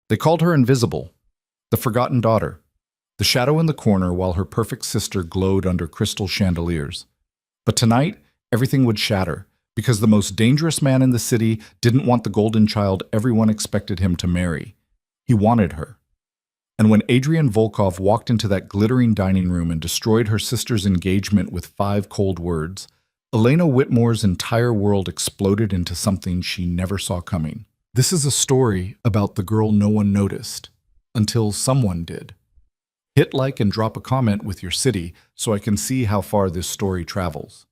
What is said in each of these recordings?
They called her invisible, the forgotten daughter, the shadow in the corner while her perfect sister glowed under crystal chandeliers. But tonight, everything would shatter, because the most dangerous man in the city didn't want the golden child everyone expected him to marry. He wanted her. And when Adrian Volkov walked into that glittering dining room and destroyed her sister's engagement with 5 cold words, Elena Whitmore's entire world exploded into something she never saw coming. This is a story about the girl no one noticed, until someone did. Hit like and drop a comment with your city so I can see how far this story travels.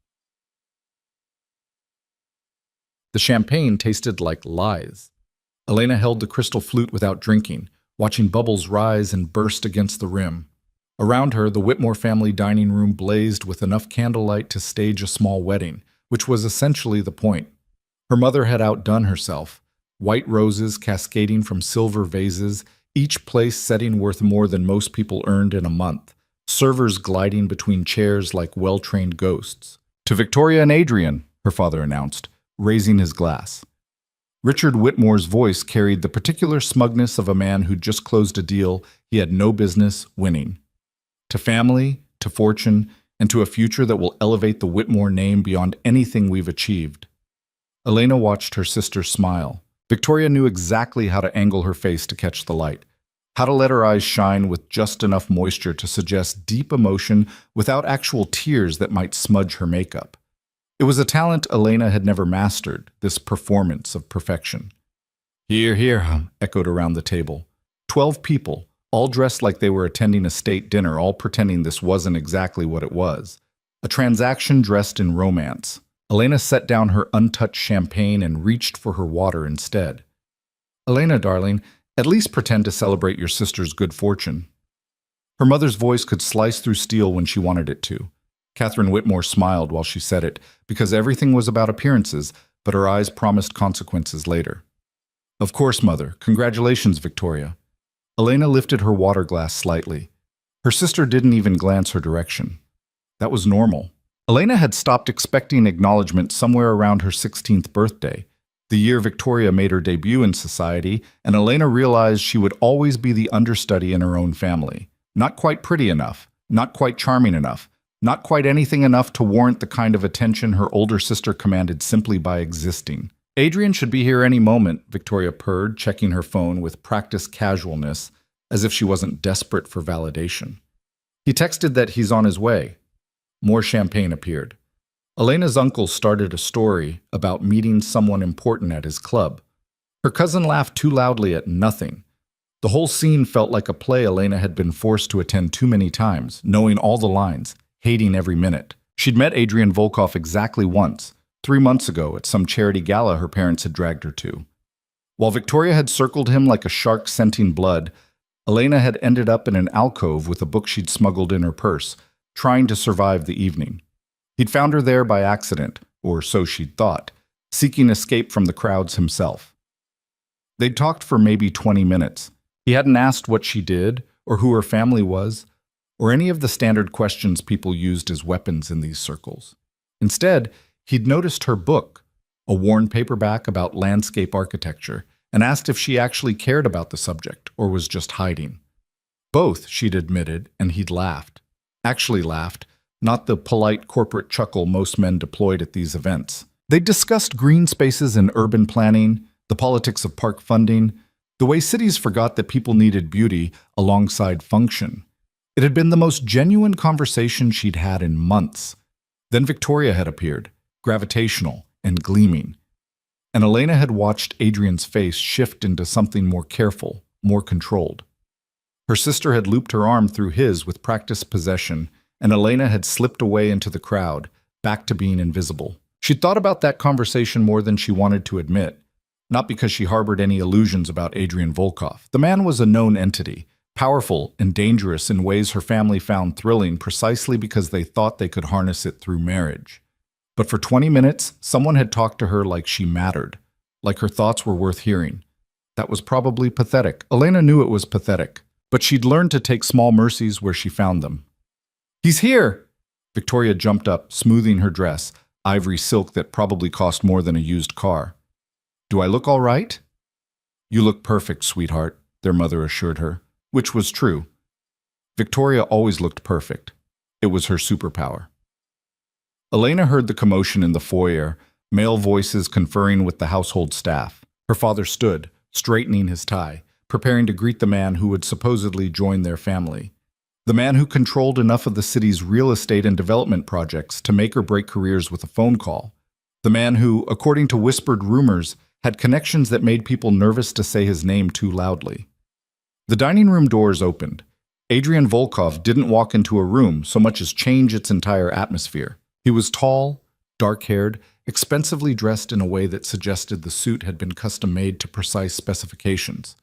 The champagne tasted like lies. Elena held the crystal flute without drinking, watching bubbles rise and burst against the rim. Around her, the Whitmore family dining room blazed with enough candlelight to stage a small wedding, which was essentially the point. Her mother had outdone herself, white roses cascading from silver vases, each place setting worth more than most people earned in a month, servers gliding between chairs like well-trained ghosts. "To Victoria and Adrian," her father announced, raising his glass. Richard Whitmore's voice carried the particular smugness of a man who'd just closed a deal he had no business winning. "To family, to fortune, and to a future that will elevate the Whitmore name beyond anything we've achieved." Elena watched her sister smile. Victoria knew exactly how to angle her face to catch the light, how to let her eyes shine with just enough moisture to suggest deep emotion without actual tears that might smudge her makeup. It was a talent Elena had never mastered, this performance of perfection. "Hear, hear," echoed around the table. 12 people, all dressed like they were attending a state dinner, all pretending this wasn't exactly what it was. A transaction dressed in romance. Elena set down her untouched champagne and reached for her water instead. "Elena, darling, at least pretend to celebrate your sister's good fortune." Her mother's voice could slice through steel when she wanted it to. Catherine Whitmore smiled while she said it, because everything was about appearances, but her eyes promised consequences later. "Of course, Mother. Congratulations, Victoria." Elena lifted her water glass slightly. Her sister didn't even glance her direction. That was normal. Elena had stopped expecting acknowledgement somewhere around her 16th birthday, the year Victoria made her debut in society, and Elena realized she would always be the understudy in her own family. Not quite pretty enough, not quite charming enough, not quite anything enough to warrant the kind of attention her older sister commanded simply by existing. "Adrian should be here any moment," Victoria purred, checking her phone with practiced casualness, as if she wasn't desperate for validation. "He texted that he's on his way." More champagne appeared. Elena's uncle started a story about meeting someone important at his club. Her cousin laughed too loudly at nothing. The whole scene felt like a play Elena had been forced to attend too many times, knowing all the lines, hating every minute. She'd met Adrian Volkov exactly once, 3 months ago at some charity gala her parents had dragged her to. While Victoria had circled him like a shark scenting blood, Elena had ended up in an alcove with a book she'd smuggled in her purse, trying to survive the evening. He'd found her there by accident, or so she'd thought, seeking escape from the crowds himself. They'd talked for maybe 20 minutes. He hadn't asked what she did, or who her family was, or any of the standard questions people used as weapons in these circles. Instead, he'd noticed her book, a worn paperback about landscape architecture, and asked if she actually cared about the subject, or was just hiding. Both, she'd admitted, and he'd laughed. Actually laughed, not the polite corporate chuckle most men deployed at these events. They discussed green spaces and urban planning, the politics of park funding, the way cities forgot that people needed beauty alongside function. It had been the most genuine conversation she'd had in months. Then Victoria had appeared, gravitational and gleaming. And Elena had watched Adrian's face shift into something more careful, more controlled. Her sister had looped her arm through his with practiced possession, and Elena had slipped away into the crowd, back to being invisible. She'd thought about that conversation more than she wanted to admit, not because she harbored any illusions about Adrian Volkov. The man was a known entity, powerful and dangerous in ways her family found thrilling precisely because they thought they could harness it through marriage. But for 20 minutes, someone had talked to her like she mattered, like her thoughts were worth hearing. That was probably pathetic. Elena knew it was pathetic, but she'd learned to take small mercies where she found them. "He's here!" Victoria jumped up, smoothing her dress, ivory silk that probably cost more than a used car. "Do I look all right?" "You look perfect, sweetheart." their mother assured her, which was true. Victoria always looked perfect. It was her superpower. Elena heard the commotion in the foyer, male voices conferring with the household staff. Her father stood, straightening his tie, preparing to greet the man who would supposedly join their family. The man who controlled enough of the city's real estate and development projects to make or break careers with a phone call. The man who, according to whispered rumors, had connections that made people nervous to say his name too loudly. The dining room doors opened. Adrian Volkov didn't walk into a room so much as change its entire atmosphere. He was tall, dark-haired, expensively dressed in a way that suggested the suit had been custom-made to precise specifications.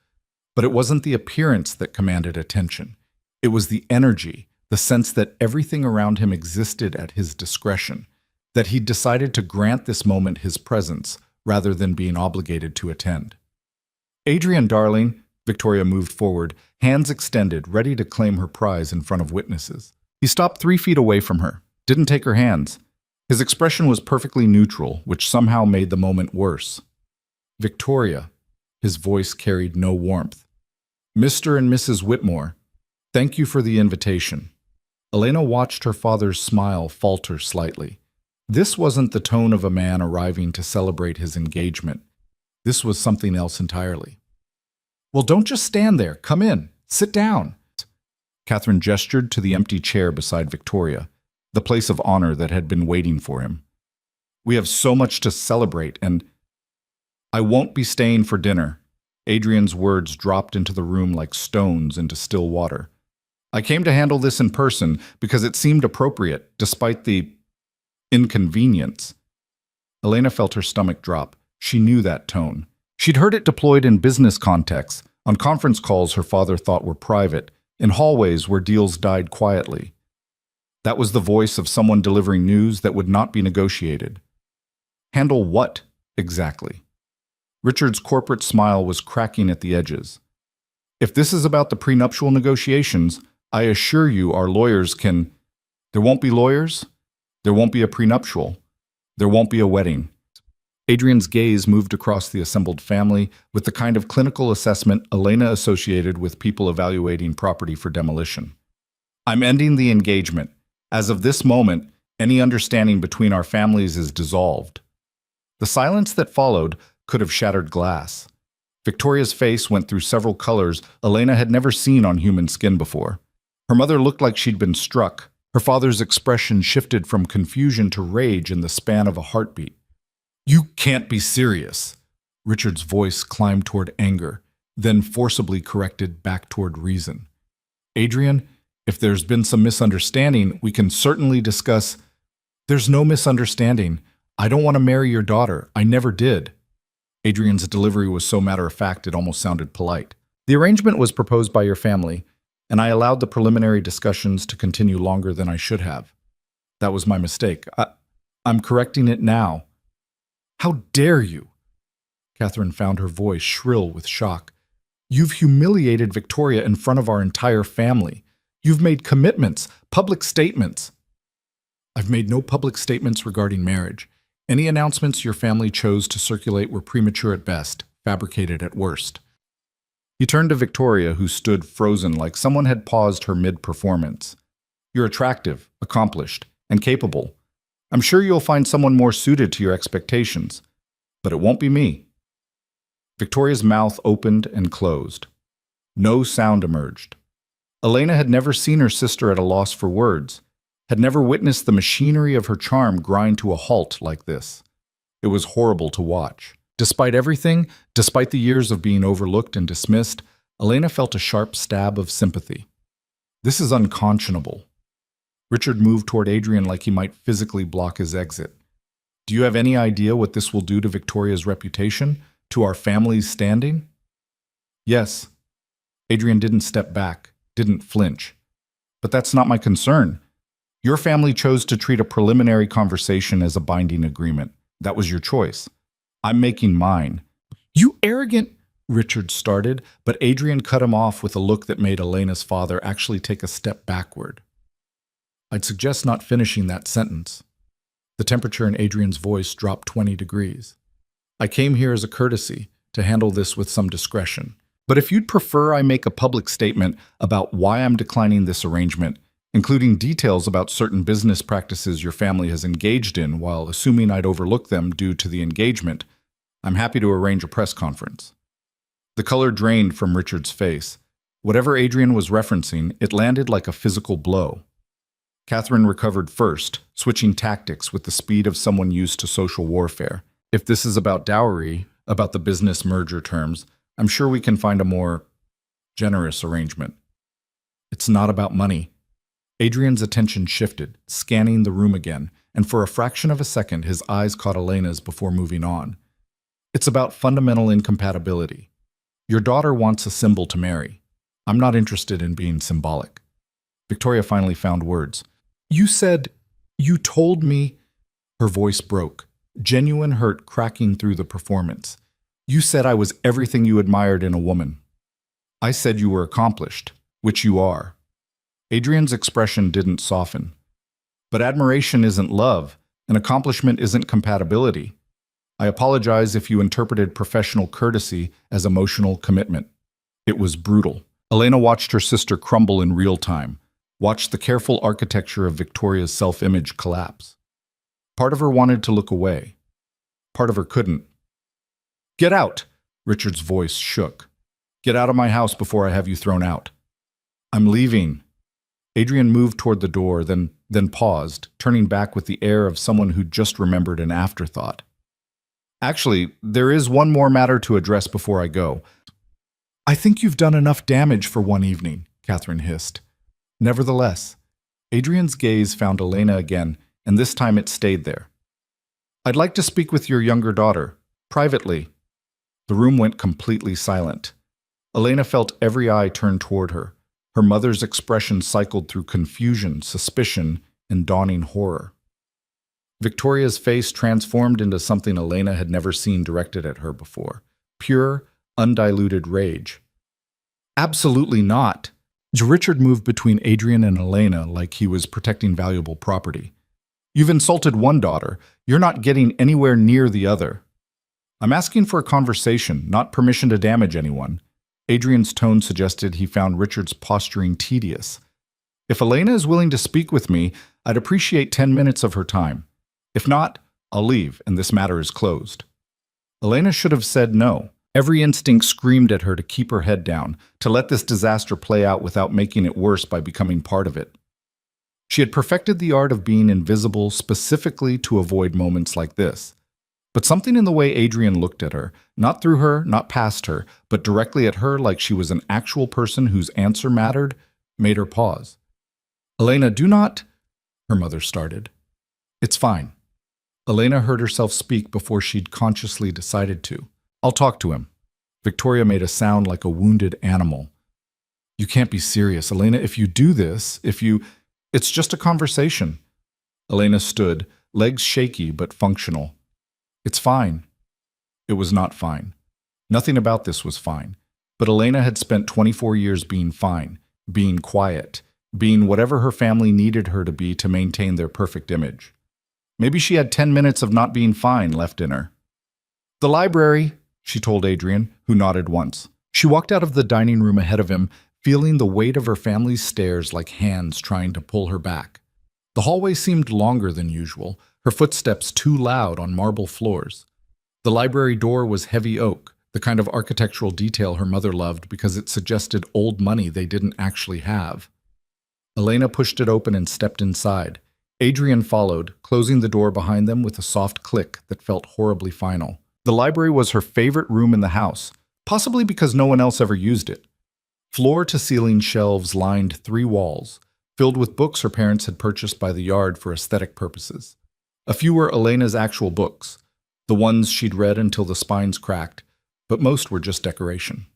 But it wasn't the appearance that commanded attention. It was the energy, the sense that everything around him existed at his discretion, that he'd decided to grant this moment his presence rather than being obligated to attend. "Adrian, darling," Victoria moved forward, hands extended, ready to claim her prize in front of witnesses. He stopped 3 feet away from her, didn't take her hands. His expression was perfectly neutral, which somehow made the moment worse. "Victoria," his voice carried no warmth. "Mr. and Mrs. Whitmore, thank you for the invitation." Elena watched her father's smile falter slightly. This wasn't the tone of a man arriving to celebrate his engagement. This was something else entirely. "Well, don't just stand there. Come in. Sit down." Catherine gestured to the empty chair beside Victoria, the place of honor that had been waiting for him. "We have so much to celebrate, and I won't be staying for dinner." Adrian's words dropped into the room like stones into still water. "I came to handle this in person because it seemed appropriate, despite the inconvenience." Elena felt her stomach drop. She knew that tone. She'd heard it deployed in business contexts, on conference calls her father thought were private, in hallways where deals died quietly. That was the voice of someone delivering news that would not be negotiated. Handle what, exactly? Richard's corporate smile was cracking at the edges. "If this is about the prenuptial negotiations, I assure you our lawyers can—" "There won't be lawyers. There won't be a prenuptial. There won't be a wedding." Adrian's gaze moved across the assembled family with the kind of clinical assessment Elena associated with people evaluating property for demolition. "I'm ending the engagement. As of this moment, any understanding between our families is dissolved." The silence that followed could have shattered glass. Victoria's face went through several colors Elena had never seen on human skin before. Her mother looked like she'd been struck. Her father's expression shifted from confusion to rage in the span of a heartbeat. "You can't be serious." Richard's voice climbed toward anger, then forcibly corrected back toward reason. "Adrian, if there's been some misunderstanding, we can certainly discuss—" "There's no misunderstanding. I don't want to marry your daughter. I never did." Adrian's delivery was so matter-of-fact it almost sounded polite. "The arrangement was proposed by your family, and I allowed the preliminary discussions to continue longer than I should have. That was my mistake. I'm correcting it now." "How dare you?" Catherine found her voice shrill with shock. "You've humiliated Victoria in front of our entire family. You've made commitments, public statements." "I've made no public statements regarding marriage. Any announcements your family chose to circulate were premature at best, fabricated at worst." He turned to Victoria, who stood frozen like someone had paused her mid-performance. "You're attractive, accomplished, and capable. I'm sure you'll find someone more suited to your expectations, but it won't be me." Victoria's mouth opened and closed. No sound emerged. Elena had never seen her sister at a loss for words, had never witnessed the machinery of her charm grind to a halt like this. It was horrible to watch. Despite everything, despite the years of being overlooked and dismissed, Elena felt a sharp stab of sympathy. This is unconscionable. Richard moved toward Adrian like he might physically block his exit. "Do you have any idea what this will do to Victoria's reputation, to our family's standing?" "Yes." Adrian didn't step back, didn't flinch. "But that's not my concern. Your family chose to treat a preliminary conversation as a binding agreement. That was your choice. I'm making mine." "You arrogant—" Richard started, but Adrian cut him off with a look that made Elena's father actually take a step backward. "I'd suggest not finishing that sentence." The temperature in Adrian's voice dropped 20 degrees. "I came here as a courtesy, to handle this with some discretion. But if you'd prefer I make a public statement about why I'm declining this arrangement, including details about certain business practices your family has engaged in while assuming I'd overlook them due to the engagement, I'm happy to arrange a press conference. The color drained from Richard's face. Whatever Adrian was referencing, it landed like a physical blow. Catherine recovered first, switching tactics with the speed of someone used to social warfare. If this is about dowry, about the business merger terms, I'm sure we can find a more generous arrangement. It's not about money. Adrian's attention shifted, scanning the room again, and for a fraction of a second his eyes caught Elena's before moving on. It's about fundamental incompatibility. Your daughter wants a symbol to marry. I'm not interested in being symbolic. Victoria finally found words. You told me. Her voice broke, genuine hurt cracking through the performance. You said I was everything you admired in a woman. I said you were accomplished, which you are. Adrian's expression didn't soften. But admiration isn't love, and accomplishment isn't compatibility. I apologize if you interpreted professional courtesy as emotional commitment. It was brutal. Elena watched her sister crumble in real time, watched the careful architecture of Victoria's self-image collapse. Part of her wanted to look away. Part of her couldn't. Get out! Richard's voice shook. Get out of my house before I have you thrown out. I'm leaving. Adrian moved toward the door, then paused, turning back with the air of someone who'd just remembered an afterthought. Actually, there is one more matter to address before I go. I think you've done enough damage for one evening, Catherine hissed. Nevertheless, Adrian's gaze found Elena again, and this time it stayed there. I'd like to speak with your younger daughter, privately. The room went completely silent. Elena felt every eye turn toward her. Her mother's expression cycled through confusion, suspicion, and dawning horror. Victoria's face transformed into something Elena had never seen directed at her before. Pure, undiluted rage. Absolutely not. Richard moved between Adrian and Elena like he was protecting valuable property. You've insulted one daughter. You're not getting anywhere near the other. I'm asking for a conversation, not permission to damage anyone. Adrian's tone suggested he found Richard's posturing tedious. If Elena is willing to speak with me, I'd appreciate 10 minutes of her time. If not, I'll leave, and this matter is closed. Elena should have said no. Every instinct screamed at her to keep her head down, to let this disaster play out without making it worse by becoming part of it. She had perfected the art of being invisible specifically to avoid moments like this. But something in the way Adrian looked at her, not through her, not past her, but directly at her like she was an actual person whose answer mattered, made her pause. Elena, do not, her mother started. It's fine. Elena heard herself speak before she'd consciously decided to. I'll talk to him. Victoria made a sound like a wounded animal. You can't be serious, Elena. If you do this, it's just a conversation. Elena stood, legs shaky but functional. It's fine. It was not fine. Nothing about this was fine. But Elena had spent 24 years being fine, being quiet, being whatever her family needed her to be to maintain their perfect image. Maybe she had 10 minutes of not being fine left in her. The library, she told Adrian, who nodded once. She walked out of the dining room ahead of him, feeling the weight of her family's stares like hands trying to pull her back. The hallway seemed longer than usual, her footsteps too loud on marble floors. The library door was heavy oak, the kind of architectural detail her mother loved because it suggested old money they didn't actually have. Elena pushed it open and stepped inside. Adrian followed, closing the door behind them with a soft click that felt horribly final. The library was her favorite room in the house, possibly because no one else ever used it. Floor-to-ceiling shelves lined 3 walls, filled with books her parents had purchased by the yard for aesthetic purposes. A few were Elena's actual books, the ones she'd read until the spines cracked, but most were just decoration.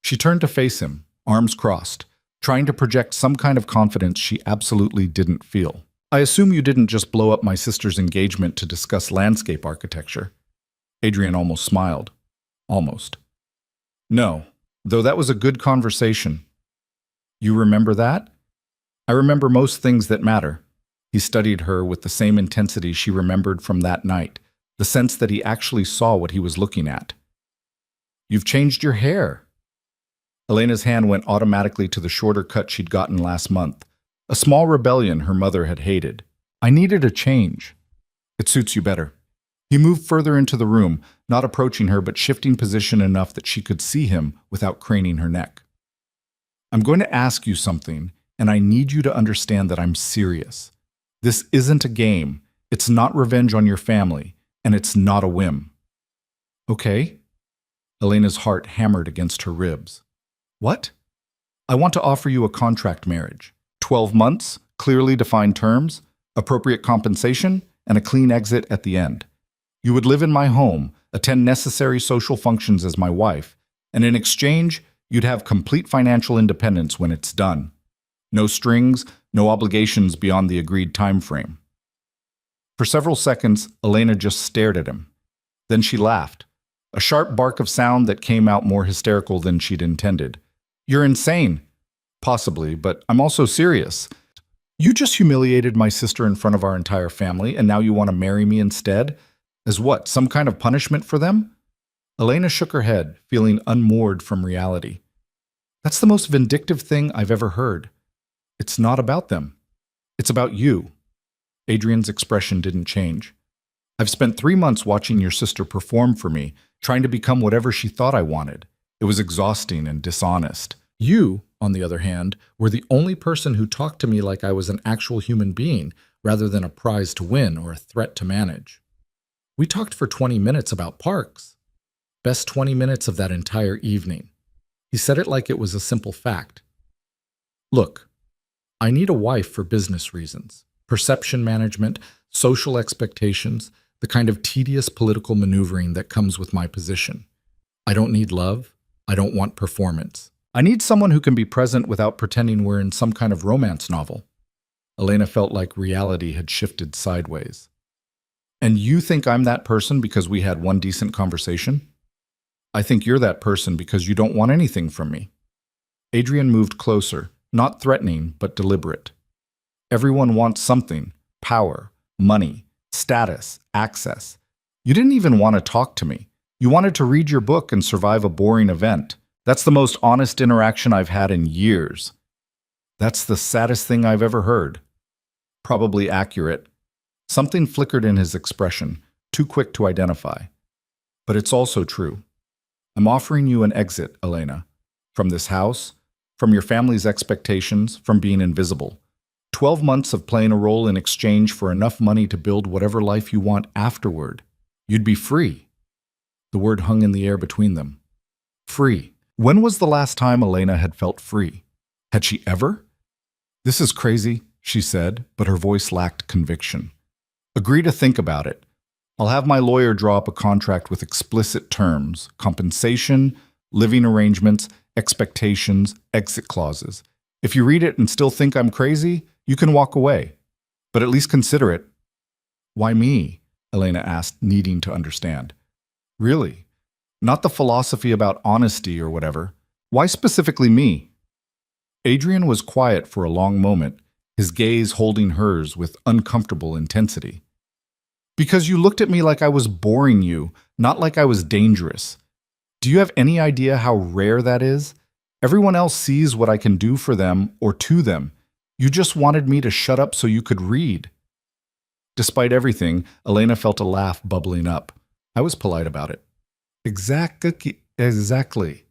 She turned to face him, arms crossed, trying to project some kind of confidence she absolutely didn't feel. I assume you didn't just blow up my sister's engagement to discuss landscape architecture. Adrian almost smiled. Almost. No, though that was a good conversation. You remember that? I remember most things that matter. He studied her with the same intensity she remembered from that night, the sense that he actually saw what he was looking at. You've changed your hair. Elena's hand went automatically to the shorter cut she'd gotten last month. A small rebellion her mother had hated. I needed a change. It suits you better. He moved further into the room, not approaching her but shifting position enough that she could see him without craning her neck. I'm going to ask you something, and I need you to understand that I'm serious. This isn't a game. It's not revenge on your family, and it's not a whim. Okay? Elena's heart hammered against her ribs. What? I want to offer you a contract marriage. 12 months, clearly defined terms, appropriate compensation, and a clean exit at the end. You would live in my home, attend necessary social functions as my wife, and in exchange, you'd have complete financial independence when it's done. No strings, no obligations beyond the agreed time frame. For several seconds, Elena just stared at him. Then she laughed, a sharp bark of sound that came out more hysterical than she'd intended. You're insane. Possibly, but I'm also serious. You just humiliated my sister in front of our entire family, and now you want to marry me instead? As what, some kind of punishment for them? Elena shook her head, feeling unmoored from reality. That's the most vindictive thing I've ever heard. It's not about them. It's about you. Adrian's expression didn't change. I've spent 3 months watching your sister perform for me, trying to become whatever she thought I wanted. It was exhausting and dishonest. You, on the other hand, were the only person who talked to me like I was an actual human being, rather than a prize to win or a threat to manage. We talked for 20 minutes about parks. Best 20 minutes of that entire evening. He said it like it was a simple fact. Look, I need a wife for business reasons, perception management, social expectations, the kind of tedious political maneuvering that comes with my position. I don't need love. I don't want performance. I need someone who can be present without pretending we're in some kind of romance novel. Elena felt like reality had shifted sideways. And you think I'm that person because we had one decent conversation? I think you're that person because you don't want anything from me. Adrian moved closer, not threatening, but deliberate. Everyone wants something: power, money, status, access. You didn't even want to talk to me. You wanted to read your book and survive a boring event. That's the most honest interaction I've had in years. That's the saddest thing I've ever heard. Probably accurate. Something flickered in his expression, too quick to identify. But it's also true. I'm offering you an exit, Elena. From this house, from your family's expectations, from being invisible. 12 months of playing a role in exchange for enough money to build whatever life you want afterward. You'd be free. The word hung in the air between them. Free. When was the last time Elena had felt free? Had she ever? This is crazy, she said, but her voice lacked conviction. Agree to think about it. I'll have my lawyer draw up a contract with explicit terms, compensation, living arrangements, expectations, exit clauses. If you read it and still think I'm crazy, you can walk away. But at least consider it. Why me? Elena asked, needing to understand. Really? Not the philosophy about honesty or whatever. Why specifically me? Adrian was quiet for a long moment, his gaze holding hers with uncomfortable intensity. Because you looked at me like I was boring you, not like I was dangerous. Do you have any idea how rare that is? Everyone else sees what I can do for them or to them. You just wanted me to shut up so you could read. Despite everything, Elena felt a laugh bubbling up. I was polite about it. Exactly.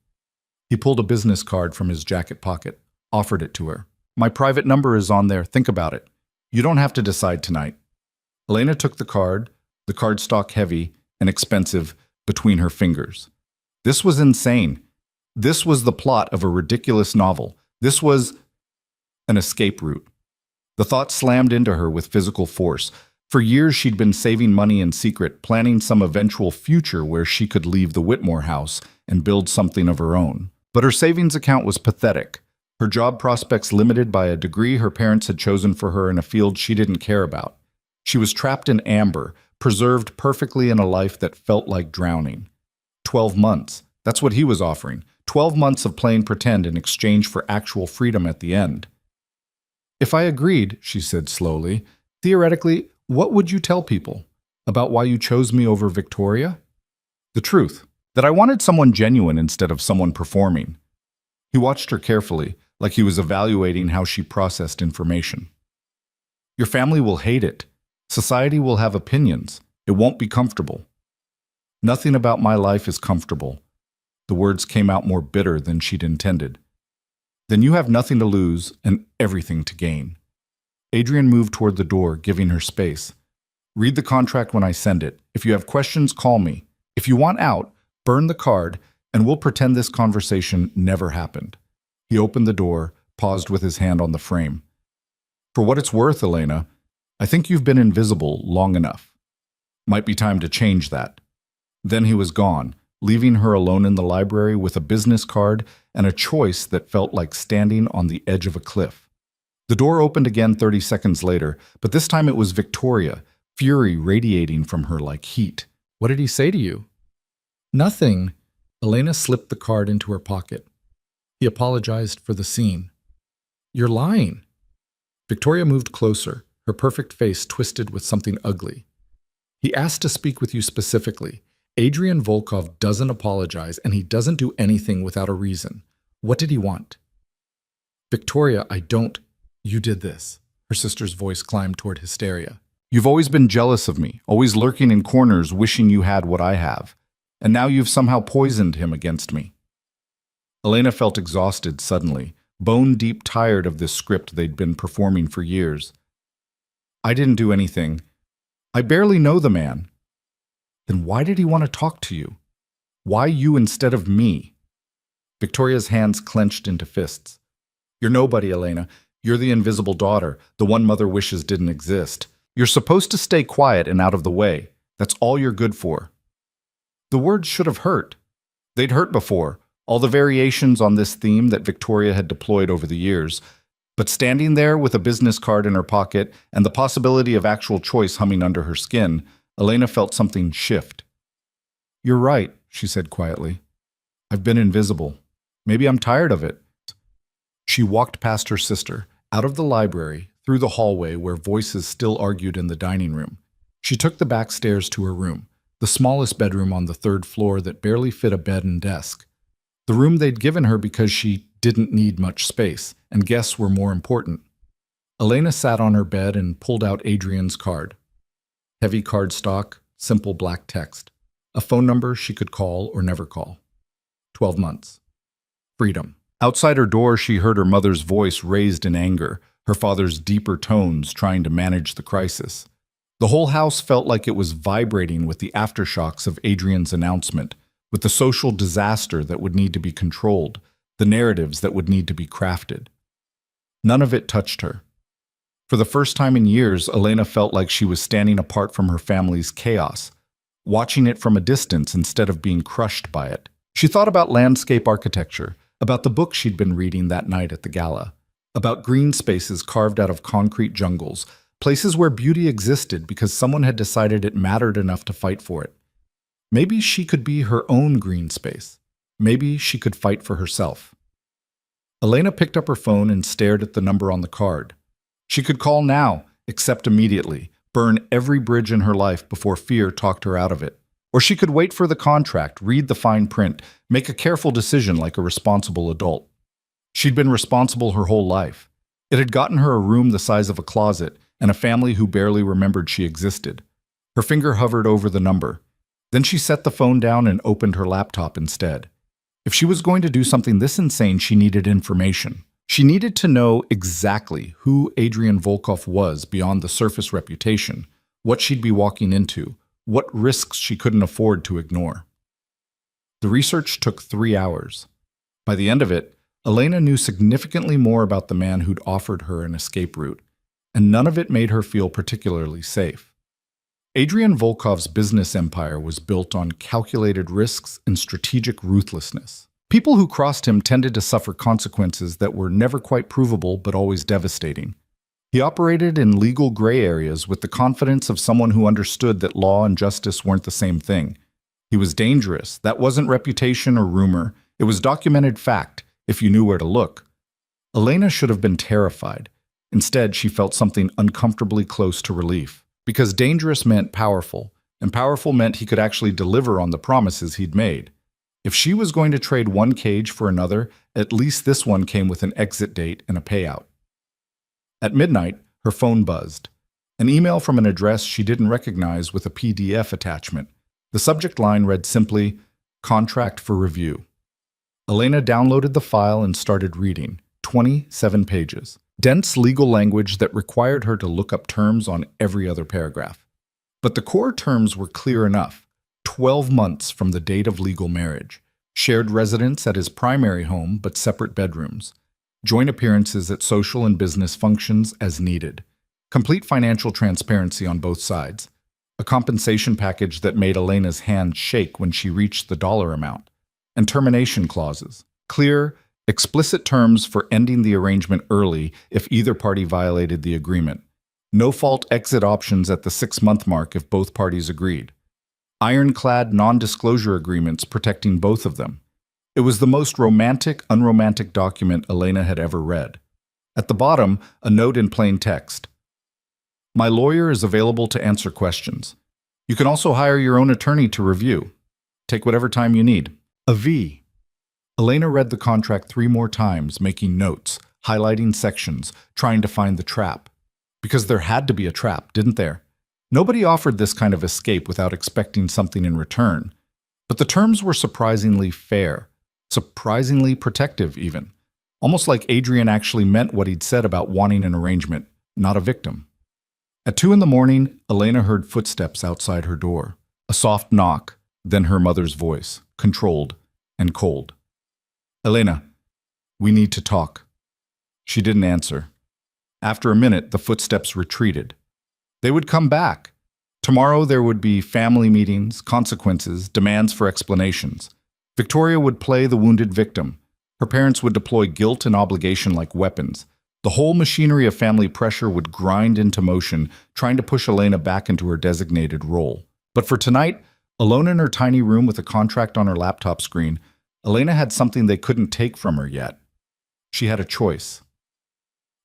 He pulled a business card from his jacket pocket, offered it to her. My private number is on there. Think about it. You don't have to decide tonight. Elena took the cardstock heavy and expensive, between her fingers. This was insane. This was the plot of a ridiculous novel. This was an escape route. The thought slammed into her with physical force. For years, she'd been saving money in secret, planning some eventual future where she could leave the Whitmore house and build something of her own. But her savings account was pathetic. Her job prospects limited by a degree her parents had chosen for her in a field she didn't care about. She was trapped in amber, preserved perfectly in a life that felt like drowning. 12 months. That's what he was offering. 12 months of playing pretend in exchange for actual freedom at the end. If I agreed, she said slowly, theoretically, what would you tell people? About why you chose me over Victoria? The truth. That I wanted someone genuine instead of someone performing. He watched her carefully, like he was evaluating how she processed information. Your family will hate it. Society will have opinions. It won't be comfortable. Nothing about my life is comfortable. The words came out more bitter than she'd intended. Then you have nothing to lose and everything to gain. Adrian moved toward the door, giving her space. Read the contract when I send it. If you have questions, call me. If you want out, burn the card, and we'll pretend this conversation never happened. He opened the door, paused with his hand on the frame. For what it's worth, Elena, I think you've been invisible long enough. Might be time to change that. Then he was gone, leaving her alone in the library with a business card and a choice that felt like standing on the edge of a cliff. The door opened again 30 seconds later, but this time it was Victoria, fury radiating from her like heat. What did he say to you? Nothing. Elena slipped the card into her pocket. He apologized for the scene. You're lying. Victoria moved closer, her perfect face twisted with something ugly. He asked to speak with you specifically. Adrian Volkov doesn't apologize, and he doesn't do anything without a reason. What did he want? Victoria, I don't. You did this. Her sister's voice climbed toward hysteria. You've always been jealous of me, always lurking in corners wishing you had what I have. And now you've somehow poisoned him against me. Elena felt exhausted suddenly, bone-deep tired of this script they'd been performing for years. I didn't do anything. I barely know the man. Then why did he want to talk to you? Why you instead of me? Victoria's hands clenched into fists. You're nobody, Elena. You're the invisible daughter, the one mother wishes didn't exist. You're supposed to stay quiet and out of the way. That's all you're good for. The words should have hurt. They'd hurt before, all the variations on this theme that Victoria had deployed over the years. But standing there with a business card in her pocket and the possibility of actual choice humming under her skin, Elena felt something shift. You're right, she said quietly. I've been invisible. Maybe I'm tired of it. She walked past her sister, out of the library, through the hallway where voices still argued in the dining room. She took the back stairs to her room, the smallest bedroom on the third floor that barely fit a bed and desk. The room they'd given her because she didn't need much space, and guests were more important. Elena sat on her bed and pulled out Adrian's card. Heavy cardstock, simple black text. A phone number she could call or never call. 12 months. Freedom. Outside her door, she heard her mother's voice raised in anger, her father's deeper tones trying to manage the crisis. The whole house felt like it was vibrating with the aftershocks of Adrian's announcement, with the social disaster that would need to be controlled, the narratives that would need to be crafted. None of it touched her. For the first time in years, Elena felt like she was standing apart from her family's chaos, watching it from a distance instead of being crushed by it. She thought about landscape architecture, about the book she'd been reading that night at the gala, about green spaces carved out of concrete jungles, places where beauty existed because someone had decided it mattered enough to fight for it. Maybe she could be her own green space. Maybe she could fight for herself. Elena picked up her phone and stared at the number on the card. She could call now, accept immediately, burn every bridge in her life before fear talked her out of it. Or she could wait for the contract, read the fine print, make a careful decision like a responsible adult. She'd been responsible her whole life. It had gotten her a room the size of a closet and a family who barely remembered she existed. Her finger hovered over the number. Then she set the phone down and opened her laptop instead. If she was going to do something this insane, she needed information. She needed to know exactly who Adrian Volkov was beyond the surface reputation, what she'd be walking into, what risks she couldn't afford to ignore. The research took 3 hours. By the end of it, Elena knew significantly more about the man who'd offered her an escape route, and none of it made her feel particularly safe. Adrian Volkov's business empire was built on calculated risks and strategic ruthlessness. People who crossed him tended to suffer consequences that were never quite provable but always devastating. He operated in legal gray areas with the confidence of someone who understood that law and justice weren't the same thing. He was dangerous. That wasn't reputation or rumor. It was documented fact, if you knew where to look. Elena should have been terrified. Instead, she felt something uncomfortably close to relief. Because dangerous meant powerful, and powerful meant he could actually deliver on the promises he'd made. If she was going to trade one cage for another, at least this one came with an exit date and a payout. At midnight, her phone buzzed. An email from an address she didn't recognize with a PDF attachment. The subject line read simply, "Contract for review." Elena downloaded the file and started reading. 27 pages. Dense legal language that required her to look up terms on every other paragraph. But the core terms were clear enough. 12 months from the date of legal marriage. Shared residence at his primary home, but separate bedrooms. Joint appearances at social and business functions as needed. Complete financial transparency on both sides. A compensation package that made Elena's hand shake when she reached the dollar amount. And termination clauses. Clear, explicit terms for ending the arrangement early if either party violated the agreement. No-fault exit options at the 6-month mark if both parties agreed. Ironclad non-disclosure agreements protecting both of them. It was the most romantic, unromantic document Elena had ever read. At the bottom, a note in plain text. My lawyer is available to answer questions. You can also hire your own attorney to review. Take whatever time you need. A V. Elena read the contract 3 more times, making notes, highlighting sections, trying to find the trap. Because there had to be a trap, didn't there? Nobody offered this kind of escape without expecting something in return. But the terms were surprisingly fair, surprisingly protective even. Almost like Adrian actually meant what he'd said about wanting an arrangement, not a victim. At 2 a.m, Elena heard footsteps outside her door. A soft knock, then her mother's voice, controlled and cold. Elena, we need to talk. She didn't answer. After a minute, the footsteps retreated. They would come back. Tomorrow there would be family meetings, consequences, demands for explanations. Victoria would play the wounded victim. Her parents would deploy guilt and obligation like weapons. The whole machinery of family pressure would grind into motion, trying to push Elena back into her designated role. But for tonight, alone in her tiny room with a contract on her laptop screen, Elena had something they couldn't take from her yet. She had a choice.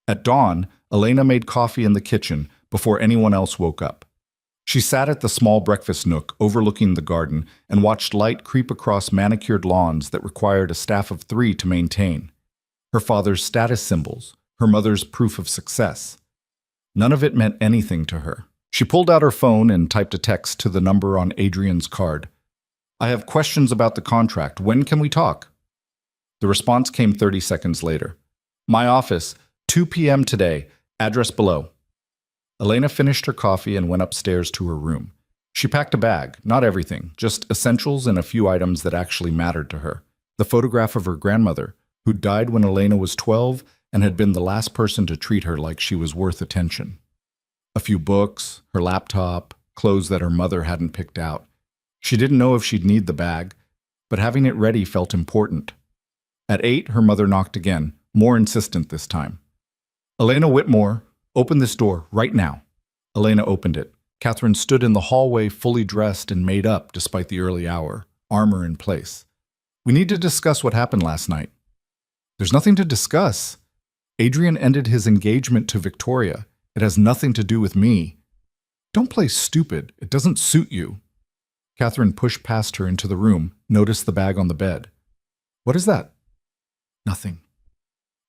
At dawn, Elena made coffee in the kitchen before anyone else woke up. She sat at the small breakfast nook overlooking the garden and watched light creep across manicured lawns that required a staff of 3 to maintain. Her father's status symbols, her mother's proof of success. None of it meant anything to her. She pulled out her phone and typed a text to the number on Adrian's card. I have questions about the contract. When can we talk? The response came 30 seconds later. My office, 2 p.m. today, address below. Elena finished her coffee and went upstairs to her room. She packed a bag, not everything, just essentials and a few items that actually mattered to her. The photograph of her grandmother, who died when Elena was 12 and had been the last person to treat her like she was worth attention. A few books, her laptop, clothes that her mother hadn't picked out. She didn't know if she'd need the bag, but having it ready felt important. At 8, her mother knocked again, more insistent this time. Elena Whitmore, open this door, right now. Elena opened it. Catherine stood in the hallway fully dressed and made up despite the early hour, armor in place. We need to discuss what happened last night. There's nothing to discuss. Adrian ended his engagement to Victoria. It has nothing to do with me. Don't play stupid. It doesn't suit you. Catherine pushed past her into the room, noticed the bag on the bed. What is that? Nothing.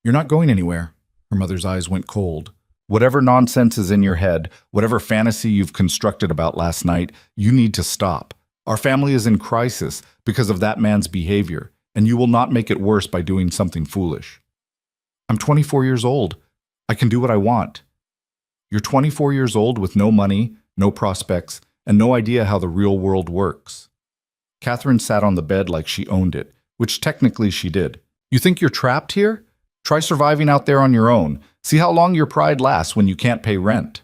You're not going anywhere. Her mother's eyes went cold. Whatever nonsense is in your head, whatever fantasy you've constructed about last night, you need to stop. Our family is in crisis because of that man's behavior, and you will not make it worse by doing something foolish. I'm 24 years old. I can do what I want. You're 24 years old with no money, no prospects, and no idea how the real world works. Catherine sat on the bed like she owned it, which technically she did. You think you're trapped here? Try surviving out there on your own. See how long your pride lasts when you can't pay rent.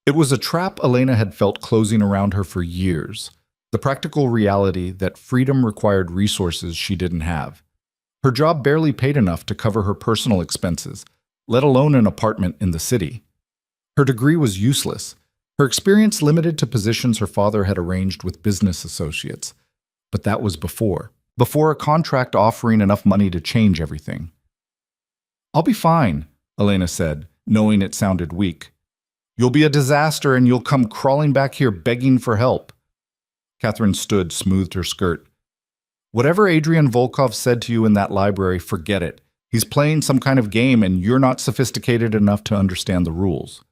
It was a trap Elena had felt closing around her for years. The practical reality that freedom required resources she didn't have. Her job barely paid enough to cover her personal expenses, let alone an apartment in the city. Her degree was useless. Her experience limited to positions her father had arranged with business associates. But that was before a contract offering enough money to change everything. I'll be fine, Elena said, knowing it sounded weak. You'll be a disaster and you'll come crawling back here begging for help. Catherine stood, smoothed her skirt. Whatever Adrian Volkov said to you in that library, forget it. He's playing some kind of game and you're not sophisticated enough to understand the rules.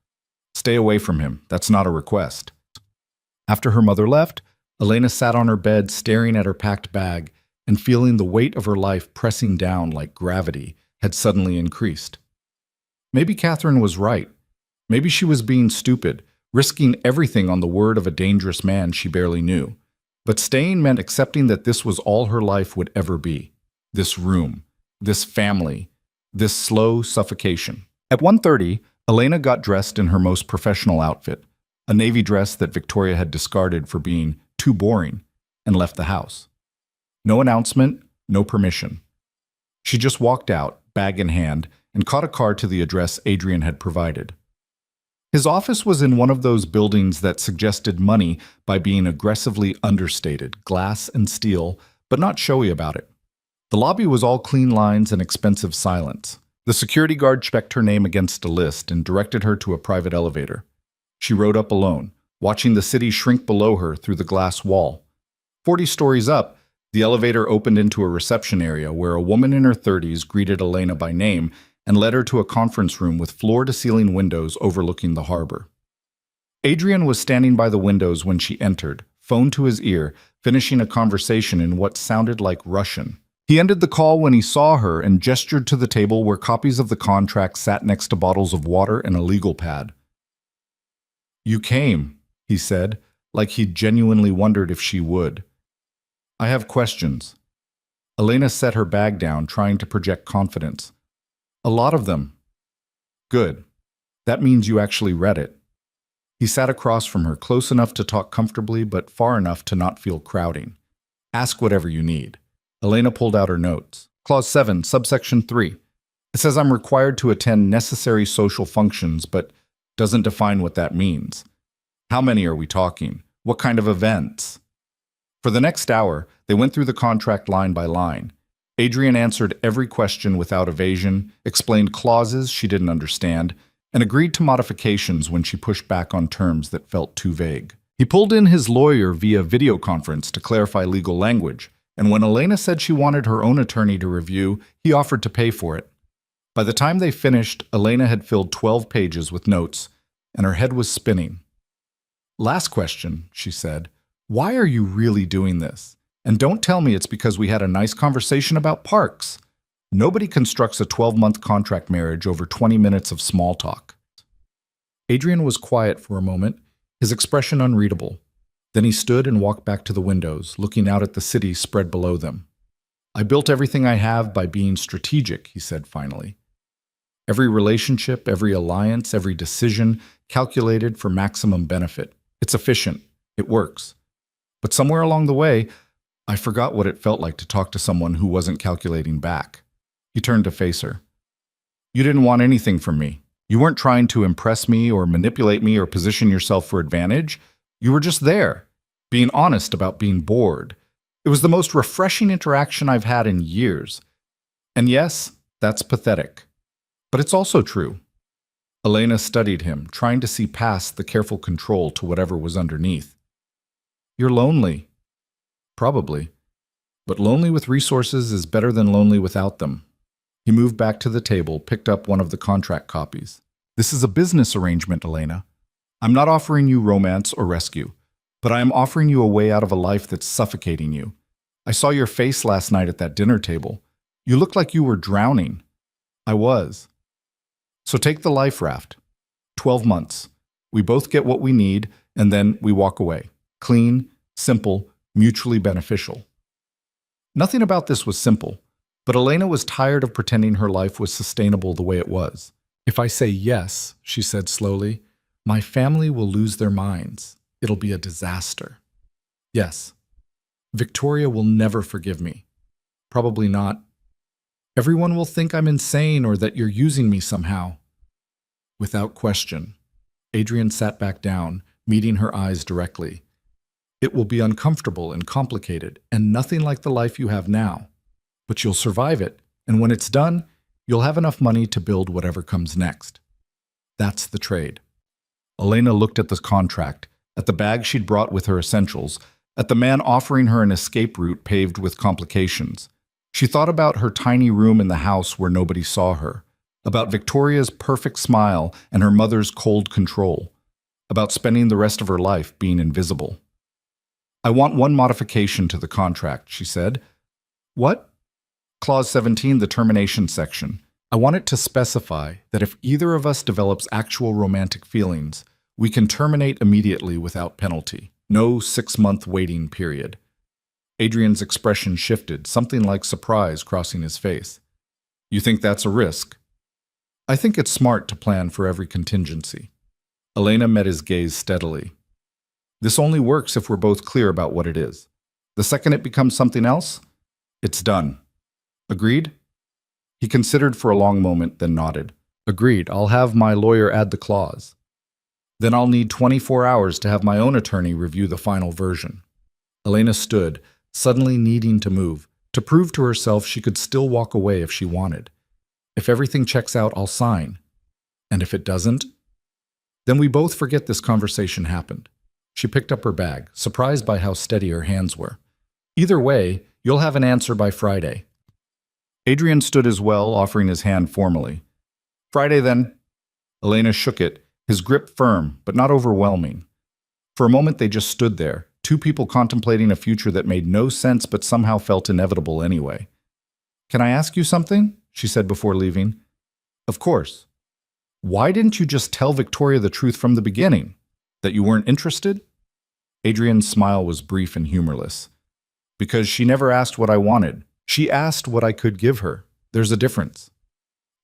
Stay away from him. That's not a request. After her mother left, Elena sat on her bed staring at her packed bag and feeling the weight of her life pressing down like gravity had suddenly increased. Maybe Catherine was right. Maybe she was being stupid, risking everything on the word of a dangerous man she barely knew. But staying meant accepting that this was all her life would ever be. This room, this family, this slow suffocation. At 1:30, Elena got dressed in her most professional outfit, a navy dress that Victoria had discarded for being too boring, and left the house. No announcement, no permission. She just walked out, bag in hand, and caught a car to the address Adrian had provided. His office was in one of those buildings that suggested money by being aggressively understated, glass and steel, but not showy about it. The lobby was all clean lines and expensive silence. The security guard checked her name against a list and directed her to a private elevator. She rode up alone, watching the city shrink below her through the glass wall. 40 stories up, the elevator opened into a reception area where a woman in her 30s greeted Elena by name and led her to a conference room with floor-to-ceiling windows overlooking the harbor. Adrian was standing by the windows when she entered, phone to his ear, finishing a conversation in what sounded like Russian. He ended the call when he saw her and gestured to the table where copies of the contract sat next to bottles of water and a legal pad. "You came," he said, like he'd genuinely wondered if she would. "I have questions." Elena set her bag down, trying to project confidence. "A lot of them." "Good. That means you actually read it." He sat across from her, close enough to talk comfortably, but far enough to not feel crowding. "Ask whatever you need." Elena pulled out her notes. Clause 7, subsection 3. It says I'm required to attend necessary social functions, but doesn't define what that means. How many are we talking? What kind of events? For the next hour, they went through the contract line by line. Adrian answered every question without evasion, explained clauses she didn't understand, and agreed to modifications when she pushed back on terms that felt too vague. He pulled in his lawyer via video conference to clarify legal language, and when Elena said she wanted her own attorney to review, he offered to pay for it. By the time they finished, Elena had filled 12 pages with notes, and her head was spinning. "Last question," she said. "Why are you really doing this? And don't tell me it's because we had a nice conversation about parks. Nobody constructs a 12-month contract marriage over 20 minutes of small talk." Adrian was quiet for a moment, his expression unreadable. Then he stood and walked back to the windows, looking out at the city spread below them. "I built everything I have by being strategic," he said finally. "Every relationship, every alliance, every decision calculated for maximum benefit. It's efficient. It works. But somewhere along the way, I forgot what it felt like to talk to someone who wasn't calculating back." He turned to face her. "You didn't want anything from me. You weren't trying to impress me or manipulate me or position yourself for advantage. You were just there, being honest about being bored. It was the most refreshing interaction I've had in years. And yes, that's pathetic. But it's also true." Elena studied him, trying to see past the careful control to whatever was underneath. "You're lonely." "Probably. But lonely with resources is better than lonely without them." He moved back to the table, picked up one of the contract copies. "This is a business arrangement, Elena. I'm not offering you romance or rescue, but I am offering you a way out of a life that's suffocating you. I saw your face last night at that dinner table. You looked like you were drowning." "I was." "So take the life raft. 12 months. We both get what we need, and then we walk away. Clean, simple, mutually beneficial." Nothing about this was simple, but Elena was tired of pretending her life was sustainable the way it was. "If I say yes," she said slowly, "my family will lose their minds. It'll be a disaster. Yes. Victoria will never forgive me. Probably not. Everyone will think I'm insane or that you're using me somehow." Without question. Adrian sat back down, meeting her eyes directly. "It will be uncomfortable and complicated, and nothing like the life you have now. But you'll survive it, and when it's done, you'll have enough money to build whatever comes next. That's the trade." Elena looked at the contract, at the bag she'd brought with her essentials, at the man offering her an escape route paved with complications. She thought about her tiny room in the house where nobody saw her, about Victoria's perfect smile and her mother's cold control, about spending the rest of her life being invisible. "I want one modification to the contract," she said. "What?" "Clause 17, the termination section. I want it to specify that if either of us develops actual romantic feelings, we can terminate immediately without penalty. No 6-month waiting period." Adrian's expression shifted, something like surprise crossing his face. "You think that's a risk?" "I think it's smart to plan for every contingency." Elena met his gaze steadily. "This only works if we're both clear about what it is. The second it becomes something else, it's done. Agreed?" He considered for a long moment, then nodded. "Agreed. I'll have my lawyer add the clause. Then I'll need 24 hours to have my own attorney review the final version." Elena stood, suddenly needing to move, to prove to herself she could still walk away if she wanted. "If everything checks out, I'll sign. And if it doesn't?" "Then we both forget this conversation happened." She picked up her bag, surprised by how steady her hands were. "Either way, you'll have an answer by Friday." Adrian stood as well, offering his hand formally. "Friday, then." Elena shook it, his grip firm, but not overwhelming. For a moment they just stood there, two people contemplating a future that made no sense but somehow felt inevitable anyway. "Can I ask you something?" she said before leaving. "Of course." "Why didn't you just tell Victoria the truth from the beginning? That you weren't interested?" Adrian's smile was brief and humorless. "Because she never asked what I wanted. She asked what I could give her. There's a difference."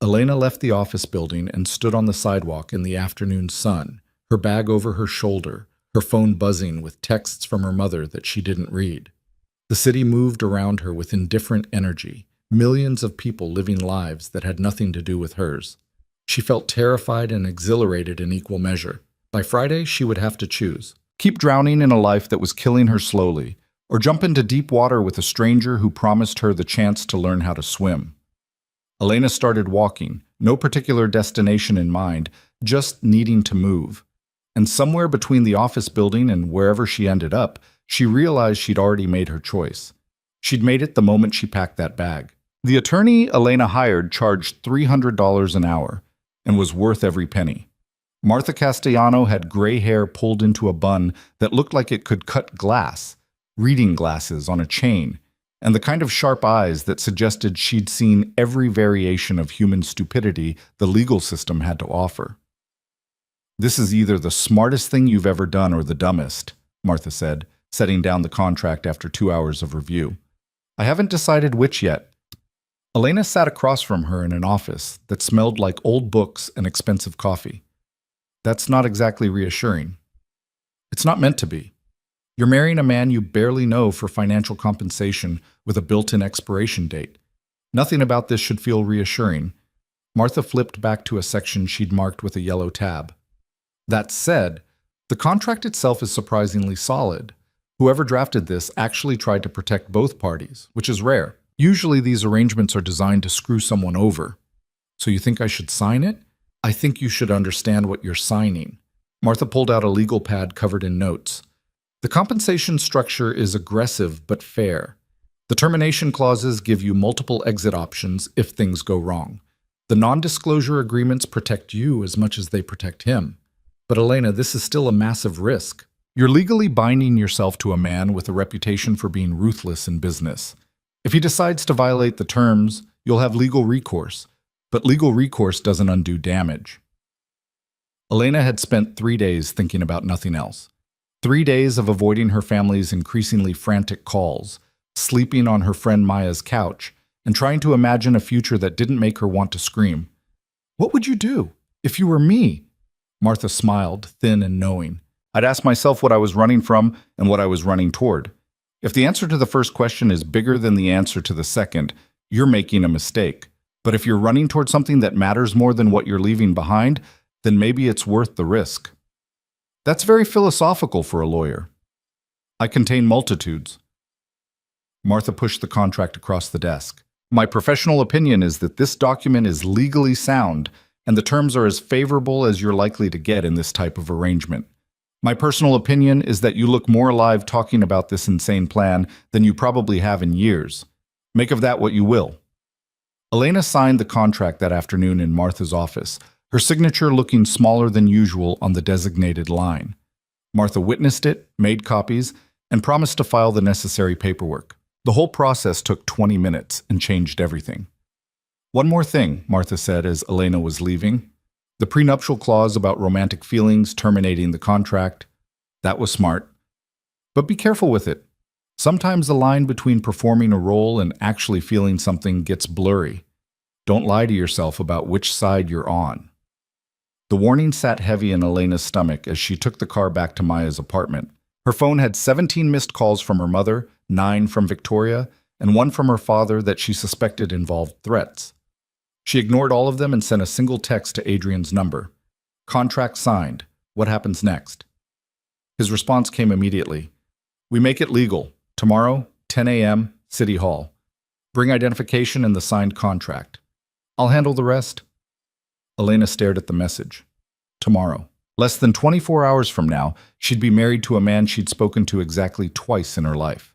Elena left the office building and stood on the sidewalk in the afternoon sun, her bag over her shoulder, her phone buzzing with texts from her mother that she didn't read. The city moved around her with indifferent energy, millions of people living lives that had nothing to do with hers. She felt terrified and exhilarated in equal measure. By Friday, she would have to choose: keep drowning in a life that was killing her slowly, or jump into deep water with a stranger who promised her the chance to learn how to swim. Elena started walking, no particular destination in mind, just needing to move. And somewhere between the office building and wherever she ended up, she realized she'd already made her choice. She'd made it the moment she packed that bag. The attorney Elena hired charged $300 an hour and was worth every penny. Martha Castellano had gray hair pulled into a bun that looked like it could cut glass, reading glasses on a chain, and the kind of sharp eyes that suggested she'd seen every variation of human stupidity the legal system had to offer. "This is either the smartest thing you've ever done or the dumbest," Martha said, setting down the contract after 2 hours of review. "I haven't decided which yet." Elena sat across from her in an office that smelled like old books and expensive coffee. "That's not exactly reassuring." "It's not meant to be. You're marrying a man you barely know for financial compensation with a built-in expiration date. Nothing about this should feel reassuring." Martha flipped back to a section she'd marked with a yellow tab. "That said, the contract itself is surprisingly solid. Whoever drafted this actually tried to protect both parties, which is rare. Usually these arrangements are designed to screw someone over. So you think I should sign it? I think you should understand what you're signing." Martha pulled out a legal pad covered in notes. "The compensation structure is aggressive but fair. The termination clauses give you multiple exit options if things go wrong. The non-disclosure agreements protect you as much as they protect him. But Elena, this is still a massive risk. You're legally binding yourself to a man with a reputation for being ruthless in business. If he decides to violate the terms, you'll have legal recourse. But legal recourse doesn't undo damage." Elena had spent 3 days thinking about nothing else. 3 days of avoiding her family's increasingly frantic calls, sleeping on her friend Maya's couch, and trying to imagine a future that didn't make her want to scream. "What would you do if you were me?" Martha smiled, thin and knowing. "I'd ask myself what I was running from and what I was running toward. If the answer to the first question is bigger than the answer to the second, you're making a mistake. But if you're running toward something that matters more than what you're leaving behind, then maybe it's worth the risk." "That's very philosophical for a lawyer." "I contain multitudes." Martha pushed the contract across the desk. "My professional opinion is that this document is legally sound, and the terms are as favorable as you're likely to get in this type of arrangement. My personal opinion is that you look more alive talking about this insane plan than you probably have in years. Make of that what you will. Elena signed the contract that afternoon in Martha's office, her signature looking smaller than usual on the designated line. Martha witnessed it, made copies, and promised to file the necessary paperwork. The whole process took 20 minutes and changed everything. One more thing, Martha said as Elena was leaving. The prenuptial clause about romantic feelings terminating the contract. That was smart. But be careful with it. Sometimes the line between performing a role and actually feeling something gets blurry. Don't lie to yourself about which side you're on. The warning sat heavy in Elena's stomach as she took the car back to Maya's apartment. Her phone had 17 missed calls from her mother, 9 from Victoria, and 1 from her father that she suspected involved threats. She ignored all of them and sent a single text to Adrian's number. Contract signed. What happens next? His response came immediately. We make it legal. Tomorrow, 10 a.m., City Hall. Bring identification and the signed contract. I'll handle the rest. Elena stared at the message. Tomorrow. Less than 24 hours from now, she'd be married to a man she'd spoken to exactly twice in her life.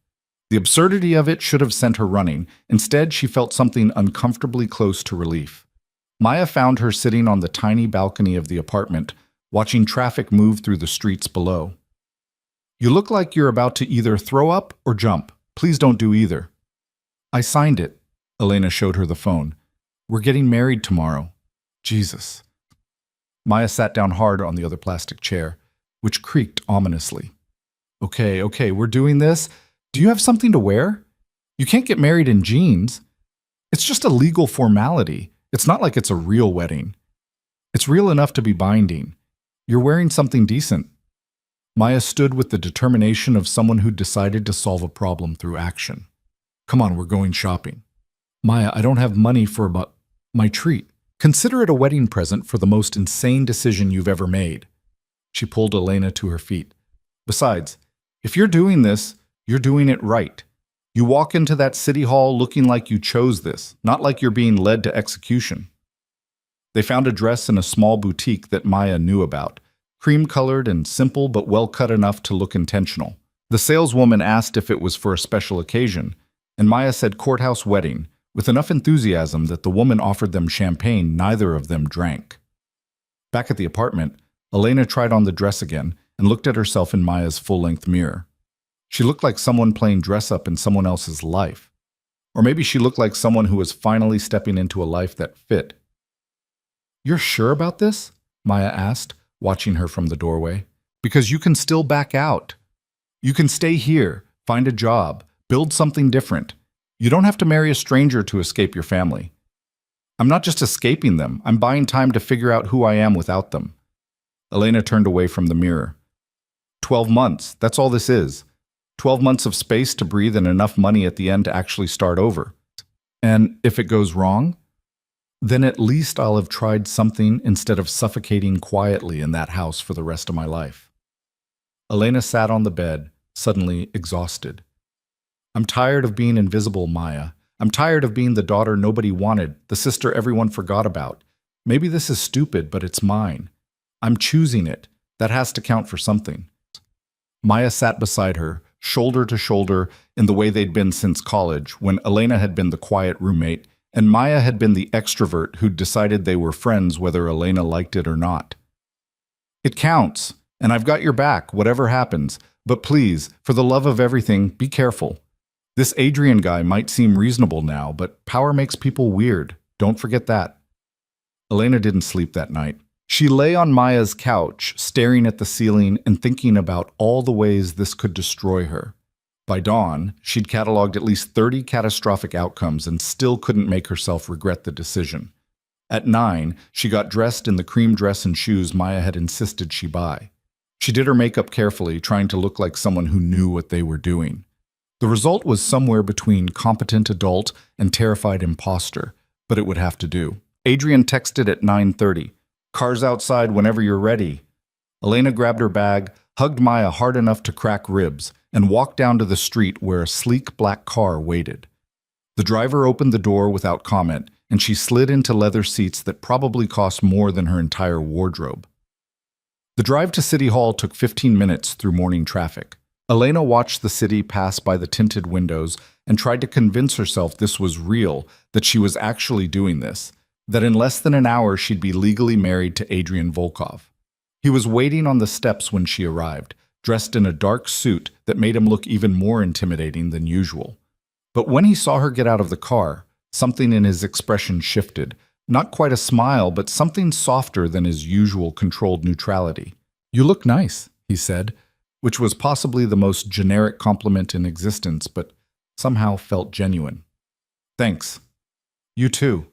The absurdity of it should have sent her running. Instead, she felt something uncomfortably close to relief. Maya found her sitting on the tiny balcony of the apartment, watching traffic move through the streets below. You look like you're about to either throw up or jump. Please don't do either. I signed it. Elena showed her the phone. We're getting married tomorrow. Jesus. Maya sat down hard on the other plastic chair, which creaked ominously. Okay, we're doing this. Do you have something to wear? You can't get married in jeans. It's just a legal formality. It's not like it's a real wedding. It's real enough to be binding. You're wearing something decent. Maya stood with the determination of someone who decided to solve a problem through action. Come on, we're going shopping. Maya, I don't have money for my treat. Consider it a wedding present for the most insane decision you've ever made. She pulled Elena to her feet. Besides, if you're doing this, you're doing it right. You walk into that city hall looking like you chose this, not like you're being led to execution. They found a dress in a small boutique that Maya knew about, cream-colored and simple but well-cut enough to look intentional. The saleswoman asked if it was for a special occasion, and Maya said courthouse wedding, with enough enthusiasm that the woman offered them champagne neither of them drank. Back at the apartment, Elena tried on the dress again and looked at herself in Maya's full-length mirror. She looked like someone playing dress-up in someone else's life. Or maybe she looked like someone who was finally stepping into a life that fit. You're sure about this? Maya asked, watching her from the doorway. Because you can still back out. You can stay here, find a job, build something different. You don't have to marry a stranger to escape your family. I'm not just escaping them, I'm buying time to figure out who I am without them. Elena turned away from the mirror. 12 months, that's all this is. 12 months of space to breathe and enough money at the end to actually start over. And if it goes wrong, then at least I'll have tried something instead of suffocating quietly in that house for the rest of my life. Elena sat on the bed, suddenly exhausted. I'm tired of being invisible, Maya. I'm tired of being the daughter nobody wanted, the sister everyone forgot about. Maybe this is stupid, but it's mine. I'm choosing it. That has to count for something. Maya sat beside her, shoulder to shoulder, in the way they'd been since college, when Elena had been the quiet roommate, and Maya had been the extrovert who'd decided they were friends whether Elena liked it or not. It counts, and I've got your back, whatever happens, but please, for the love of everything, be careful. This Adrian guy might seem reasonable now, but power makes people weird. Don't forget that. Elena didn't sleep that night. She lay on Maya's couch, staring at the ceiling and thinking about all the ways this could destroy her. By dawn, she'd cataloged at least 30 catastrophic outcomes and still couldn't make herself regret the decision. At 9, she got dressed in the cream dress and shoes Maya had insisted she buy. She did her makeup carefully, trying to look like someone who knew what they were doing. The result was somewhere between competent adult and terrified imposter, but it would have to do. Adrian texted at 9:30. Car's outside whenever you're ready. Elena grabbed her bag, hugged Maya hard enough to crack ribs, and walked down to the street where a sleek black car waited. The driver opened the door without comment, and she slid into leather seats that probably cost more than her entire wardrobe. The drive to City Hall took 15 minutes through morning traffic. Elena watched the city pass by the tinted windows and tried to convince herself this was real, that she was actually doing this, that in less than an hour she'd be legally married to Adrian Volkov. He was waiting on the steps when she arrived, dressed in a dark suit that made him look even more intimidating than usual. But when he saw her get out of the car, something in his expression shifted. Not quite a smile, but something softer than his usual controlled neutrality. "You look nice," he said, which was possibly the most generic compliment in existence, but somehow felt genuine. "Thanks. You too."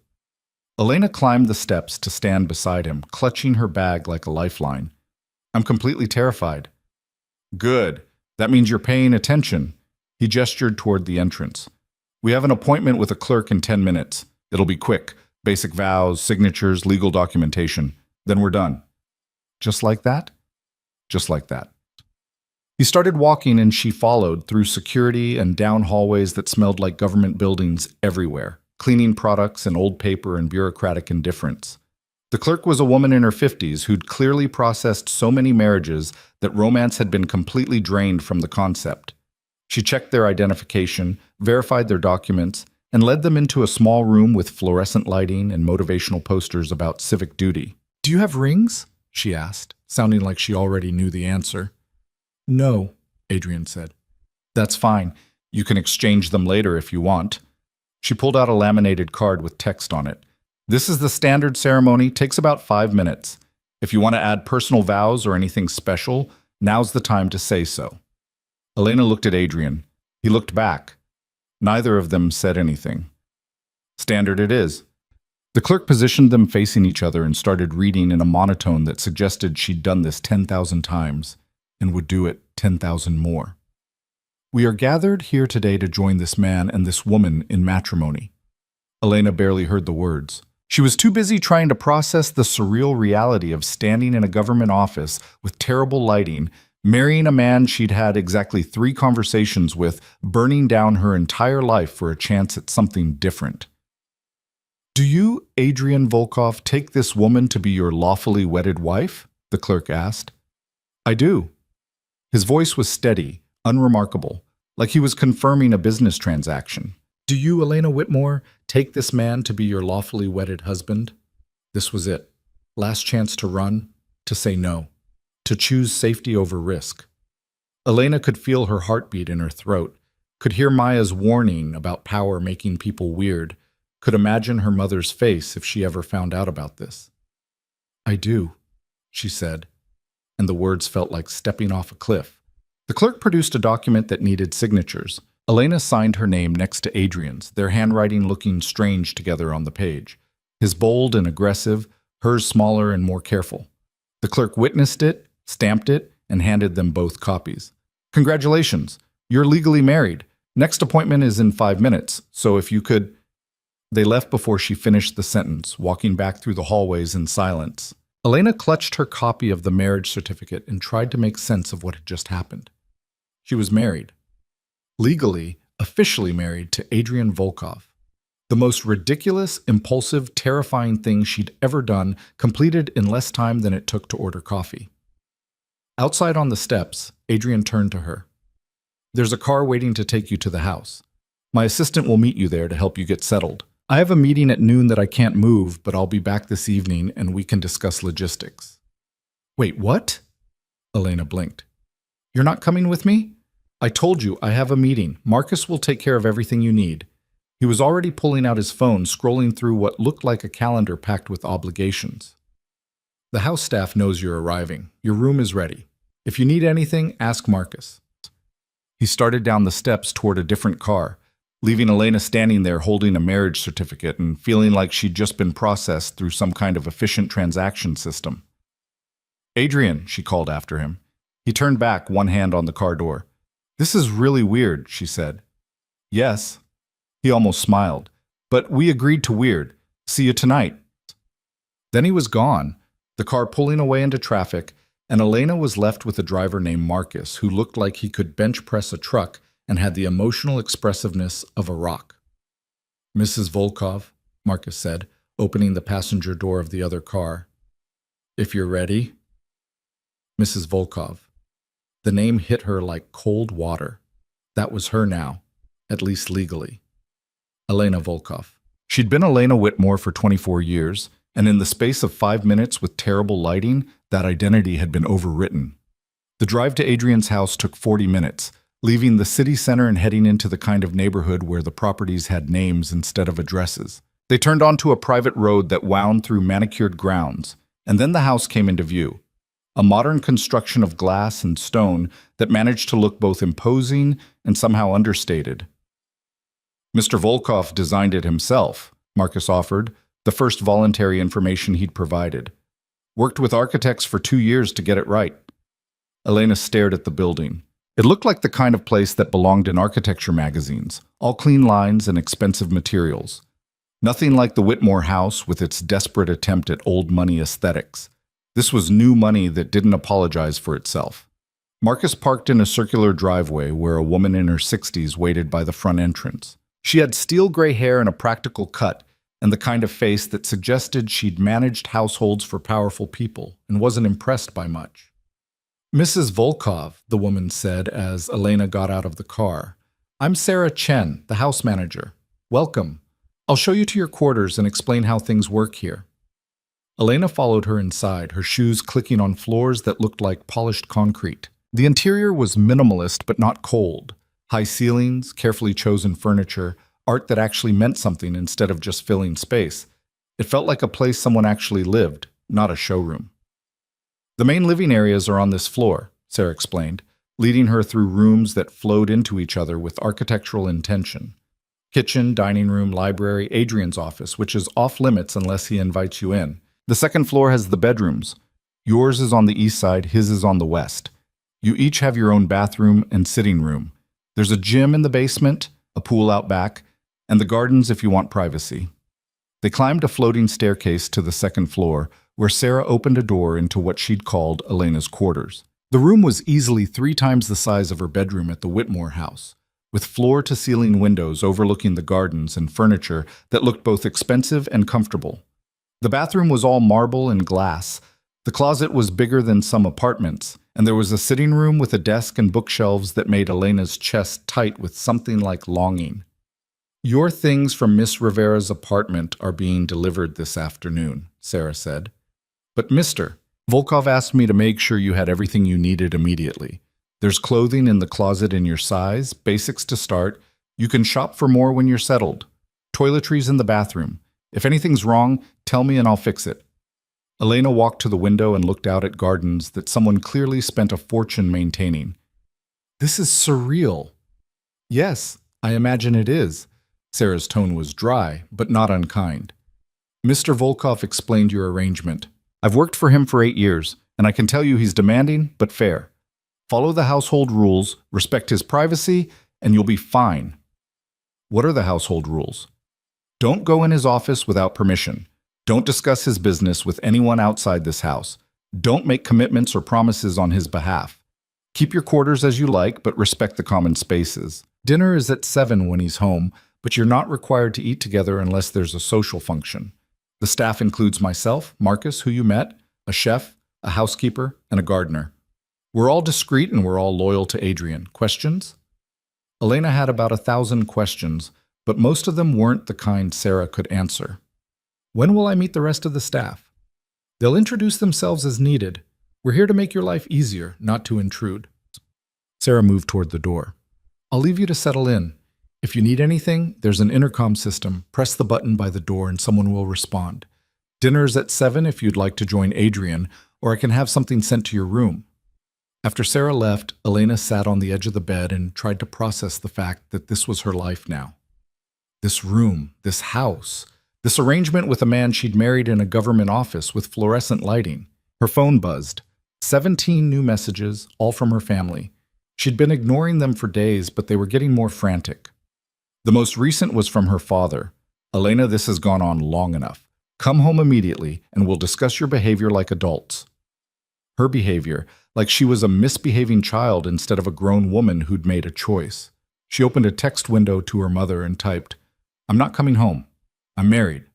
Elena climbed the steps to stand beside him, clutching her bag like a lifeline. "I'm completely terrified." "Good. That means you're paying attention." He gestured toward the entrance. "We have an appointment with a clerk in 10 minutes. It'll be quick. Basic vows, signatures, legal documentation. Then we're done." "Just like that?" "Just like that." He started walking and she followed through security and down hallways that smelled like government buildings everywhere, cleaning products and old paper and bureaucratic indifference. The clerk was a woman in her 50s who'd clearly processed so many marriages that romance had been completely drained from the concept. She checked their identification, verified their documents, and led them into a small room with fluorescent lighting and motivational posters about civic duty. "Do you have rings?" she asked, sounding like she already knew the answer. "No," Adrian said. "That's fine. You can exchange them later if you want." She pulled out a laminated card with text on it. "This is the standard ceremony, takes about 5 minutes. If you want to add personal vows or anything special, now's the time to say so." Elena looked at Adrian. He looked back. Neither of them said anything. "Standard it is." The clerk positioned them facing each other and started reading in a monotone that suggested she'd done this 10,000 times and would do it 10,000 more. "We are gathered here today to join this man and this woman in matrimony." Elena barely heard the words. She was too busy trying to process the surreal reality of standing in a government office with terrible lighting, marrying a man she'd had exactly 3 conversations with, burning down her entire life for a chance at something different. "Do you, Adrian Volkov, take this woman to be your lawfully wedded wife?" the clerk asked. "I do." His voice was steady, unremarkable, like he was confirming a business transaction. "Do you, Elena Whitmore, take this man to be your lawfully wedded husband?" This was it. Last chance to run, to say no, to choose safety over risk. Elena could feel her heartbeat in her throat, could hear Maya's warning about power making people weird, could imagine her mother's face if she ever found out about this. "I do," she said, and the words felt like stepping off a cliff. The clerk produced a document that needed signatures. Elena signed her name next to Adrian's, their handwriting looking strange together on the page. His bold and aggressive, hers smaller and more careful. The clerk witnessed it, stamped it, and handed them both copies. "Congratulations, you're legally married. Next appointment is in 5 minutes, so if you could..." They left before she finished the sentence, walking back through the hallways in silence. Elena clutched her copy of the marriage certificate and tried to make sense of what had just happened. She was married. Legally, officially married to Adrian Volkov. The most ridiculous, impulsive, terrifying thing she'd ever done, completed in less time than it took to order coffee. Outside on the steps, Adrian turned to her. "There's a car waiting to take you to the house. My assistant will meet you there to help you get settled. I have a meeting at noon that I can't move, but I'll be back this evening and we can discuss logistics." "Wait, what?" Elena blinked. "You're not coming with me?" "I told you, I have a meeting. Marcus will take care of everything you need." He was already pulling out his phone, scrolling through what looked like a calendar packed with obligations. "The house staff knows you're arriving. Your room is ready. If you need anything, ask Marcus." He started down the steps toward a different car, leaving Elena standing there holding a marriage certificate and feeling like she'd just been processed through some kind of efficient transaction system. "Adrian," she called after him. He turned back, one hand on the car door. "This is really weird," she said. "Yes." He almost smiled. "But we agreed to weird. See you tonight." Then he was gone, the car pulling away into traffic, and Elena was left with a driver named Marcus who looked like he could bench press a truck and had the emotional expressiveness of a rock. "Mrs. Volkov," Marcus said, opening the passenger door of the other car. "If you're ready." Mrs. Volkov. The name hit her like cold water. That was her now, at least legally. Elena Volkov. She'd been Elena Whitmore for 24 years, and in the space of 5 minutes with terrible lighting, that identity had been overwritten. The drive to Adrian's house took 40 minutes, leaving the city center and heading into the kind of neighborhood where the properties had names instead of addresses. They turned onto a private road that wound through manicured grounds, and then the house came into view. A modern construction of glass and stone that managed to look both imposing and somehow understated. Mr. Volkov designed it himself, Marcus offered, the first voluntary information he'd provided. Worked with architects for 2 years to get it right. Elena stared at the building. It looked like the kind of place that belonged in architecture magazines, all clean lines and expensive materials. Nothing like the Whitmore house with its desperate attempt at old money aesthetics. This was new money that didn't apologize for itself. Marcus parked in a circular driveway where a woman in her 60s waited by the front entrance. She had steel gray hair and a practical cut, and the kind of face that suggested she'd managed households for powerful people and wasn't impressed by much. Mrs. Volkov, the woman said as Elena got out of the car. I'm Sarah Chen, the house manager. Welcome. I'll show you to your quarters and explain how things work here. Elena followed her inside, her shoes clicking on floors that looked like polished concrete. The interior was minimalist but not cold. High ceilings, carefully chosen furniture, art that actually meant something instead of just filling space. It felt like a place someone actually lived, not a showroom. The main living areas are on this floor, Sarah explained, leading her through rooms that flowed into each other with architectural intention. Kitchen, dining room, library, Adrian's office, which is off limits unless he invites you in. The second floor has the bedrooms. Yours is on the east side, his is on the west. You each have your own bathroom and sitting room. There's a gym in the basement, a pool out back, and the gardens if you want privacy. They climbed a floating staircase to the second floor, where Sarah opened a door into what she'd called Elena's quarters. The room was easily 3 times the size of her bedroom at the Whitmore house, with floor-to-ceiling windows overlooking the gardens and furniture that looked both expensive and comfortable. The bathroom was all marble and glass. The closet was bigger than some apartments, and there was a sitting room with a desk and bookshelves that made Elena's chest tight with something like longing. Your things from Miss Rivera's apartment are being delivered this afternoon, Sarah said. But Mr. Volkov asked me to make sure you had everything you needed immediately. There's clothing in the closet in your size, basics to start. You can shop for more when you're settled. Toiletries in the bathroom. If anything's wrong, tell me and I'll fix it. Elena walked to the window and looked out at gardens that someone clearly spent a fortune maintaining. This is surreal. Yes, I imagine it is. Sarah's tone was dry, but not unkind. Mr. Volkov explained your arrangement. I've worked for him for 8 years, and I can tell you he's demanding, but fair. Follow the household rules, respect his privacy, and you'll be fine. What are the household rules? Don't go in his office without permission. Don't discuss his business with anyone outside this house. Don't make commitments or promises on his behalf. Keep your quarters as you like, but respect the common spaces. Dinner is at 7 when he's home, but you're not required to eat together unless there's a social function. The staff includes myself, Marcus, who you met, a chef, a housekeeper, and a gardener. We're all discreet and we're all loyal to Adrian. Questions? Elena had about 1,000 questions, but most of them weren't the kind Sarah could answer. When will I meet the rest of the staff? They'll introduce themselves as needed. We're here to make your life easier, not to intrude. Sarah moved toward the door. I'll leave you to settle in. If you need anything, there's an intercom system. Press the button by the door and someone will respond. Dinner's at 7 if you'd like to join Adrian, or I can have something sent to your room. After Sarah left, Elena sat on the edge of the bed and tried to process the fact that this was her life now. This room, this house, this arrangement with a man she'd married in a government office with fluorescent lighting. Her phone buzzed. 17 new messages, all from her family. She'd been ignoring them for days, but they were getting more frantic. The most recent was from her father. Elena, this has gone on long enough. Come home immediately, and we'll discuss your behavior like adults. Her behavior, like she was a misbehaving child instead of a grown woman who'd made a choice. She opened a text window to her mother and typed, I'm not coming home. I'm married.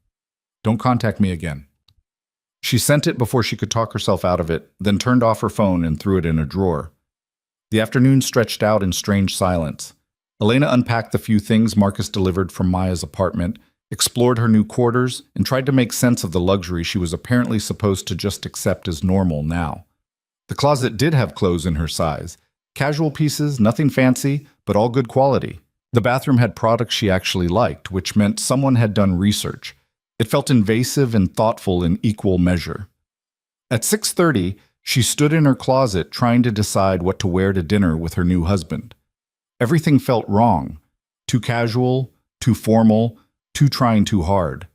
Don't contact me again. She sent it before she could talk herself out of it, then turned off her phone and threw it in a drawer. The afternoon stretched out in strange silence. Elena unpacked the few things Marcus delivered from Maya's apartment, explored her new quarters, and tried to make sense of the luxury she was apparently supposed to just accept as normal now. The closet did have clothes in her size. Casual pieces, nothing fancy, but all good quality. The bathroom had products she actually liked, which meant someone had done research. It felt invasive and thoughtful in equal measure. At 6:30, she stood in her closet trying to decide what to wear to dinner with her new husband. Everything felt wrong. Too casual, too formal, too trying too hard.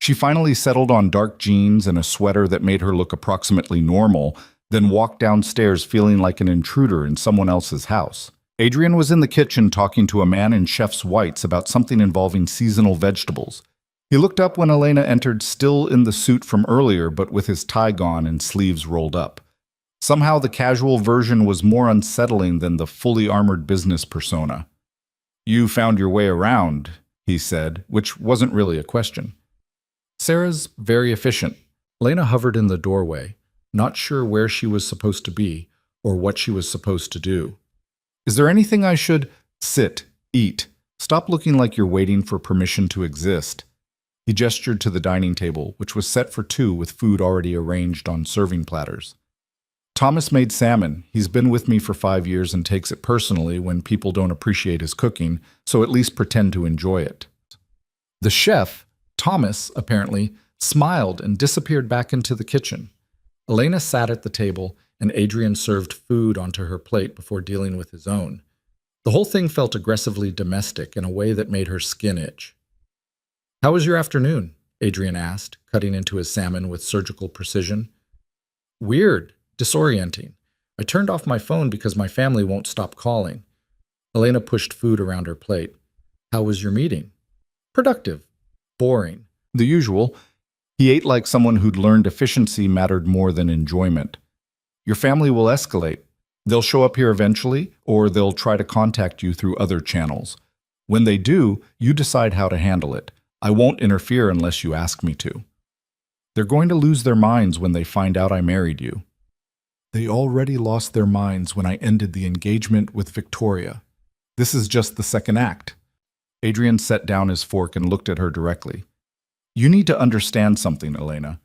She finally settled on dark jeans and a sweater that made her look approximately normal, then walked downstairs feeling like an intruder in someone else's house. Adrian was in the kitchen talking to a man in chef's whites about something involving seasonal vegetables. He looked up when Elena entered, still in the suit from earlier, but with his tie gone and sleeves rolled up. Somehow the casual version was more unsettling than the fully armored business persona. "You found your way around," he said, which wasn't really a question. "Sarah's very efficient." Elena hovered in the doorway, not sure where she was supposed to be or what she was supposed to do. "Is there anything I should—" "Sit, eat. Stop looking like you're waiting for permission to exist." He gestured to the dining table, which was set for two with food already arranged on serving platters. "Thomas made salmon. He's been with me for 5 years and takes it personally when people don't appreciate his cooking, so at least pretend to enjoy it." The chef, Thomas, apparently, smiled and disappeared back into the kitchen. Elena sat at the table, and Adrian served food onto her plate before dealing with his own. The whole thing felt aggressively domestic in a way that made her skin itch. "How was your afternoon?" Adrian asked, cutting into his salmon with surgical precision. "Weird. Disorienting. I turned off my phone because my family won't stop calling." Elena pushed food around her plate. "How was your meeting?" "Productive. Boring. The usual." He ate like someone who'd learned efficiency mattered more than enjoyment. "Your family will escalate. They'll show up here eventually, or they'll try to contact you through other channels. When they do, you decide how to handle it. I won't interfere unless you ask me to. They're going to lose their minds when they find out I married you." "They already lost their minds when I ended the engagement with Victoria. This is just the second act." Adrian set down his fork and looked at her directly. "You need to understand something, Elena.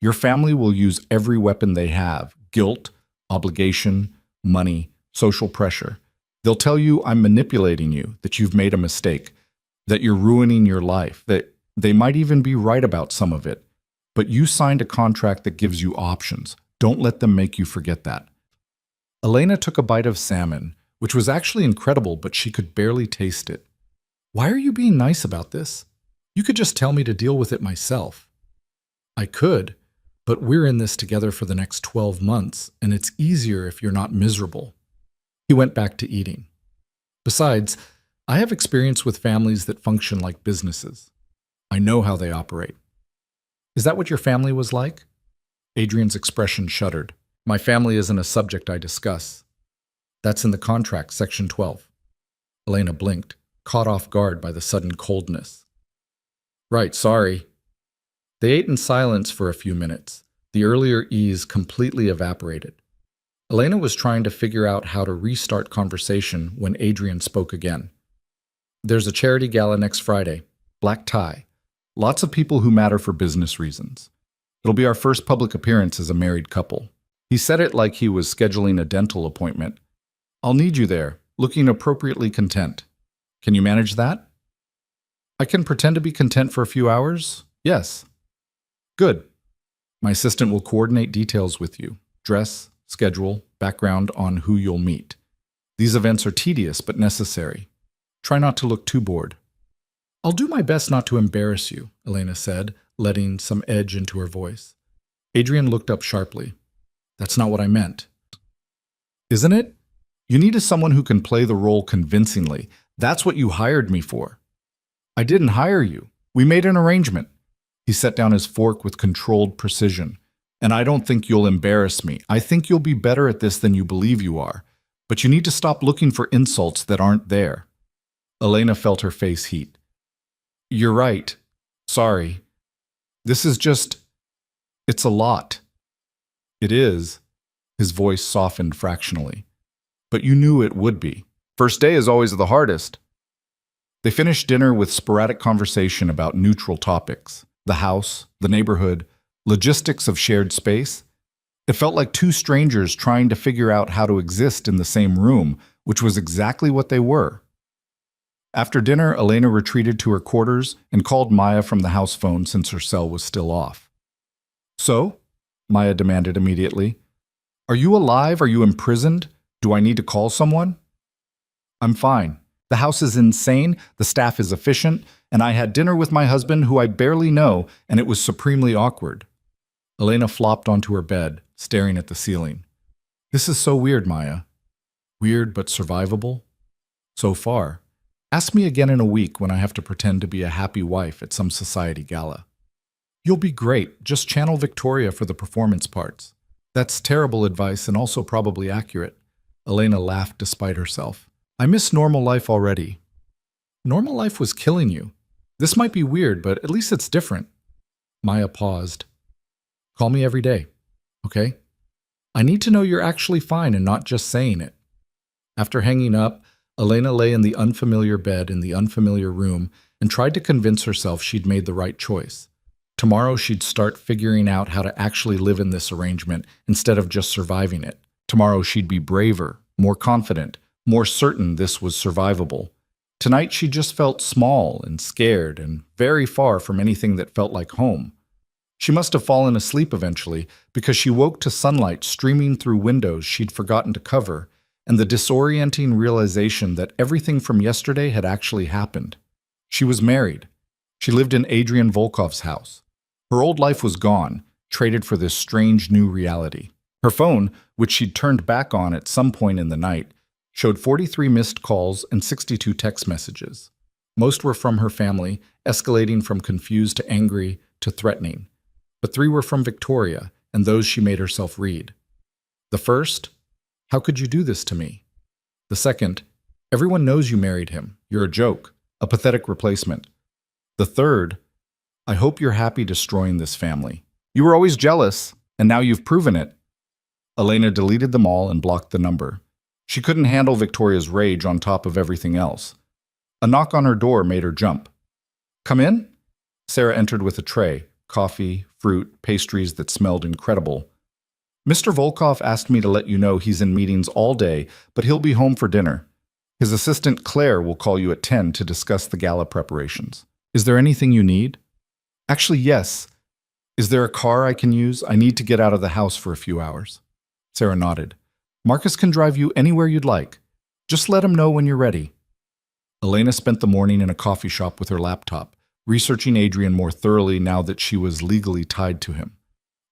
Your family will use every weapon they have: guilt, obligation, money, social pressure. They'll tell you I'm manipulating you, that you've made a mistake, that you're ruining your life, that they might even be right about some of it. But you signed a contract that gives you options. Don't let them make you forget that." Elena took a bite of salmon, which was actually incredible, but she could barely taste it. "Why are you being nice about this? You could just tell me to deal with it myself." "I could, but we're in this together for the next 12 months, and it's easier if you're not miserable." He went back to eating. "Besides, I have experience with families that function like businesses. I know how they operate." "Is that what your family was like?" Adrian's expression shuddered. "My family isn't a subject I discuss. That's in the contract, Section 12. Elena blinked, caught off guard by the sudden coldness. "Right, sorry." They ate in silence for a few minutes. The earlier ease completely evaporated. Elena was trying to figure out how to restart conversation when Adrian spoke again. "There's a charity gala next Friday. Black tie. Lots of people who matter for business reasons. It'll be our first public appearance as a married couple." He said it like he was scheduling a dental appointment. "I'll need you there, looking appropriately content. Can you manage that?" "I can pretend to be content for a few hours. Yes." "Good. My assistant will coordinate details with you. Dress, schedule, background on who you'll meet. These events are tedious but necessary. Try not to look too bored." "I'll do my best not to embarrass you," Elena said, letting some edge into her voice. Adrian looked up sharply. "That's not what I meant." "Isn't it? You need someone who can play the role convincingly. That's what you hired me for." "I didn't hire you. We made an arrangement." He set down his fork with controlled precision. "And I don't think you'll embarrass me. I think you'll be better at this than you believe you are. But you need to stop looking for insults that aren't there." Elena felt her face heat. "You're right. Sorry. This is just... It's a lot. It is. His voice softened fractionally. But you knew it would be. First day is always the hardest. They finished dinner with sporadic conversation about neutral topics: the house, the neighborhood, logistics of shared space. It felt like two strangers trying to figure out how to exist in the same room, which was exactly what they were. After dinner, Elena retreated to her quarters and called Maya from the house phone since her cell was still off. So? Maya demanded immediately. Are you alive? Are you imprisoned? Do I need to call someone? I'm fine. The house is insane, the staff is efficient, and I had dinner with my husband who I barely know, and it was supremely awkward. Elena flopped onto her bed, staring at the ceiling. This is so weird, Maya. Weird but survivable? So far. Ask me again in a week when I have to pretend to be a happy wife at some society gala. You'll be great. Just channel Victoria for the performance parts. That's terrible advice and also probably accurate. Elena laughed despite herself. I miss normal life already. Normal life was killing you. This might be weird, but at least it's different. Maya paused. Call me every day, okay? I need to know you're actually fine and not just saying it. After hanging up, Elena lay in the unfamiliar bed in the unfamiliar room and tried to convince herself she'd made the right choice. Tomorrow she'd start figuring out how to actually live in this arrangement instead of just surviving it. Tomorrow she'd be braver, more confident, more certain this was survivable. Tonight she just felt small and scared and very far from anything that felt like home. She must have fallen asleep eventually because she woke to sunlight streaming through windows she'd forgotten to cover and the disorienting realization that everything from yesterday had actually happened. She was married. She lived in Adrian Volkov's house. Her old life was gone, traded for this strange new reality. Her phone, which she'd turned back on at some point in the night, showed 43 missed calls and 62 text messages. Most were from her family, escalating from confused to angry to threatening. But 3 were from Victoria, and those she made herself read. The first, how could you do this to me? The second, everyone knows you married him. You're a joke, a pathetic replacement. The third, I hope you're happy destroying this family. You were always jealous, and now you've proven it. Elena deleted them all and blocked the number. She couldn't handle Victoria's rage on top of everything else. A knock on her door made her jump. Come in? Sarah entered with a tray, coffee, fruit, pastries that smelled incredible. Mr. Volkov asked me to let you know he's in meetings all day, but he'll be home for dinner. His assistant Claire will call you at 10 to discuss the gala preparations. Is there anything you need? Actually, yes. Is there a car I can use? I need to get out of the house for a few hours. Sarah nodded. Marcus can drive you anywhere you'd like. Just let him know when you're ready. Elena spent the morning in a coffee shop with her laptop, researching Adrian more thoroughly now that she was legally tied to him.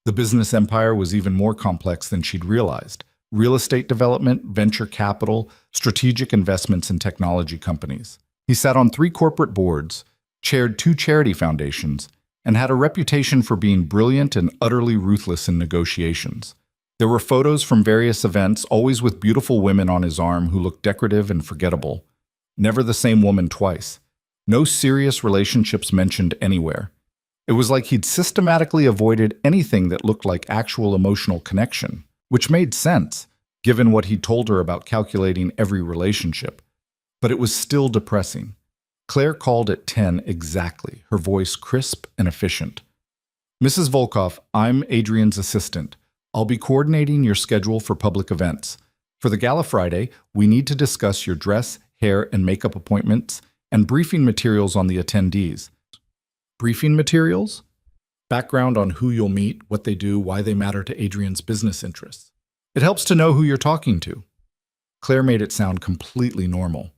The business empire was even more complex than she'd realized. Real estate development, venture capital, strategic investments in technology companies. He sat on 3 corporate boards, chaired 2 charity foundations, and had a reputation for being brilliant and utterly ruthless in negotiations. There were photos from various events, always with beautiful women on his arm who looked decorative and forgettable. Never the same woman twice. No serious relationships mentioned anywhere. It was like he'd systematically avoided anything that looked like actual emotional connection, which made sense, given what he'd told her about calculating every relationship. But it was still depressing. Claire called at 10 exactly, her voice crisp and efficient. Mrs. Volkov, I'm Adrian's assistant. I'll be coordinating your schedule for public events. For the Gala Friday, we need to discuss your dress, hair, and makeup appointments and briefing materials on the attendees. Briefing materials? Background on who you'll meet, what they do, why they matter to Adrian's business interests. It helps to know who you're talking to. Claire made it sound completely normal.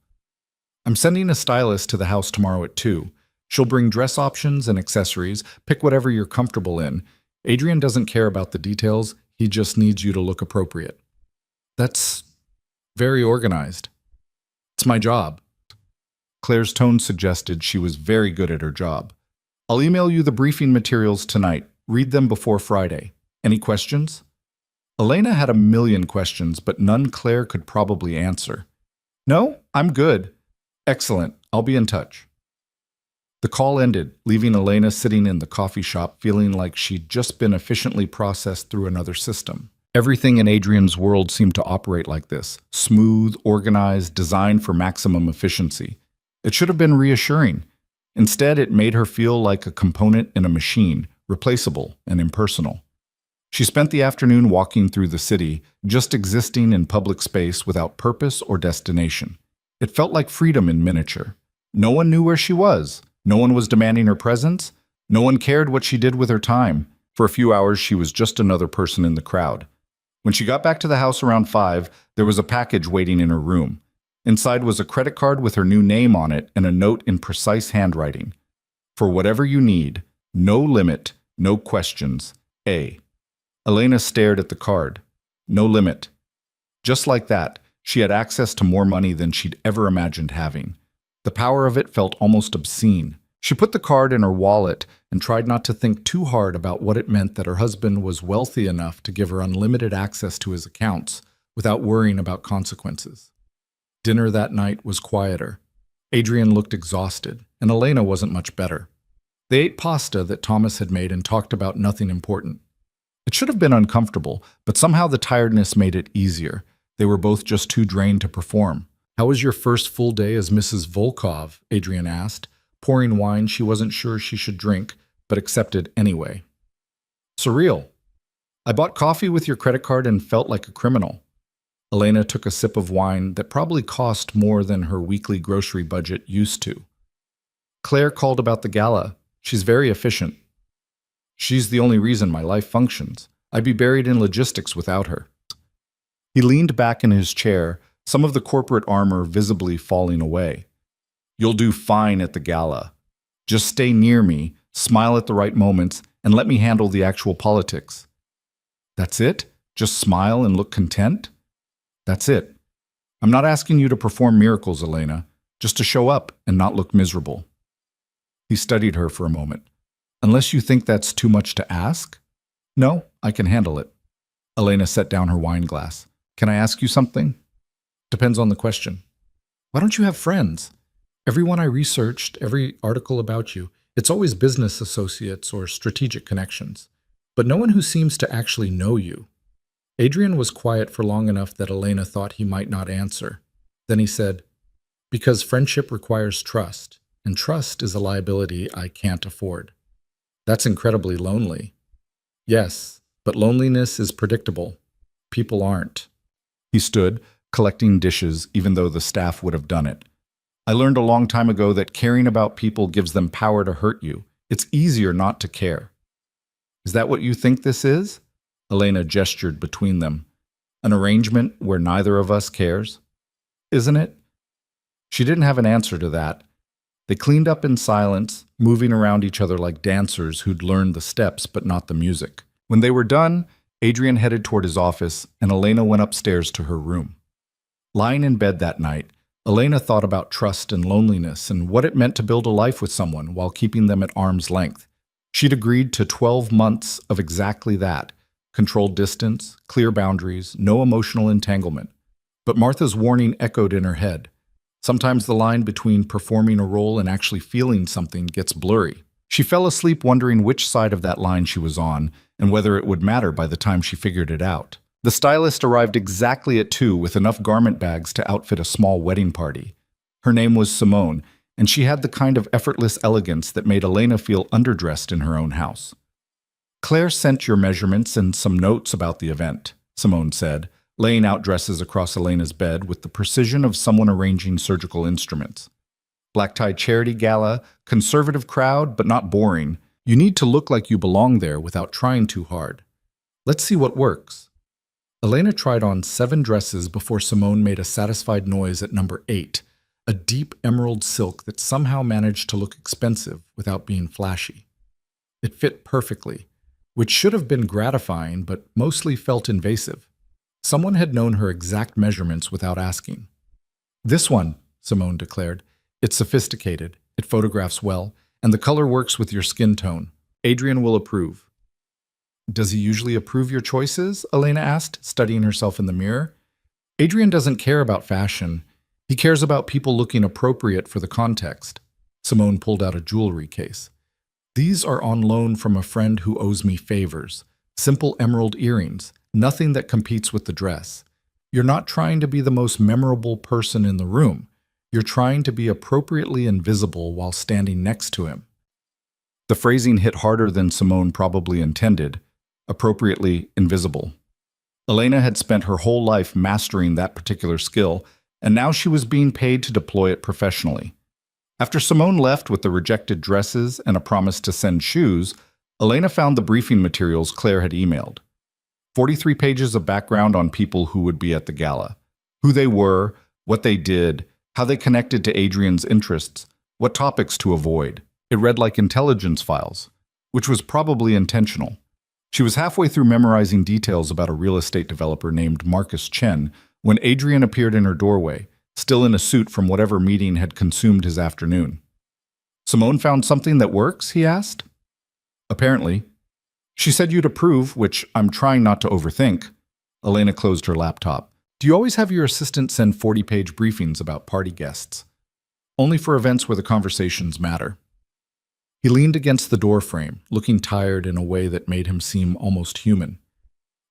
I'm sending a stylist to the house tomorrow at 2. She'll bring dress options and accessories, pick whatever you're comfortable in. Adrian doesn't care about the details, he just needs you to look appropriate. That's very organized. It's my job. Claire's tone suggested she was very good at her job. I'll email you the briefing materials tonight. Read them before Friday. Any questions? Elena had a million questions, but none Claire could probably answer. No, I'm good. Excellent. I'll be in touch. The call ended, leaving Elena sitting in the coffee shop feeling like she'd just been efficiently processed through another system. Everything in Adrian's world seemed to operate like this, smooth, organized, designed for maximum efficiency. It should have been reassuring. Instead, it made her feel like a component in a machine, replaceable and impersonal. She spent the afternoon walking through the city, just existing in public space without purpose or destination. It felt like freedom in miniature. No one knew where she was. No one was demanding her presence. No one cared what she did with her time. For a few hours, she was just another person in the crowd. When she got back to the house around 5, there was a package waiting in her room. Inside was a credit card with her new name on it and a note in precise handwriting. For whatever you need, no limit, no questions, A. Elena stared at the card. No limit. Just like that, she had access to more money than she'd ever imagined having. The power of it felt almost obscene. She put the card in her wallet and tried not to think too hard about what it meant that her husband was wealthy enough to give her unlimited access to his accounts without worrying about consequences. Dinner that night was quieter. Adrian looked exhausted, and Elena wasn't much better. They ate pasta that Thomas had made and talked about nothing important. It should have been uncomfortable, but somehow the tiredness made it easier. They were both just too drained to perform. "How was your first full day as Mrs. Volkov?" Adrian asked, pouring wine she wasn't sure she should drink, but accepted anyway. "Surreal. I bought coffee with your credit card and felt like a criminal." Elena took a sip of wine that probably cost more than her weekly grocery budget used to. "Claire called about the gala. She's very efficient. She's the only reason my life functions. I'd be buried in logistics without her." He leaned back in his chair, some of the corporate armor visibly falling away. "You'll do fine at the gala. Just stay near me, smile at the right moments, and let me handle the actual politics." "That's it? Just smile and look content?" "That's it. I'm not asking you to perform miracles, Elena, just to show up and not look miserable." He studied her for a moment. "Unless you think that's too much to ask?" "No, I can handle it." Elena set down her wine glass. "Can I ask you something?" "Depends on the question." "Why don't you have friends? Everyone I researched, every article about you, it's always business associates or strategic connections, but no one who seems to actually know you." Adrian was quiet for long enough that Elena thought he might not answer. Then he said, "Because friendship requires trust, and trust is a liability I can't afford." "That's incredibly lonely." "Yes, but loneliness is predictable. People aren't." He stood, collecting dishes, even though the staff would have done it. "I learned a long time ago that caring about people gives them power to hurt you. It's easier not to care." "Is that what you think this is?" Elena gestured between them. "An arrangement where neither of us cares?" "Isn't it?" She didn't have an answer to that. They cleaned up in silence, moving around each other like dancers who'd learned the steps but not the music. When they were done, Adrian headed toward his office, and Elena went upstairs to her room. Lying in bed that night, Elena thought about trust and loneliness and what it meant to build a life with someone while keeping them at arm's length. She'd agreed to 12 months of exactly that: controlled distance, clear boundaries, no emotional entanglement. But Martha's warning echoed in her head. Sometimes the line between performing a role and actually feeling something gets blurry. She fell asleep wondering which side of that line she was on and whether it would matter by the time she figured it out. The stylist arrived exactly at 2 with enough garment bags to outfit a small wedding party. Her name was Simone, and she had the kind of effortless elegance that made Elena feel underdressed in her own house. "Claire sent your measurements and some notes about the event," Simone said, laying out dresses across Elena's bed with the precision of someone arranging surgical instruments. "Black-tie charity gala, conservative crowd, but not boring. You need to look like you belong there without trying too hard. Let's see what works." Elena tried on 7 dresses before Simone made a satisfied noise at number 8, a deep emerald silk that somehow managed to look expensive without being flashy. It fit perfectly, which should have been gratifying but mostly felt invasive. Someone had known her exact measurements without asking. "This one," Simone declared. "It's sophisticated, it photographs well, and the color works with your skin tone. Adrian will approve." "Does he usually approve your choices?" Elena asked, studying herself in the mirror. "Adrian doesn't care about fashion. He cares about people looking appropriate for the context." Simone pulled out a jewelry case. These are on loan from a friend who owes me favors. Simple emerald earrings, nothing that competes with the dress. You're not trying to be the most memorable person in the room. You're trying to be appropriately invisible while standing next to him. The phrasing hit harder than Simone probably intended. Appropriately invisible. Elena had spent her whole life mastering that particular skill, and now she was being paid to deploy it professionally. After Simone left with the rejected dresses and a promise to send shoes, Elena found the briefing materials Claire had emailed. 43 pages of background on people who would be at the gala. Who they were, what they did, how they connected to Adrian's interests, what topics to avoid. It read like intelligence files, which was probably intentional. She was halfway through memorizing details about a real estate developer named Marcus Chen when Adrian appeared in her doorway, still in a suit from whatever meeting had consumed his afternoon. "Simone found something that works?" he asked. "Apparently. She said you'd approve, which I'm trying not to overthink." Elena closed her laptop. "Do you always have your assistant send 40-page briefings about party guests?" "Only for events where the conversations matter." He leaned against the doorframe, looking tired in a way that made him seem almost human.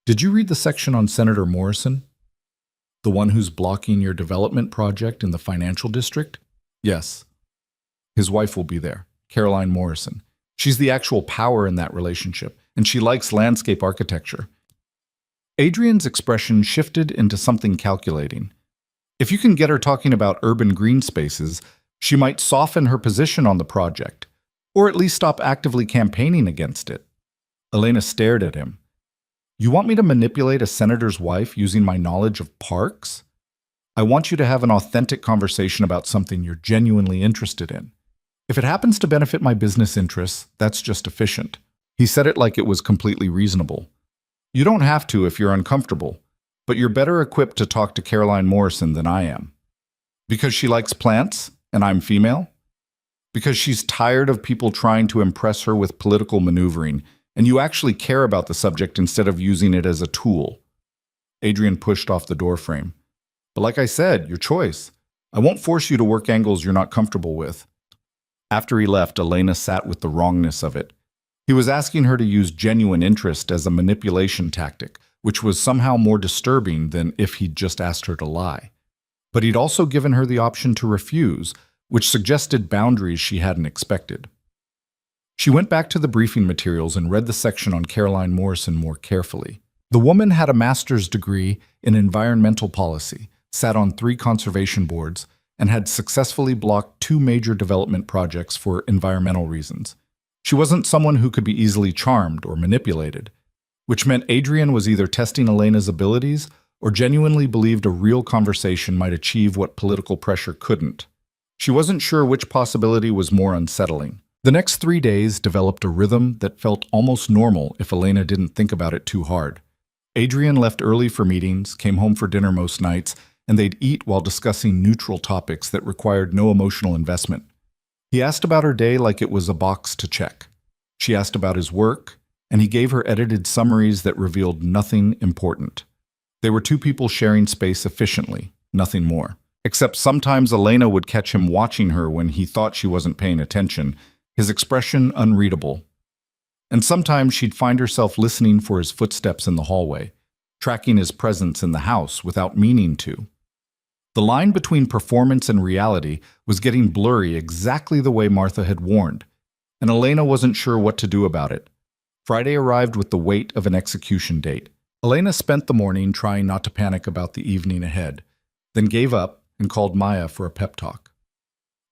"Did you read the section on Senator Morrison? The one who's blocking your development project in the financial district?" "Yes." "His wife will be there, Caroline Morrison. She's the actual power in that relationship, and she likes landscape architecture." Adrian's expression shifted into something calculating. If you can get her talking about urban green spaces, she might soften her position on the project, or at least stop actively campaigning against it. Elena stared at him. "You want me to manipulate a senator's wife using my knowledge of parks? I want you to have an authentic conversation about something you're genuinely interested in. If it happens to benefit my business interests, that's just efficient." He said it like it was completely reasonable. "You don't have to if you're uncomfortable, but you're better equipped to talk to Caroline Morrison than I am." "Because she likes plants and I'm female?" "Because she's tired of people trying to impress her with political maneuvering, and you actually care about the subject instead of using it as a tool." Adrian pushed off the doorframe. "But like I said, your choice. I won't force you to work angles you're not comfortable with." After he left, Elena sat with the wrongness of it. He was asking her to use genuine interest as a manipulation tactic, which was somehow more disturbing than if he'd just asked her to lie. But he'd also given her the option to refuse, which suggested boundaries she hadn't expected. She went back to the briefing materials and read the section on Caroline Morrison more carefully. The woman had a master's degree in environmental policy, sat on 3 conservation boards, and had successfully blocked 2 major development projects for environmental reasons. She wasn't someone who could be easily charmed or manipulated, which meant Adrian was either testing Elena's abilities or genuinely believed a real conversation might achieve what political pressure couldn't. She wasn't sure which possibility was more unsettling. The next 3 days developed a rhythm that felt almost normal if Elena didn't think about it too hard. Adrian left early for meetings, came home for dinner most nights, and they'd eat while discussing neutral topics that required no emotional investment. He asked about her day like it was a box to check. She asked about his work, and he gave her edited summaries that revealed nothing important. They were 2 people sharing space efficiently, nothing more. Except sometimes Elena would catch him watching her when he thought she wasn't paying attention, his expression unreadable. And sometimes she'd find herself listening for his footsteps in the hallway, tracking his presence in the house without meaning to. The line between performance and reality was getting blurry exactly the way Martha had warned, and Elena wasn't sure what to do about it. Friday arrived with the weight of an execution date. Elena spent the morning trying not to panic about the evening ahead, then gave up and called Maya for a pep talk.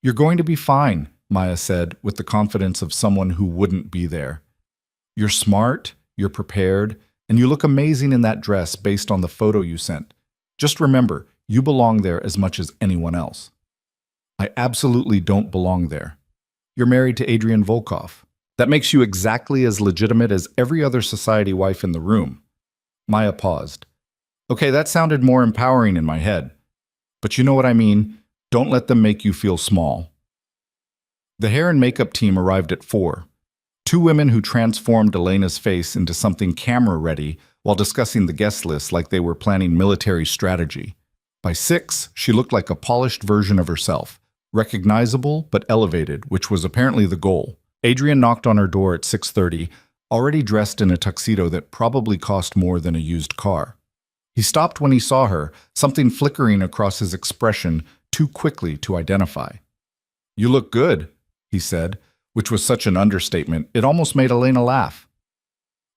"You're going to be fine," Maya said with the confidence of someone who wouldn't be there. "You're smart, you're prepared, and you look amazing in that dress based on the photo you sent. Just remember, you belong there as much as anyone else." "I absolutely don't belong there. You're married to Adrian Volkov. That makes you exactly as legitimate as every other society wife in the room." Maya paused. "Okay, that sounded more empowering in my head. But you know what I mean? Don't let them make you feel small." The hair and makeup team arrived at 4. 2 women who transformed Elena's face into something camera-ready while discussing the guest list like they were planning military strategy. By 6, she looked like a polished version of herself, recognizable but elevated, which was apparently the goal. Adrian knocked on her door at 6:30, already dressed in a tuxedo that probably cost more than a used car. He stopped when he saw her, something flickering across his expression too quickly to identify. "You look good," he said, which was such an understatement, it almost made Elena laugh.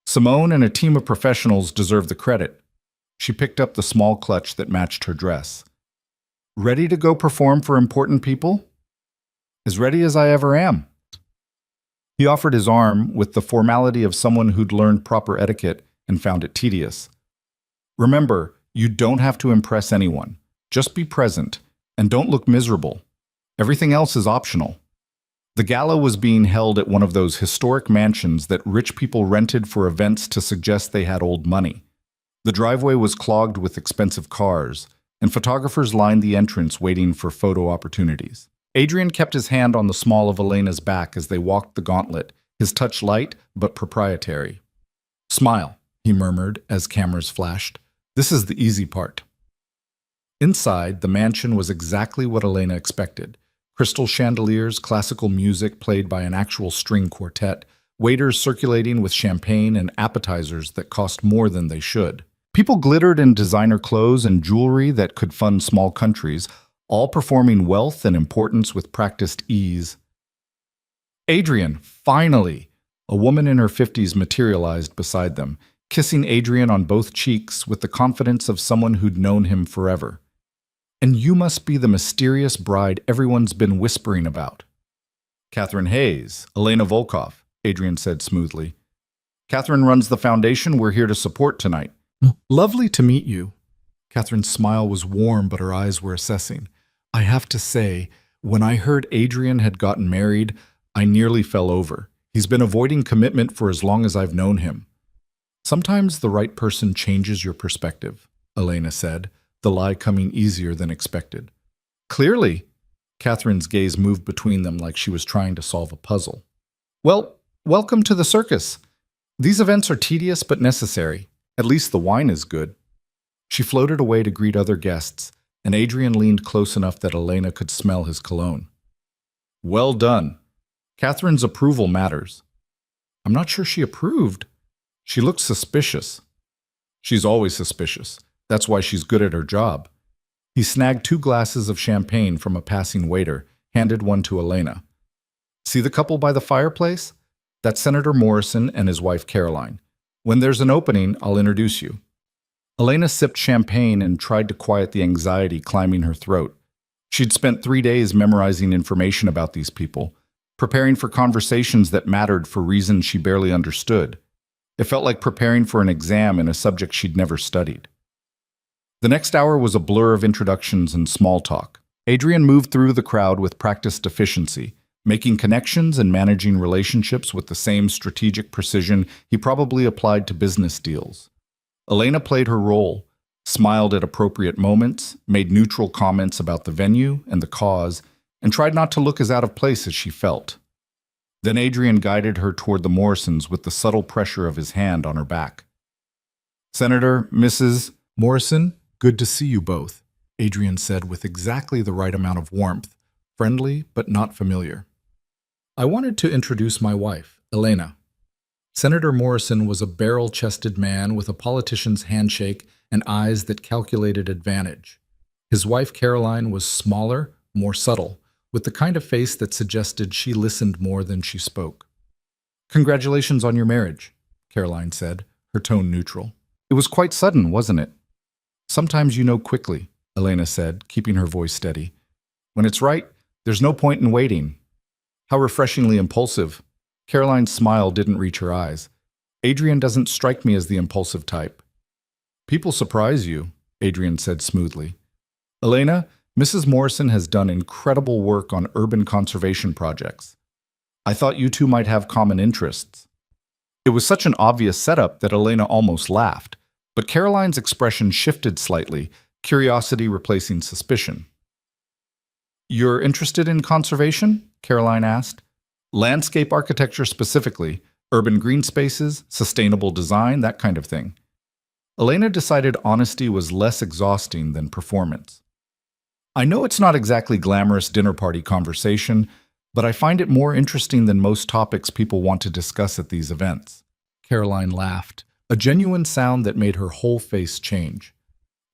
Simone and a team of professionals deserve the credit. She picked up the small clutch that matched her dress. "Ready to go perform for important people?" "As ready as I ever am." He offered his arm with the formality of someone who'd learned proper etiquette and found it tedious. "Remember, you don't have to impress anyone. Just be present, and don't look miserable. Everything else is optional." The gala was being held at one of those historic mansions that rich people rented for events to suggest they had old money. The driveway was clogged with expensive cars, and photographers lined the entrance waiting for photo opportunities. Adrian kept his hand on the small of Elena's back as they walked the gauntlet, his touch light but proprietary. "Smile," he murmured as cameras flashed. "This is the easy part." Inside, the mansion was exactly what Elena expected. Crystal chandeliers, classical music played by an actual string quartet, waiters circulating with champagne and appetizers that cost more than they should. People glittered in designer clothes and jewelry that could fund small countries, all performing wealth and importance with practiced ease. "Adrian, finally!" A woman in her 50s materialized beside them, kissing Adrian on both cheeks with the confidence of someone who'd known him forever. "And you must be the mysterious bride everyone's been whispering about." "Catherine Hayes, Elena Volkov," Adrian said smoothly. "Catherine runs the foundation we're here to support tonight." "Lovely to meet you." Catherine's smile was warm, but her eyes were assessing. "I have to say, when I heard Adrian had gotten married, I nearly fell over. He's been avoiding commitment for as long as I've known him." "Sometimes the right person changes your perspective," Elena said, the lie coming easier than expected. "Clearly." Catherine's gaze moved between them like she was trying to solve a puzzle. "Well, welcome to the circus. These events are tedious but necessary. At least the wine is good." She floated away to greet other guests, and Adrian leaned close enough that Elena could smell his cologne. "Well done. Catherine's approval matters." "I'm not sure she approved." "She looked suspicious." "She's always suspicious. That's why she's good at her job." He snagged 2 glasses of champagne from a passing waiter, handed one to Elena. "See the couple by the fireplace? That's Senator Morrison and his wife Caroline. When there's an opening, I'll introduce you." Elena sipped champagne and tried to quiet the anxiety climbing her throat. She'd spent 3 days memorizing information about these people, preparing for conversations that mattered for reasons she barely understood. It felt like preparing for an exam in a subject she'd never studied. The next hour was a blur of introductions and small talk. Adrian moved through the crowd with practiced efficiency, making connections and managing relationships with the same strategic precision he probably applied to business deals. Elena played her role, smiled at appropriate moments, made neutral comments about the venue and the cause, and tried not to look as out of place as she felt. Then Adrian guided her toward the Morrisons with the subtle pressure of his hand on her back. "Senator, Mrs. Morrison, good to see you both," Adrian said with exactly the right amount of warmth, friendly but not familiar. "I wanted to introduce my wife, Elena." Senator Morrison was a barrel-chested man with a politician's handshake and eyes that calculated advantage. His wife Caroline was smaller, more subtle, with the kind of face that suggested she listened more than she spoke. "Congratulations on your marriage," Caroline said, her tone neutral. "It was quite sudden, wasn't it?" "Sometimes you know quickly," Elena said, keeping her voice steady. "When it's right, there's no point in waiting." "How refreshingly impulsive." Caroline's smile didn't reach her eyes. "Adrian doesn't strike me as the impulsive type." "People surprise you," Adrian said smoothly. "Elena, Mrs. Morrison has done incredible work on urban conservation projects. I thought you two might have common interests." It was such an obvious setup that Elena almost laughed, but Caroline's expression shifted slightly, curiosity replacing suspicion. "You're interested in conservation?" Caroline asked. "Landscape architecture specifically, urban green spaces, sustainable design, that kind of thing." Elena decided honesty was less exhausting than performance. I know it's not exactly glamorous dinner party conversation, but I find it more interesting than most topics people want to discuss at these events. Caroline laughed, a genuine sound that made her whole face change.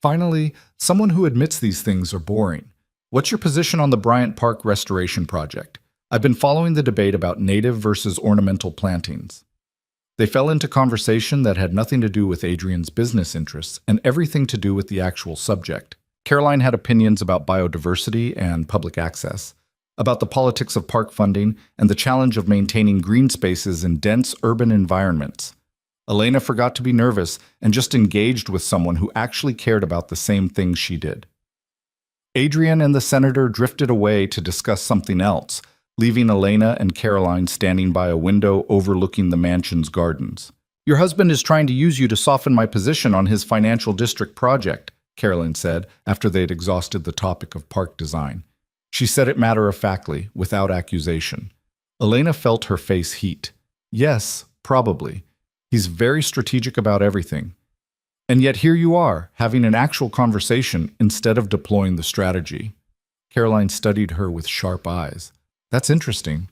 Finally, someone who admits these things are boring. What's your position on the Bryant Park restoration project? I've been following the debate about native versus ornamental plantings. They fell into conversation that had nothing to do with Adrian's business interests and everything to do with the actual subject. Caroline had opinions about biodiversity and public access, about the politics of park funding and the challenge of maintaining green spaces in dense urban environments. Elena forgot to be nervous and just engaged with someone who actually cared about the same things she did. Adrian and the senator drifted away to discuss something else, leaving Elena and Caroline standing by a window overlooking the mansion's gardens. Your husband is trying to use you to soften my position on his financial district project, Caroline said after they'd exhausted the topic of park design. She said it matter-of-factly, without accusation. Elena felt her face heat. Yes, probably. He's very strategic about everything. And yet here you are, having an actual conversation instead of deploying the strategy. Caroline studied her with sharp eyes. That's interesting.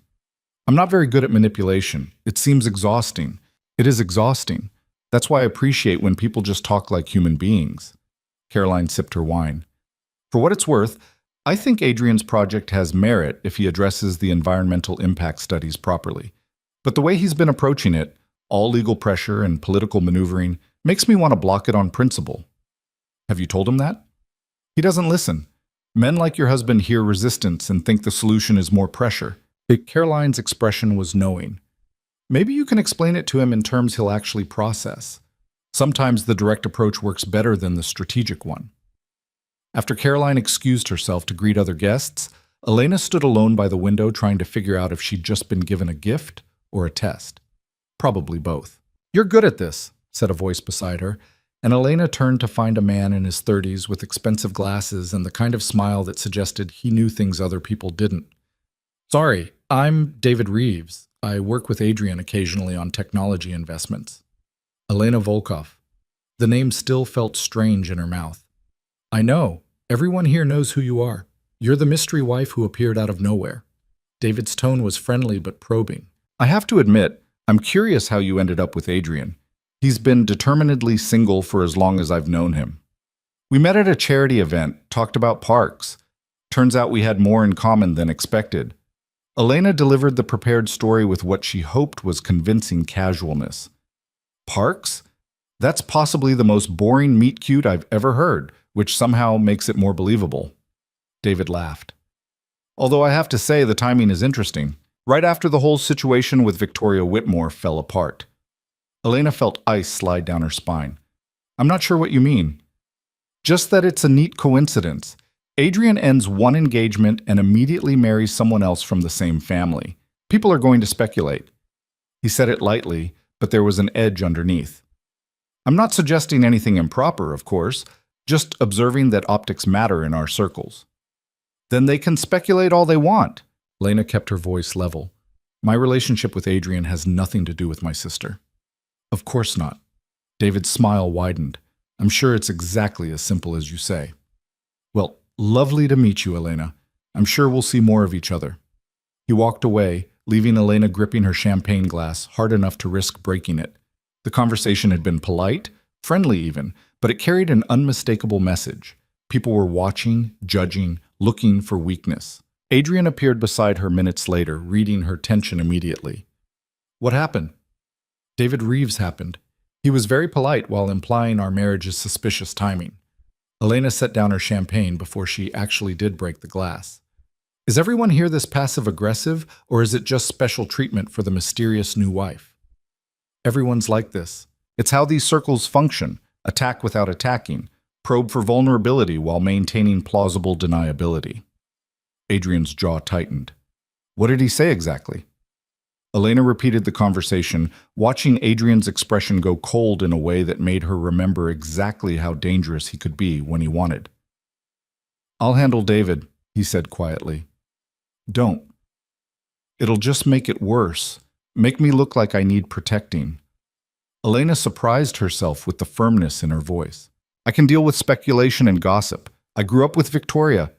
I'm not very good at manipulation. It seems exhausting. It is exhausting. That's why I appreciate when people just talk like human beings. Caroline sipped her wine. For what it's worth, I think Adrian's project has merit if he addresses the environmental impact studies properly. But the way he's been approaching it, all legal pressure and political maneuvering, makes me want to block it on principle. Have you told him that? He doesn't listen. Men like your husband hear resistance and think the solution is more pressure. Caroline's expression was knowing. Maybe you can explain it to him in terms he'll actually process. Sometimes the direct approach works better than the strategic one. After Caroline excused herself to greet other guests, Elena stood alone by the window trying to figure out if she'd just been given a gift or a test. Probably both. You're good at this, said a voice beside her, and Elena turned to find a man in his 30s with expensive glasses and the kind of smile that suggested he knew things other people didn't. Sorry, I'm David Reeves. I work with Adrian occasionally on technology investments. Elena Volkov. The name still felt strange in her mouth. I know. Everyone here knows who you are. You're the mystery wife who appeared out of nowhere. David's tone was friendly but probing. I have to admit, I'm curious how you ended up with Adrian. He's been determinedly single for as long as I've known him. We met at a charity event, talked about parks. Turns out we had more in common than expected. Elena delivered the prepared story with what she hoped was convincing casualness. Parks? That's possibly the most boring meet-cute I've ever heard, which somehow makes it more believable. David laughed. Although I have to say the timing is interesting. Right after the whole situation with Victoria Whitmore fell apart. Elena felt ice slide down her spine. I'm not sure what you mean. Just that it's a neat coincidence. Adrian ends one engagement and immediately marries someone else from the same family. People are going to speculate. He said it lightly, but there was an edge underneath. I'm not suggesting anything improper, of course, just observing that optics matter in our circles. Then they can speculate all they want. Elena kept her voice level. My relationship with Adrian has nothing to do with my sister. Of course not. David's smile widened. I'm sure it's exactly as simple as you say. Well, lovely to meet you, Elena. I'm sure we'll see more of each other. He walked away, leaving Elena gripping her champagne glass hard enough to risk breaking it. The conversation had been polite, friendly even, but it carried an unmistakable message. People were watching, judging, looking for weakness. Adrian appeared beside her minutes later, reading her tension immediately. What happened? David Reeves happened. He was very polite while implying our marriage is suspicious timing. Elena set down her champagne before she actually did break the glass. Is everyone here this passive-aggressive, or is it just special treatment for the mysterious new wife? Everyone's like this. It's how these circles function, attack without attacking, probe for vulnerability while maintaining plausible deniability. Adrian's jaw tightened. What did he say exactly? Elena repeated the conversation, watching Adrian's expression go cold in a way that made her remember exactly how dangerous he could be when he wanted. I'll handle David, he said quietly. Don't. It'll just make it worse, make me look like I need protecting. Elena surprised herself with the firmness in her voice. I can deal with speculation and gossip. I grew up with Victoria.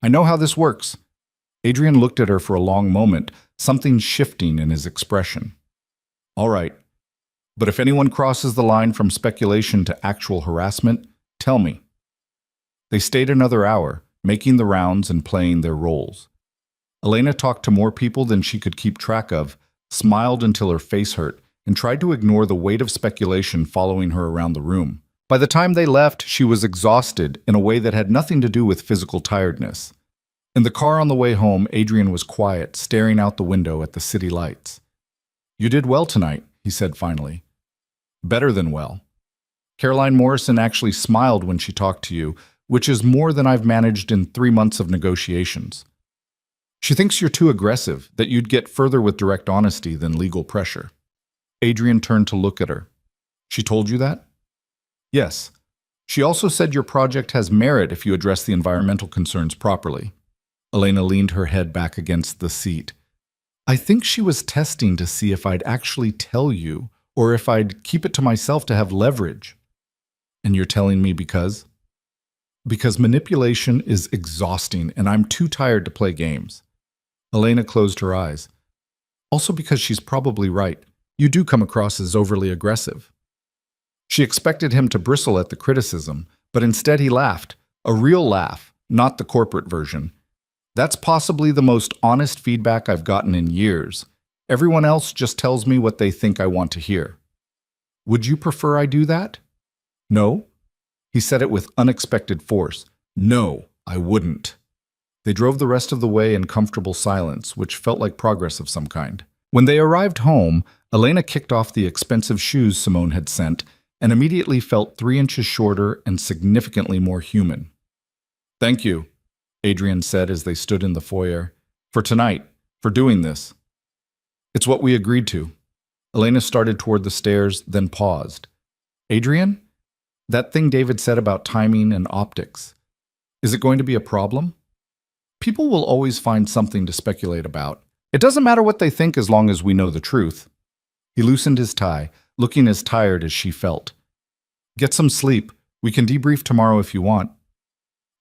I know how this works. Adrian looked at her for a long moment, something shifting in his expression. All right. But if anyone crosses the line from speculation to actual harassment, tell me. They stayed another hour, making the rounds and playing their roles. Elena talked to more people than she could keep track of, smiled until her face hurt, and tried to ignore the weight of speculation following her around the room. By the time they left, she was exhausted in a way that had nothing to do with physical tiredness. In the car on the way home, Adrian was quiet, staring out the window at the city lights. You did well tonight, he said finally. Better than well. Caroline Morrison actually smiled when she talked to you, which is more than I've managed in 3 months of negotiations. She thinks you're too aggressive, that you'd get further with direct honesty than legal pressure. Adrian turned to look at her. She told you that? Yes. She also said your project has merit if you address the environmental concerns properly. Elena leaned her head back against the seat. I think she was testing to see if I'd actually tell you, or if I'd keep it to myself to have leverage. And you're telling me because? Because manipulation is exhausting, and I'm too tired to play games. Elena closed her eyes. Also because she's probably right. You do come across as overly aggressive. She expected him to bristle at the criticism, but instead he laughed. A real laugh, not the corporate version. That's possibly the most honest feedback I've gotten in years. Everyone else just tells me what they think I want to hear. Would you prefer I do that? No. He said it with unexpected force. No, I wouldn't. They drove the rest of the way in comfortable silence, which felt like progress of some kind. When they arrived home, Elena kicked off the expensive shoes Simone had sent and immediately felt 3 inches shorter and significantly more human. Thank you, Adrian said as they stood in the foyer. For tonight, for doing this. It's what we agreed to. Elena started toward the stairs, then paused. Adrian? That thing David said about timing and optics. Is it going to be a problem? People will always find something to speculate about. It doesn't matter what they think as long as we know the truth. He loosened his tie, looking as tired as she felt. Get some sleep. We can debrief tomorrow if you want.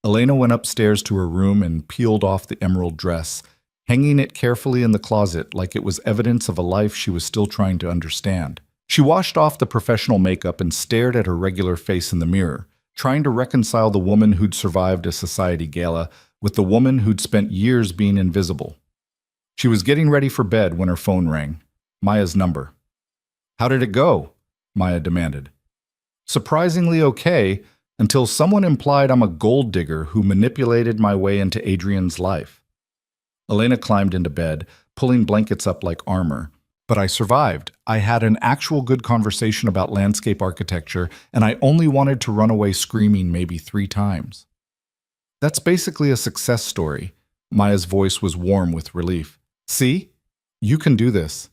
Elena went upstairs to her room and peeled off the emerald dress, hanging it carefully in the closet like it was evidence of a life she was still trying to understand. She washed off the professional makeup and stared at her regular face in the mirror, trying to reconcile the woman who'd survived a society gala with the woman who'd spent years being invisible. She was getting ready for bed when her phone rang. Maya's number. How did it go? Maya demanded. Surprisingly okay, until someone implied I'm a gold digger who manipulated my way into Adrian's life. Elena climbed into bed, pulling blankets up like armor. But I survived. I had an actual good conversation about landscape architecture, and I only wanted to run away screaming maybe 3 times. That's basically a success story. Maya's voice was warm with relief. See? You can do this.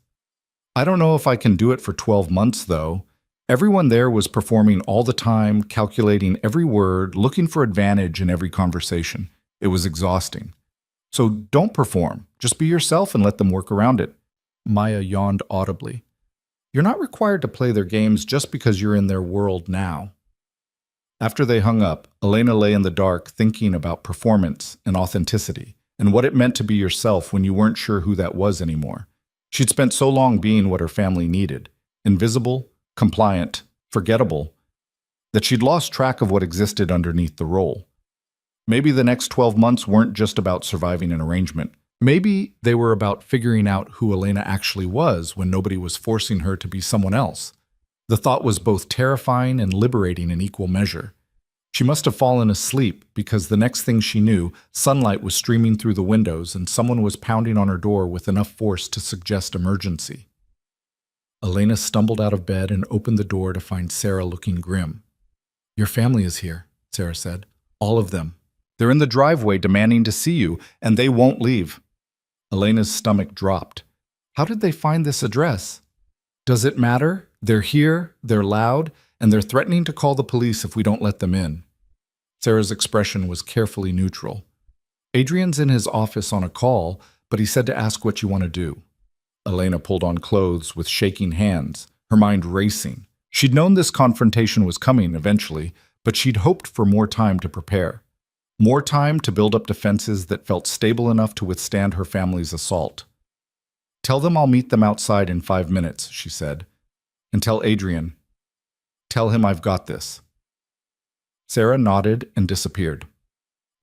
I don't know if I can do it for 12 months, though. Everyone there was performing all the time, calculating every word, looking for advantage in every conversation. It was exhausting. So don't perform. Just be yourself and let them work around it. Maya yawned audibly. You're not required to play their games just because you're in their world now. After they hung up, Elena lay in the dark thinking about performance and authenticity and what it meant to be yourself when you weren't sure who that was anymore. She'd spent so long being what her family needed, invisible, compliant, forgettable, that she'd lost track of what existed underneath the role. Maybe the next 12 months weren't just about surviving an arrangement. Maybe they were about figuring out who Elena actually was when nobody was forcing her to be someone else. The thought was both terrifying and liberating in equal measure. She must have fallen asleep because the next thing she knew, sunlight was streaming through the windows and someone was pounding on her door with enough force to suggest emergency. Elena stumbled out of bed and opened the door to find Sarah looking grim. Your family is here, Sarah said. All of them. They're in the driveway demanding to see you, and they won't leave. Elena's stomach dropped. How did they find this address? Does it matter? They're here, they're loud, and they're threatening to call the police if we don't let them in. Sarah's expression was carefully neutral. Adrian's in his office on a call, but he said to ask what you want to do. Elena pulled on clothes with shaking hands, her mind racing. She'd known this confrontation was coming eventually, but she'd hoped for more time to prepare. More time to build up defenses that felt stable enough to withstand her family's assault. "Tell them I'll meet them outside in 5 minutes," she said. "And tell Adrian. Tell him I've got this." Sarah nodded and disappeared.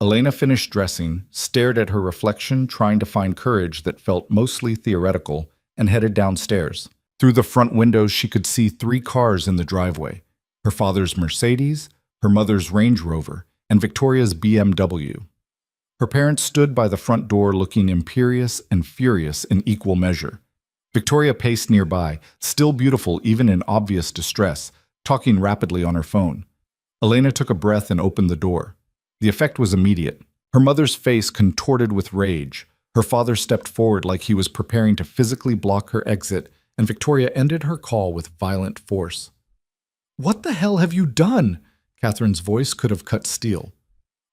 Elena finished dressing, stared at her reflection, trying to find courage that felt mostly theoretical, and headed downstairs. Through the front windows, she could see 3 cars in the driveway: her father's Mercedes, her mother's Range Rover, and Victoria's BMW. Her parents stood by the front door looking imperious and furious in equal measure. Victoria paced nearby, still beautiful even in obvious distress, talking rapidly on her phone. Elena took a breath and opened the door. The effect was immediate. Her mother's face contorted with rage. Her father stepped forward like he was preparing to physically block her exit, and Victoria ended her call with violent force. "What the hell have you done?" Catherine's voice could have cut steel.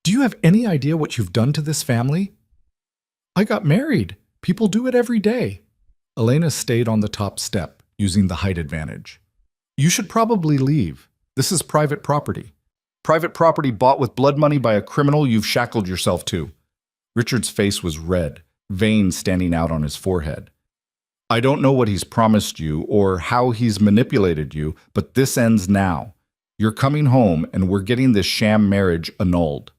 "Do you have any idea what you've done to this family?" "I got married. People do it every day." Elena stayed on the top step, using the height advantage. "You should probably leave. This is private property. Private property bought with blood money by a criminal you've shackled yourself to." Richard's face was red, veins standing out on his forehead. "I don't know what he's promised you or how he's manipulated you, but this ends now. You're coming home and we're getting this sham marriage annulled.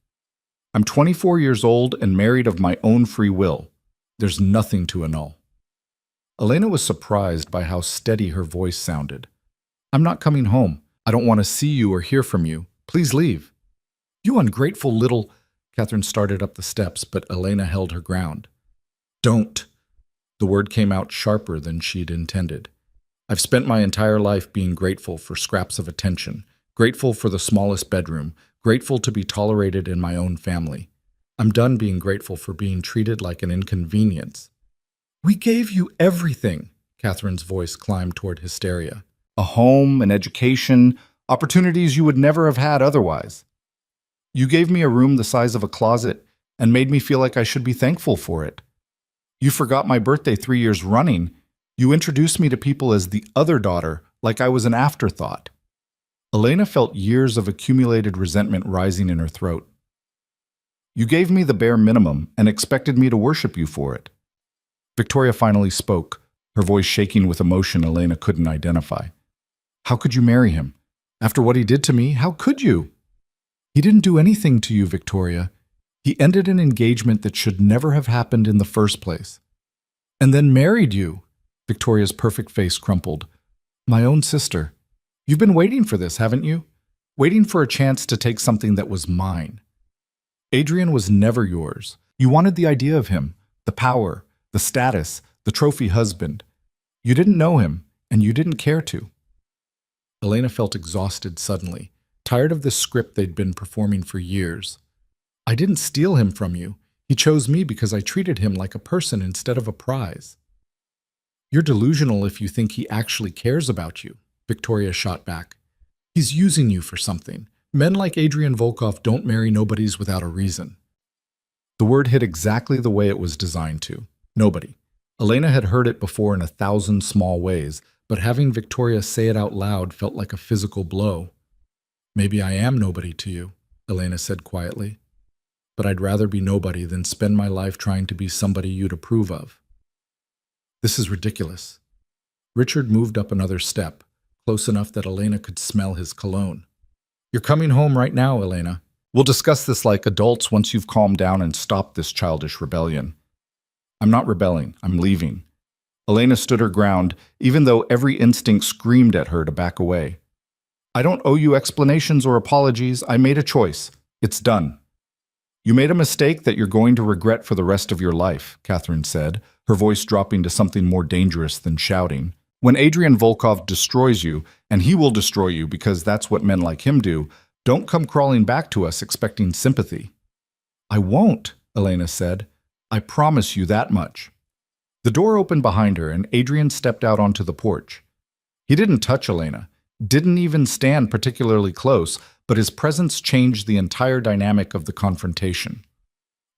I'm 24 years old and married of my own free will. There's nothing to annul." Elena was surprised by how steady her voice sounded. "I'm not coming home. I don't want to see you or hear from you. Please leave." "You ungrateful little—" Catherine started up the steps, but Elena held her ground. "Don't." The word came out sharper than she'd intended. "I've spent my entire life being grateful for scraps of attention, grateful for the smallest bedroom, grateful to be tolerated in my own family. I'm done being grateful for being treated like an inconvenience." "We gave you everything." Catherine's voice climbed toward hysteria. "A home, an education, opportunities you would never have had otherwise. You gave me a room the size of a closet and made me feel like I should be thankful for it. You forgot my birthday 3 years running. You introduced me to people as the other daughter, like I was an afterthought." Elena felt years of accumulated resentment rising in her throat. "You gave me the bare minimum and expected me to worship you for it." Victoria finally spoke, her voice shaking with emotion Elena couldn't identify. "How could you marry him? After what he did to me, how could you?" "He didn't do anything to you, Victoria. He ended an engagement that should never have happened in the first place. And then married you." Victoria's perfect face crumpled. "My own sister. You've been waiting for this, haven't you? Waiting for a chance to take something that was mine. Adrian was never yours. You wanted the idea of him, the power, the status, the trophy husband. You didn't know him, and you didn't care to." Elena felt exhausted suddenly, tired of this script they'd been performing for years. "I didn't steal him from you. He chose me because I treated him like a person instead of a prize." "You're delusional if you think he actually cares about you," Victoria shot back. "He's using you for something. Men like Adrian Volkov don't marry nobodies without a reason." The word hit exactly the way it was designed to. Nobody. Elena had heard it before in 1,000 small ways, but having Victoria say it out loud felt like a physical blow. "Maybe I am nobody to you," Elena said quietly. "But I'd rather be nobody than spend my life trying to be somebody you'd approve of." "This is ridiculous." Richard moved up another step, close enough that Elena could smell his cologne. "You're coming home right now, Elena. We'll discuss this like adults once you've calmed down and stopped this childish rebellion." "I'm not rebelling. I'm leaving." Elena stood her ground, even though every instinct screamed at her to back away. "I don't owe you explanations or apologies. I made a choice. It's done." "You made a mistake that you're going to regret for the rest of your life," Catherine said, her voice dropping to something more dangerous than shouting. "When Adrian Volkov destroys you, and he will destroy you because that's what men like him do, don't come crawling back to us expecting sympathy." "I won't," Elena said. "I promise you that much." The door opened behind her, and Adrian stepped out onto the porch. He didn't touch Elena, didn't even stand particularly close, but his presence changed the entire dynamic of the confrontation.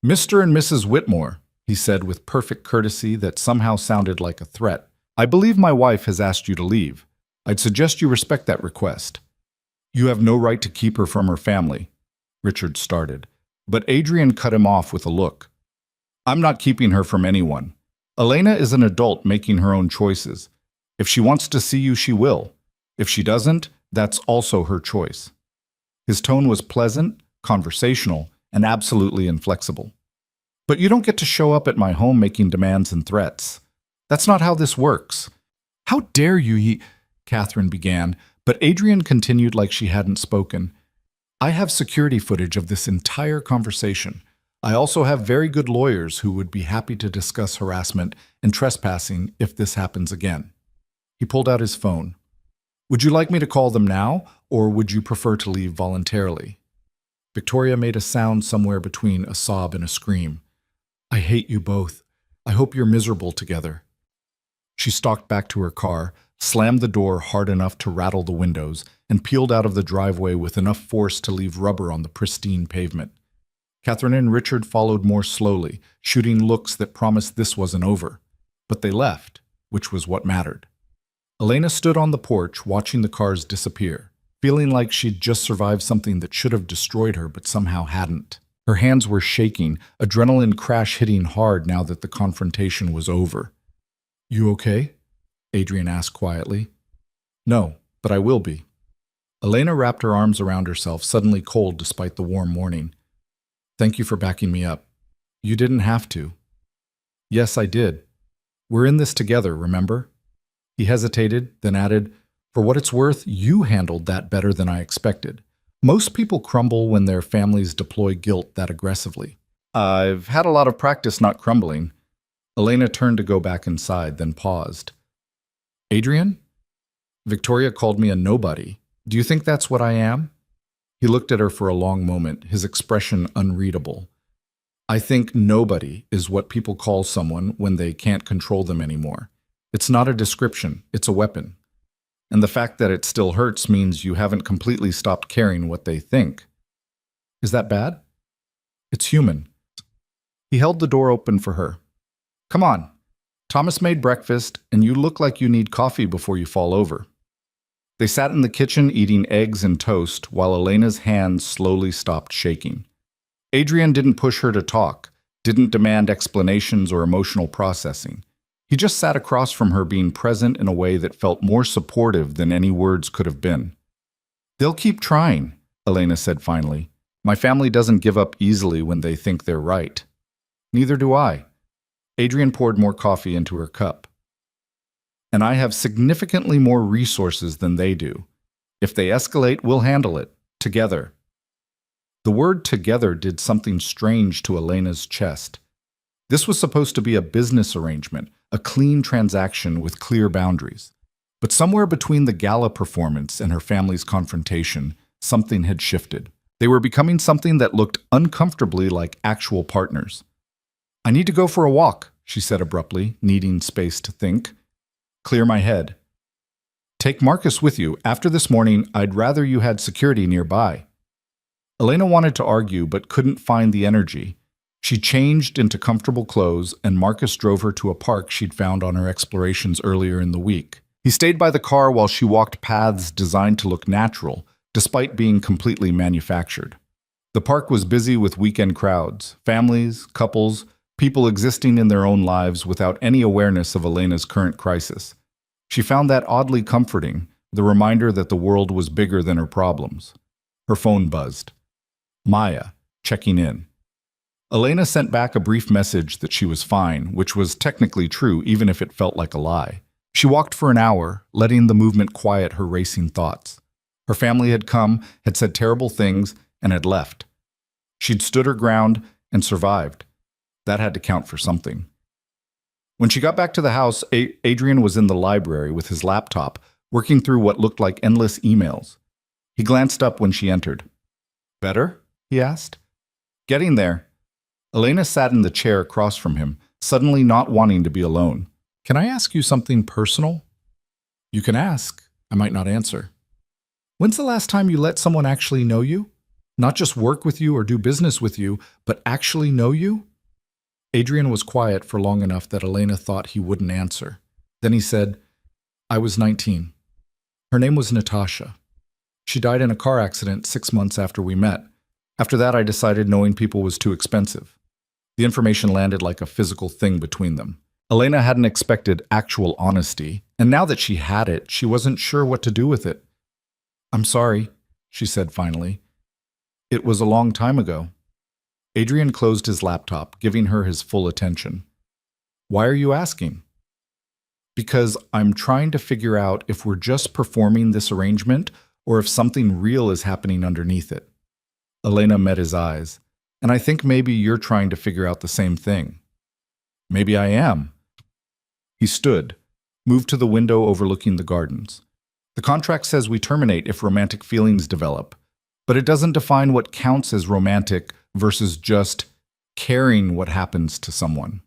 "Mr. and Mrs. Whitmore," he said with perfect courtesy that somehow sounded like a threat, "I believe my wife has asked you to leave. I'd suggest you respect that request." "You have no right to keep her from her family," Richard started. But Adrian cut him off with a look. I'm not keeping her from anyone. Elena is an adult making her own choices. If she wants to see you, she will. If she doesn't, that's also her choice. His tone was pleasant, conversational, and absolutely inflexible. But you don't get to show up at my home making demands and threats. That's not how this works. How dare you, Catherine began, but Adrian continued like she hadn't spoken. I have security footage of this entire conversation. I also have very good lawyers who would be happy to discuss harassment and trespassing if this happens again. He pulled out his phone. Would you like me to call them now, or would you prefer to leave voluntarily? Victoria made a sound somewhere between a sob and a scream. I hate you both. I hope you're miserable together. She stalked back to her car, slammed the door hard enough to rattle the windows, and peeled out of the driveway with enough force to leave rubber on the pristine pavement. Catherine and Richard followed more slowly, shooting looks that promised this wasn't over. But they left, which was what mattered. Elena stood on the porch, watching the cars disappear, feeling like she'd just survived something that should have destroyed her but somehow hadn't. Her hands were shaking, adrenaline crash hitting hard now that the confrontation was over. You okay? Adrian asked quietly. No, but I will be. Elena wrapped her arms around herself, suddenly cold despite the warm morning. Thank you for backing me up. You didn't have to. Yes, I did. We're in this together, remember? He hesitated, then added, for what it's worth, you handled that better than I expected. Most people crumble when their families deploy guilt that aggressively. I've had a lot of practice not crumbling. Elena turned to go back inside, then paused. Adrian? Victoria called me a nobody. Do you think that's what I am? He looked at her for a long moment, his expression unreadable. I think nobody is what people call someone when they can't control them anymore. It's not a description, it's a weapon. And the fact that it still hurts means you haven't completely stopped caring what they think. Is that bad? It's human. He held the door open for her. Come on. Thomas made breakfast, and you look like you need coffee before you fall over. They sat in the kitchen eating eggs and toast while Elena's hands slowly stopped shaking. Adrian didn't push her to talk, didn't demand explanations or emotional processing. He just sat across from her, being present in a way that felt more supportive than any words could have been. They'll keep trying, Elena said finally. My family doesn't give up easily when they think they're right. Neither do I. Adrian poured more coffee into her cup. And I have significantly more resources than they do. If they escalate, we'll handle it. Together. The word together did something strange to Elena's chest. This was supposed to be a business arrangement, a clean transaction with clear boundaries. But somewhere between the gala performance and her family's confrontation, something had shifted. They were becoming something that looked uncomfortably like actual partners. I need to go for a walk, she said abruptly, needing space to think. Clear my head. Take Marcus with you. After this morning, I'd rather you had security nearby. Elena wanted to argue, but couldn't find the energy. She changed into comfortable clothes, and Marcus drove her to a park she'd found on her explorations earlier in the week. He stayed by the car while she walked paths designed to look natural, despite being completely manufactured. The park was busy with weekend crowds, families, couples, people existing in their own lives without any awareness of Elena's current crisis. She found that oddly comforting, the reminder that the world was bigger than her problems. Her phone buzzed. Maya, checking in. Elena sent back a brief message that she was fine, which was technically true even if it felt like a lie. She walked for an hour, letting the movement quiet her racing thoughts. Her family had come, had said terrible things, and had left. She'd stood her ground and survived. That had to count for something. When she got back to the house, Adrian was in the library with his laptop, working through what looked like endless emails. He glanced up when she entered. Better? He asked. Getting there. Elena sat in the chair across from him, suddenly not wanting to be alone. Can I ask you something personal? You can ask. I might not answer. When's the last time you let someone actually know you? Not just work with you or do business with you, but actually know you? Adrian was quiet for long enough that Elena thought he wouldn't answer. Then he said, I was 19. Her name was Natasha. She died in a car accident 6 months after we met. After that, I decided knowing people was too expensive. The information landed like a physical thing between them. Elena hadn't expected actual honesty, and now that she had it, she wasn't sure what to do with it. "I'm sorry," she said finally. "It was a long time ago." Adrian closed his laptop, giving her his full attention. "Why are you asking?" "Because I'm trying to figure out if we're just performing this arrangement or if something real is happening underneath it." Elena met his eyes. "And I think maybe you're trying to figure out the same thing." "Maybe I am." He stood, moved to the window overlooking the gardens. "The contract says we terminate if romantic feelings develop, but it doesn't define what counts as romantic versus just caring what happens to someone."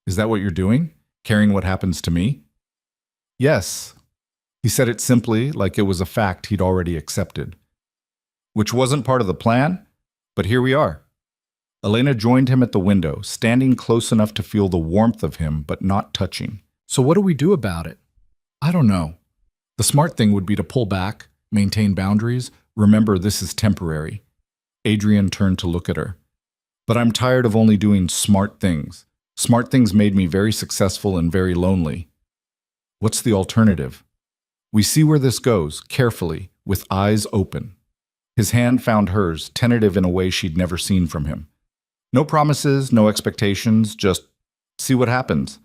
"Is that what you're doing? Caring what happens to me?" "Yes." He said it simply, like it was a fact he'd already accepted. "Which wasn't part of the plan, but here we are." Elena joined him at the window, standing close enough to feel the warmth of him, but not touching. "So what do we do about it?" "I don't know. The smart thing would be to pull back, maintain boundaries, remember this is temporary." Adrian turned to look at her. "But I'm tired of only doing smart things. Smart things made me very successful and very lonely. What's the alternative?" "We see where this goes, carefully, with eyes open." His hand found hers, tentative in a way she'd never seen from him. "No promises, no expectations, just see what happens."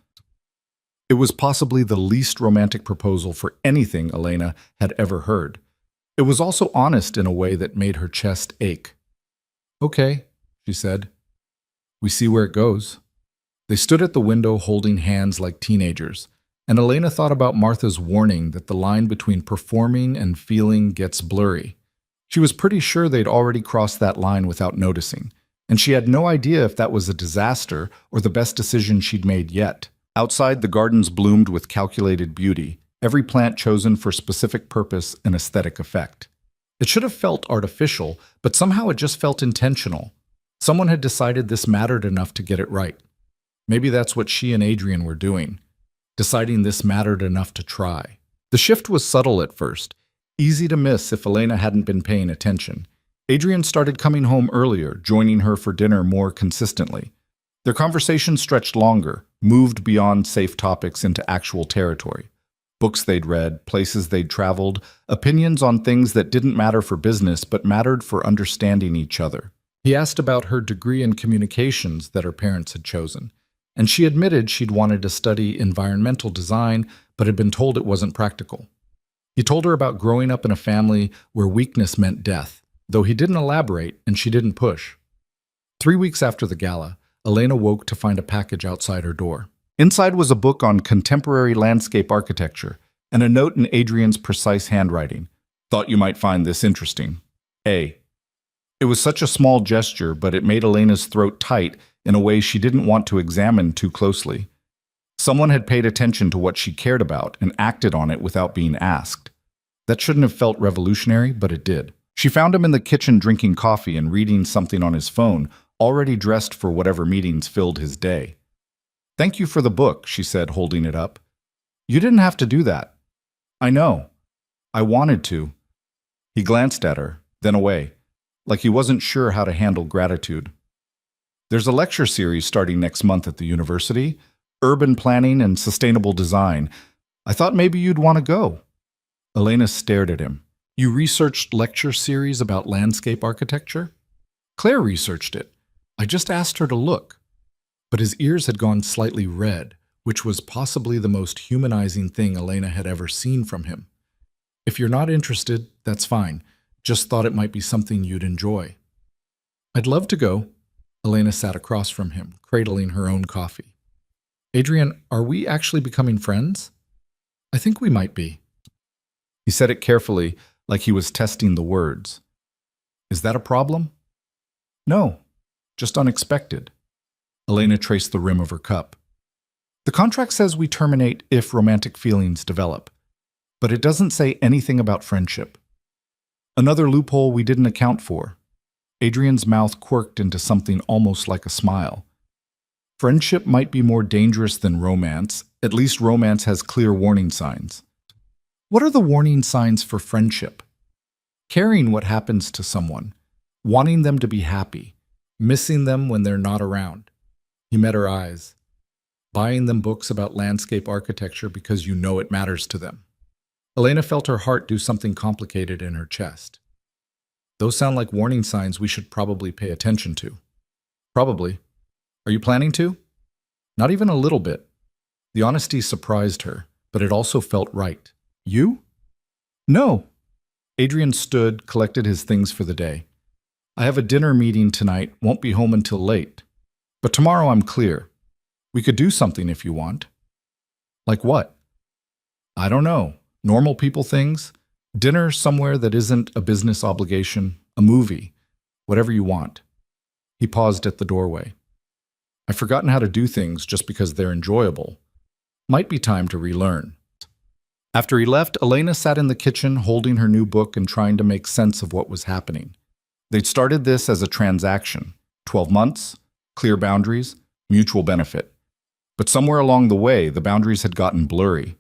It was possibly the least romantic proposal for anything Elena had ever heard. It was also honest in a way that made her chest ache. "Okay," she said. "We see where it goes." They stood at the window holding hands like teenagers, and Elena thought about Martha's warning that the line between performing and feeling gets blurry. She was pretty sure they'd already crossed that line without noticing, and she had no idea if that was a disaster or the best decision she'd made yet. Outside, the gardens bloomed with calculated beauty, every plant chosen for specific purpose and aesthetic effect. It should have felt artificial, but somehow it just felt intentional. Someone had decided this mattered enough to get it right. Maybe that's what she and Adrian were doing, deciding this mattered enough to try. The shift was subtle at first, easy to miss if Elena hadn't been paying attention. Adrian started coming home earlier, joining her for dinner more consistently. Their conversation stretched longer, moved beyond safe topics into actual territory. Books they'd read, places they'd traveled, opinions on things that didn't matter for business but mattered for understanding each other. He asked about her degree in communications that her parents had chosen, and she admitted she'd wanted to study environmental design but had been told it wasn't practical. He told her about growing up in a family where weakness meant death, though he didn't elaborate and she didn't push. 3 weeks after the gala, Elena woke to find a package outside her door. Inside was a book on contemporary landscape architecture and a note in Adrian's precise handwriting. "Thought you might find this interesting. A." It was such a small gesture, but it made Elena's throat tight in a way she didn't want to examine too closely. Someone had paid attention to what she cared about and acted on it without being asked. That shouldn't have felt revolutionary, but it did. She found him in the kitchen drinking coffee and reading something on his phone, already dressed for whatever meetings filled his day. "Thank you for the book," she said, holding it up. "You didn't have to do that." "I know. I wanted to." He glanced at her, then away, like he wasn't sure how to handle gratitude. "There's a lecture series starting next month at the university, Urban Planning and Sustainable Design. I thought maybe you'd want to go." Elena stared at him. "You researched lecture series about landscape architecture?" "Claire researched it. I just asked her to look." But his ears had gone slightly red, which was possibly the most humanizing thing Elena had ever seen from him. "If you're not interested, that's fine. Just thought it might be something you'd enjoy." "I'd love to go." Elena sat across from him, cradling her own coffee. "Adrian, are we actually becoming friends?" "I think we might be." He said it carefully, like he was testing the words. "Is that a problem?" "No, just unexpected." Elena traced the rim of her cup. "The contract says we terminate if romantic feelings develop, but it doesn't say anything about friendship. Another loophole we didn't account for." Adrian's mouth quirked into something almost like a smile. "Friendship might be more dangerous than romance. At least romance has clear warning signs." "What are the warning signs for friendship?" "Caring what happens to someone. wanting them to be happy, missing them when they're not around. He met her eyes, buying them books about landscape architecture because you know it matters to them. Elena felt her heart do something complicated in her chest. Those sound like warning signs we should probably pay attention to. Probably. Are you planning to? Not even a little bit. The honesty surprised her, but it also felt right. You? No. Adrian stood, collected his things for the day. I have a dinner meeting tonight, won't be home until late. But tomorrow I'm clear. We could do something if you want. Like what? I don't know. Normal people things? Dinner somewhere that isn't a business obligation, a movie, whatever you want. He paused at the doorway. I've forgotten how to do things just because they're enjoyable. Might be time to relearn. After he left, Elena sat in the kitchen holding her new book and trying to make sense of what was happening. They'd started this as a transaction. 12 months, clear boundaries, mutual benefit. But somewhere along the way, the boundaries had gotten blurry.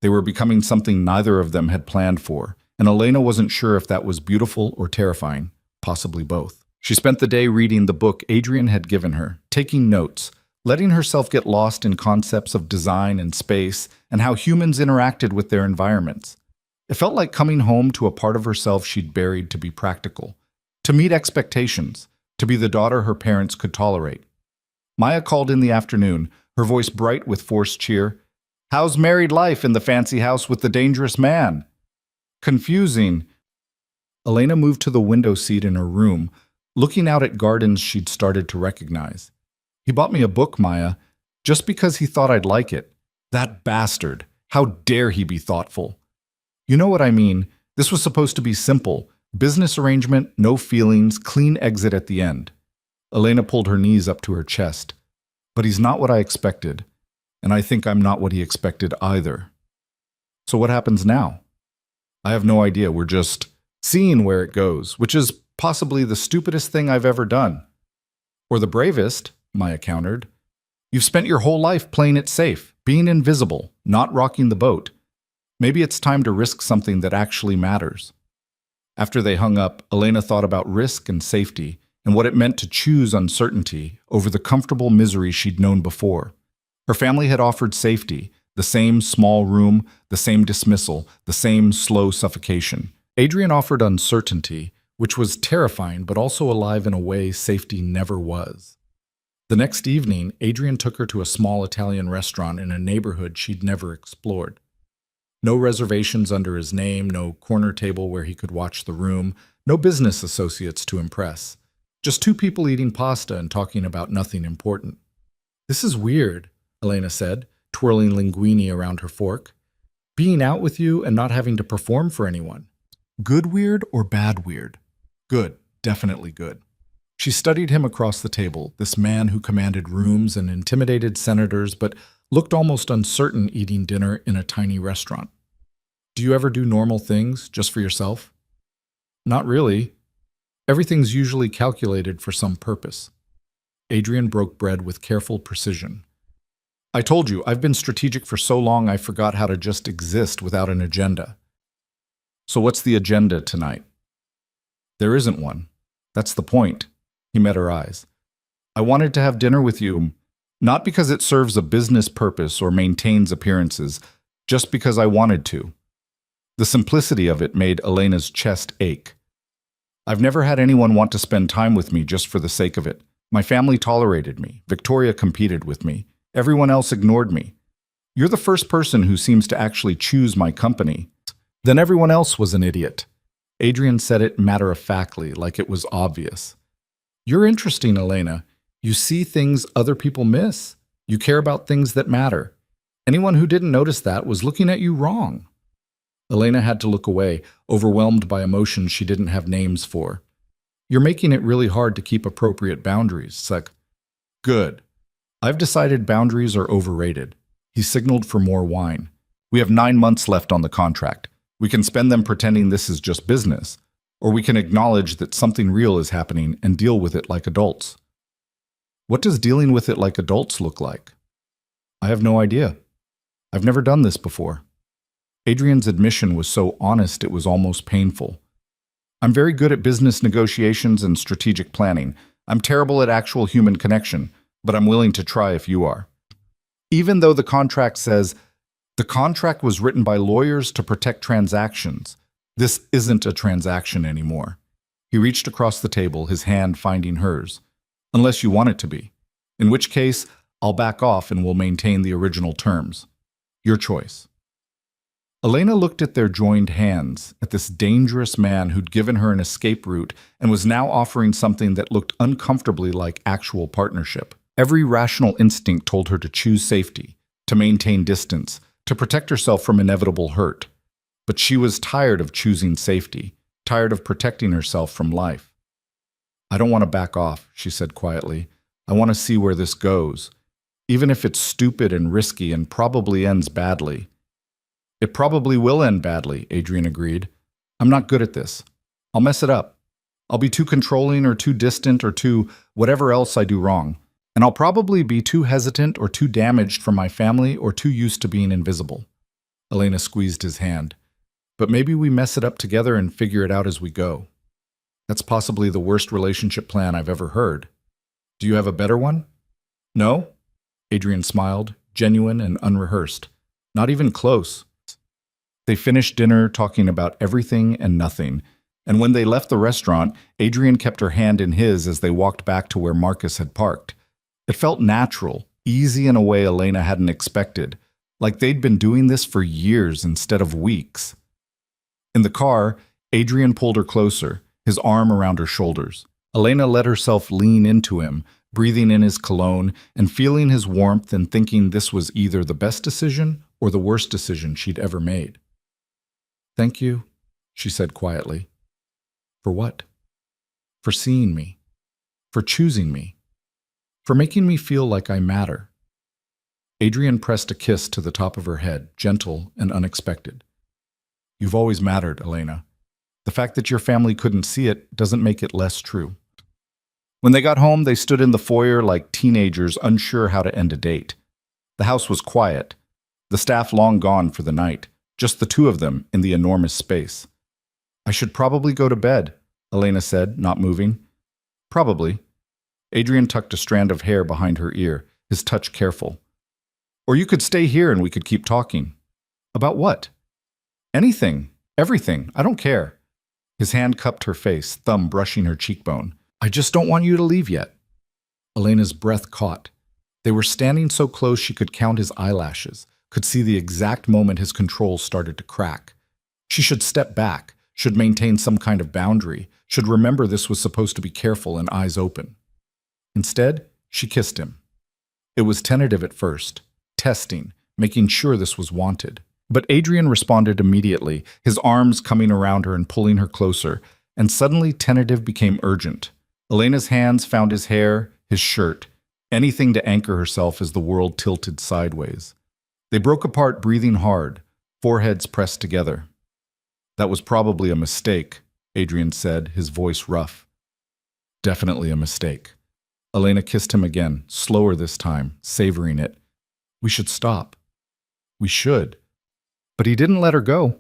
They were becoming something neither of them had planned for, and Elena wasn't sure if that was beautiful or terrifying, possibly both. She spent the day reading the book Adrian had given her, taking notes, letting herself get lost in concepts of design and space and how humans interacted with their environments. It felt like coming home to a part of herself she'd buried to be practical, to meet expectations, to be the daughter her parents could tolerate. Maya called in the afternoon, her voice bright with forced cheer. How's married life in the fancy house with the dangerous man? Confusing. Elena moved to the window seat in her room, looking out at gardens she'd started to recognize. He bought me a book, Maya, just because he thought I'd like it. That bastard. How dare he be thoughtful? You know what I mean. This was supposed to be simple. Business arrangement, no feelings, clean exit at the end. Elena pulled her knees up to her chest. But he's not what I expected, and I think I'm not what he expected either. So what happens now? I have no idea. We're just seeing where it goes, which is possibly the stupidest thing I've ever done. Or the bravest, Maya countered. You've spent your whole life playing it safe, being invisible, not rocking the boat. Maybe it's time to risk something that actually matters. After they hung up, Elena thought about risk and safety and what it meant to choose uncertainty over the comfortable misery she'd known before. Her family had offered safety, the same small room, the same dismissal, the same slow suffocation. Adrian offered uncertainty, which was terrifying but also alive in a way safety never was. The next evening, Adrian took her to a small Italian restaurant in a neighborhood she'd never explored. No reservations under his name, no corner table where he could watch the room, no business associates to impress. Just two people eating pasta and talking about nothing important. This is weird, Elena said, twirling linguine around her fork. Being out with you and not having to perform for anyone. Good weird or bad weird? Good, definitely good. She studied him across the table, this man who commanded rooms and intimidated senators but looked almost uncertain eating dinner in a tiny restaurant. Do you ever do normal things just for yourself? Not really. Everything's usually calculated for some purpose. Adrian broke bread with careful precision. I told you, I've been strategic for so long I forgot how to just exist without an agenda. So what's the agenda tonight? There isn't one. That's the point. He met her eyes. I wanted to have dinner with you, not because it serves a business purpose or maintains appearances, just because I wanted to. The simplicity of it made Elena's chest ache. I've never had anyone want to spend time with me just for the sake of it. My family tolerated me. Victoria competed with me. Everyone else ignored me. You're the first person who seems to actually choose my company. Then everyone else was an idiot. Adrian said it matter-of-factly, like it was obvious. You're interesting, Elena. You see things other people miss. You care about things that matter. Anyone who didn't notice that was looking at you wrong. Elena had to look away, overwhelmed by emotions she didn't have names for. You're making it really hard to keep appropriate boundaries. It's like, good. I've decided boundaries are overrated. He signaled for more wine. We have 9 months left on the contract. We can spend them pretending this is just business, or we can acknowledge that something real is happening and deal with it like adults. What does dealing with it like adults look like? I have no idea. I've never done this before. Adrian's admission was so honest it was almost painful. I'm very good at business negotiations and strategic planning. I'm terrible at actual human connection, but I'm willing to try if you are. Even though the contract says, the contract was written by lawyers to protect transactions. This isn't a transaction anymore. He reached across the table, his hand finding hers. Unless you want it to be. In which case, I'll back off and we'll maintain the original terms. Your choice. Elena looked at their joined hands, at this dangerous man who'd given her an escape route and was now offering something that looked uncomfortably like actual partnership. Every rational instinct told her to choose safety, to maintain distance, to protect herself from inevitable hurt. But she was tired of choosing safety, tired of protecting herself from life. I don't want to back off, she said quietly. I want to see where this goes, even if it's stupid and risky and probably ends badly. It probably will end badly, Adrian agreed. I'm not good at this. I'll mess it up. I'll be too controlling or too distant or too whatever else I do wrong. And I'll probably be too hesitant or too damaged from my family or too used to being invisible. Elena squeezed his hand. But maybe we mess it up together and figure it out as we go. That's possibly the worst relationship plan I've ever heard. Do you have a better one? No? Adrian smiled, genuine and unrehearsed. Not even close. They finished dinner talking about everything and nothing, and when they left the restaurant, Adrian kept her hand in his as they walked back to where Marcus had parked. It felt natural, easy in a way Elena hadn't expected, like they'd been doing this for years instead of weeks. In the car, Adrian pulled her closer, his arm around her shoulders. Elena let herself lean into him, breathing in his cologne and feeling his warmth and thinking this was either the best decision or the worst decision she'd ever made. Thank you, she said quietly. For what? For seeing me. For choosing me. For making me feel like I matter. Adrian pressed a kiss to the top of her head, gentle and unexpected. You've always mattered, Elena. The fact that your family couldn't see it doesn't make it less true. When they got home, they stood in the foyer like teenagers unsure how to end a date. The house was quiet, the staff long gone for the night, just the two of them in the enormous space. I should probably go to bed, Elena said, not moving. Probably. Adrian tucked a strand of hair behind her ear, his touch careful. Or you could stay here and we could keep talking. About what? Anything. Everything. I don't care. His hand cupped her face, thumb brushing her cheekbone. I just don't want you to leave yet. Elena's breath caught. They were standing so close she could count his eyelashes, could see the exact moment his control started to crack. She should step back, should maintain some kind of boundary, should remember this was supposed to be careful and eyes open. Instead, she kissed him. It was tentative at first, testing, making sure this was wanted. But Adrian responded immediately, his arms coming around her and pulling her closer, and suddenly tentative became urgent. Elena's hands found his hair, his shirt, anything to anchor herself as the world tilted sideways. They broke apart, breathing hard, foreheads pressed together. That was probably a mistake, Adrian said, his voice rough. Definitely a mistake. Elena kissed him again, slower this time, savoring it. We should stop. We should. But he didn't let her go,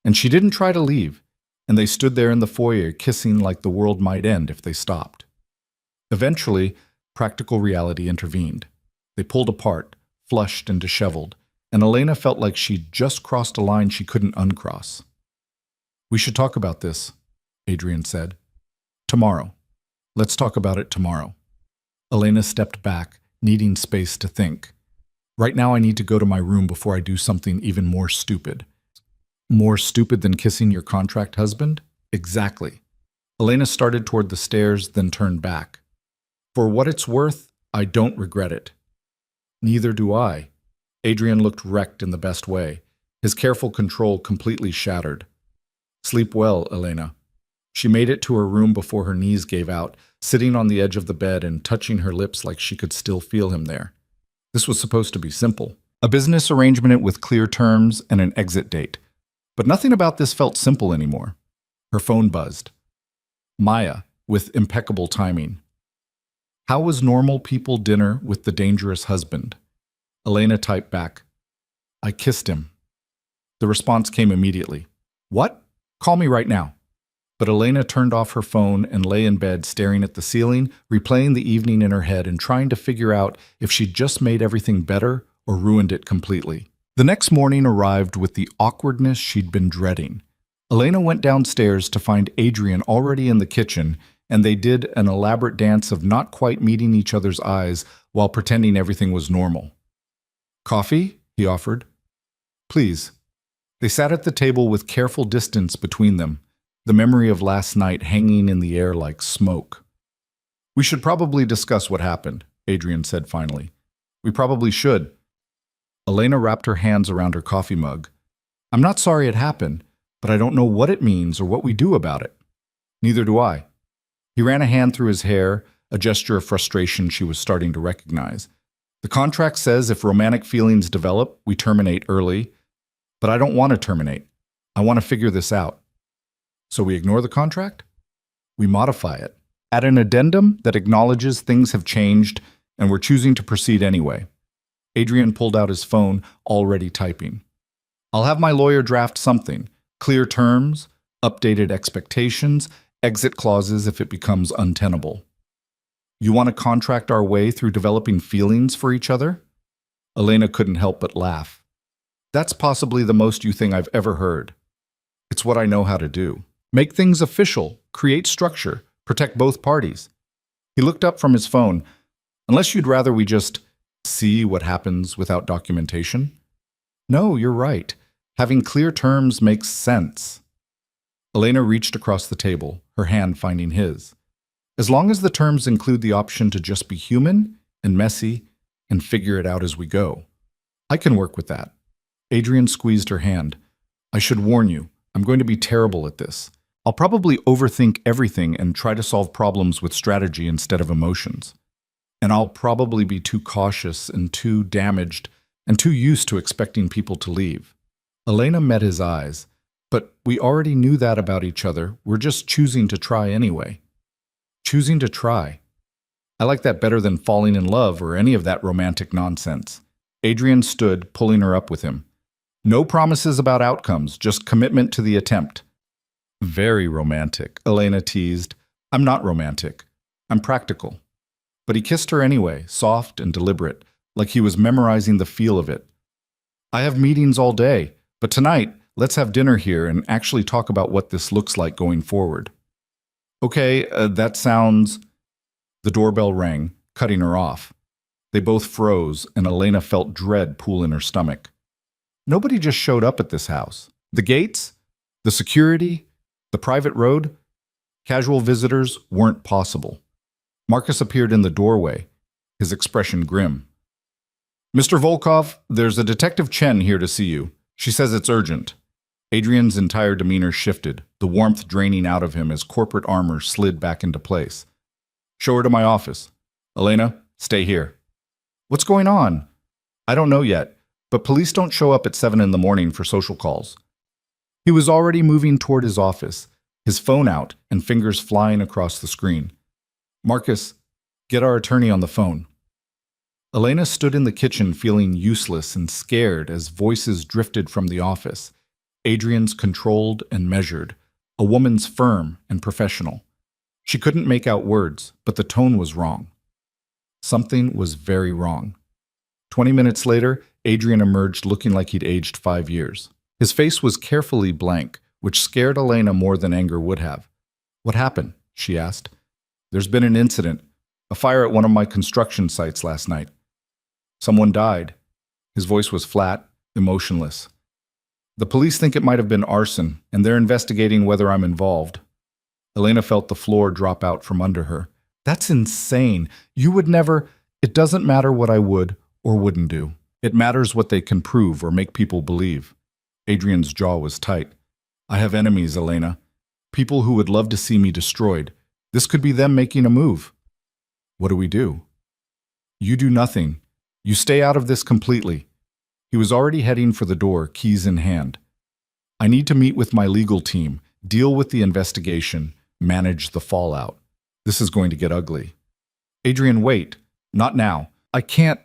and she didn't try to leave, and they stood there in the foyer kissing like the world might end if they stopped. Eventually, practical reality intervened. They pulled apart, flushed and disheveled, and Elena felt like she'd just crossed a line she couldn't uncross. We should talk about this, Adrian said. Tomorrow. Let's talk about it tomorrow. Elena stepped back, needing space to think. Right now I need to go to my room before I do something even more stupid. More stupid than kissing your contract husband? Exactly. Elena started toward the stairs, then turned back. For what it's worth, I don't regret it. Neither do I. Adrian looked wrecked in the best way, his careful control completely shattered. Sleep well, Elena. She made it to her room before her knees gave out, sitting on the edge of the bed and touching her lips like she could still feel him there. This was supposed to be simple. A business arrangement with clear terms and an exit date. But nothing about this felt simple anymore. Her phone buzzed. Maya, with impeccable timing. How was normal people dinner with the dangerous husband? Elena typed back. I kissed him. The response came immediately. What? Call me right now. But Elena turned off her phone and lay in bed staring at the ceiling, replaying the evening in her head and trying to figure out if she'd just made everything better or ruined it completely. The next morning arrived with the awkwardness she'd been dreading. Elena went downstairs to find Adrian already in the kitchen, and they did an elaborate dance of not quite meeting each other's eyes while pretending everything was normal. "Coffee?" he offered. "Please." They sat at the table with careful distance between them, the memory of last night hanging in the air like smoke. "We should probably discuss what happened," Adrian said finally. "We probably should." Elena wrapped her hands around her coffee mug. "I'm not sorry it happened, but I don't know what it means or what we do about it." "Neither do I." He ran a hand through his hair, a gesture of frustration she was starting to recognize. "The contract says if romantic feelings develop, we terminate early, but I don't want to terminate. I want to figure this out." "So we ignore the contract?" "We modify it. Add an addendum that acknowledges things have changed and we're choosing to proceed anyway." Adrian pulled out his phone, already typing. "I'll have my lawyer draft something. Clear terms, updated expectations, exit clauses if it becomes untenable." "You want to contract our way through developing feelings for each other?" Elena couldn't help but laugh. "That's possibly the most you thing I've ever heard. It's what I know how to do. Make things official, create structure, protect both parties." He looked up from his phone. "Unless you'd rather we just see what happens without documentation?" "No, you're right. Having clear terms makes sense." Elena reached across the table, her hand finding his. "As long as the terms include the option to just be human and messy and figure it out as we go. I can work with that." Adrian squeezed her hand. "I should warn you, I'm going to be terrible at this. I'll probably overthink everything and try to solve problems with strategy instead of emotions. And I'll probably be too cautious and too damaged and too used to expecting people to leave." Elena met his eyes. "But we already knew that about each other. We're just choosing to try anyway." Choosing to try. I like that better than falling in love or any of that romantic nonsense. Adrian stood, pulling her up with him. "No promises about outcomes, just commitment to the attempt." "Very romantic," Elena teased. "I'm not romantic. I'm practical." But he kissed her anyway, soft and deliberate, like he was memorizing the feel of it. "I have meetings all day, but tonight, let's have dinner here and actually talk about what this looks like going forward." "Okay, that sounds—" The doorbell rang, cutting her off. They both froze, and Elena felt dread pool in her stomach. Nobody just showed up at this house. The gates, the security, the private road, casual visitors weren't possible. Marcus appeared in the doorway, his expression grim. "Mr. Volkov, there's a Detective Chen here to see you. She says it's urgent." Adrian's entire demeanor shifted, the warmth draining out of him as corporate armor slid back into place. "Show her to my office. Elena, stay here." "What's going on?" "I don't know yet, but police don't show up at 7 in the morning for social calls." He was already moving toward his office, his phone out and fingers flying across the screen. "Marcus, get our attorney on the phone." Elena stood in the kitchen feeling useless and scared as voices drifted from the office. Adrian's controlled and measured, a woman's firm and professional. She couldn't make out words, but the tone was wrong. Something was very wrong. 20 minutes later, Adrian emerged looking like he'd aged 5 years. His face was carefully blank, which scared Elena more than anger would have. "What happened?" she asked. "There's been an incident, a fire at one of my construction sites last night. Someone died." His voice was flat, emotionless. "The police think it might have been arson, and they're investigating whether I'm involved." Elena felt the floor drop out from under her. "That's insane. You would never—" "It doesn't matter what I would or wouldn't do. It matters what they can prove or make people believe." Adrian's jaw was tight. "I have enemies, Elena. People who would love to see me destroyed. This could be them making a move." "What do we do?" "You do nothing. You stay out of this completely." He was already heading for the door, keys in hand. "I need to meet with my legal team, deal with the investigation, manage the fallout. This is going to get ugly." "Adrian, wait. Not now. I can't—"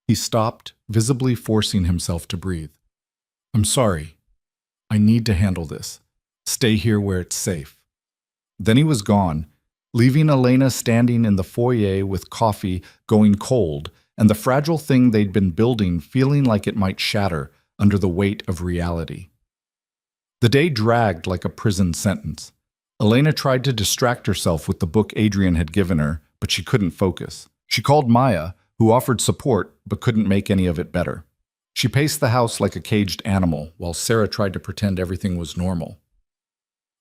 He stopped, visibly forcing himself to breathe. "I'm sorry. I need to handle this. Stay here where it's safe." Then he was gone, leaving Elena standing in the foyer with coffee going cold and the fragile thing they'd been building feeling like it might shatter under the weight of reality. The day dragged like a prison sentence. Elena tried to distract herself with the book Adrian had given her, but she couldn't focus. She called Maya, who offered support but couldn't make any of it better. She paced the house like a caged animal, while Sarah tried to pretend everything was normal.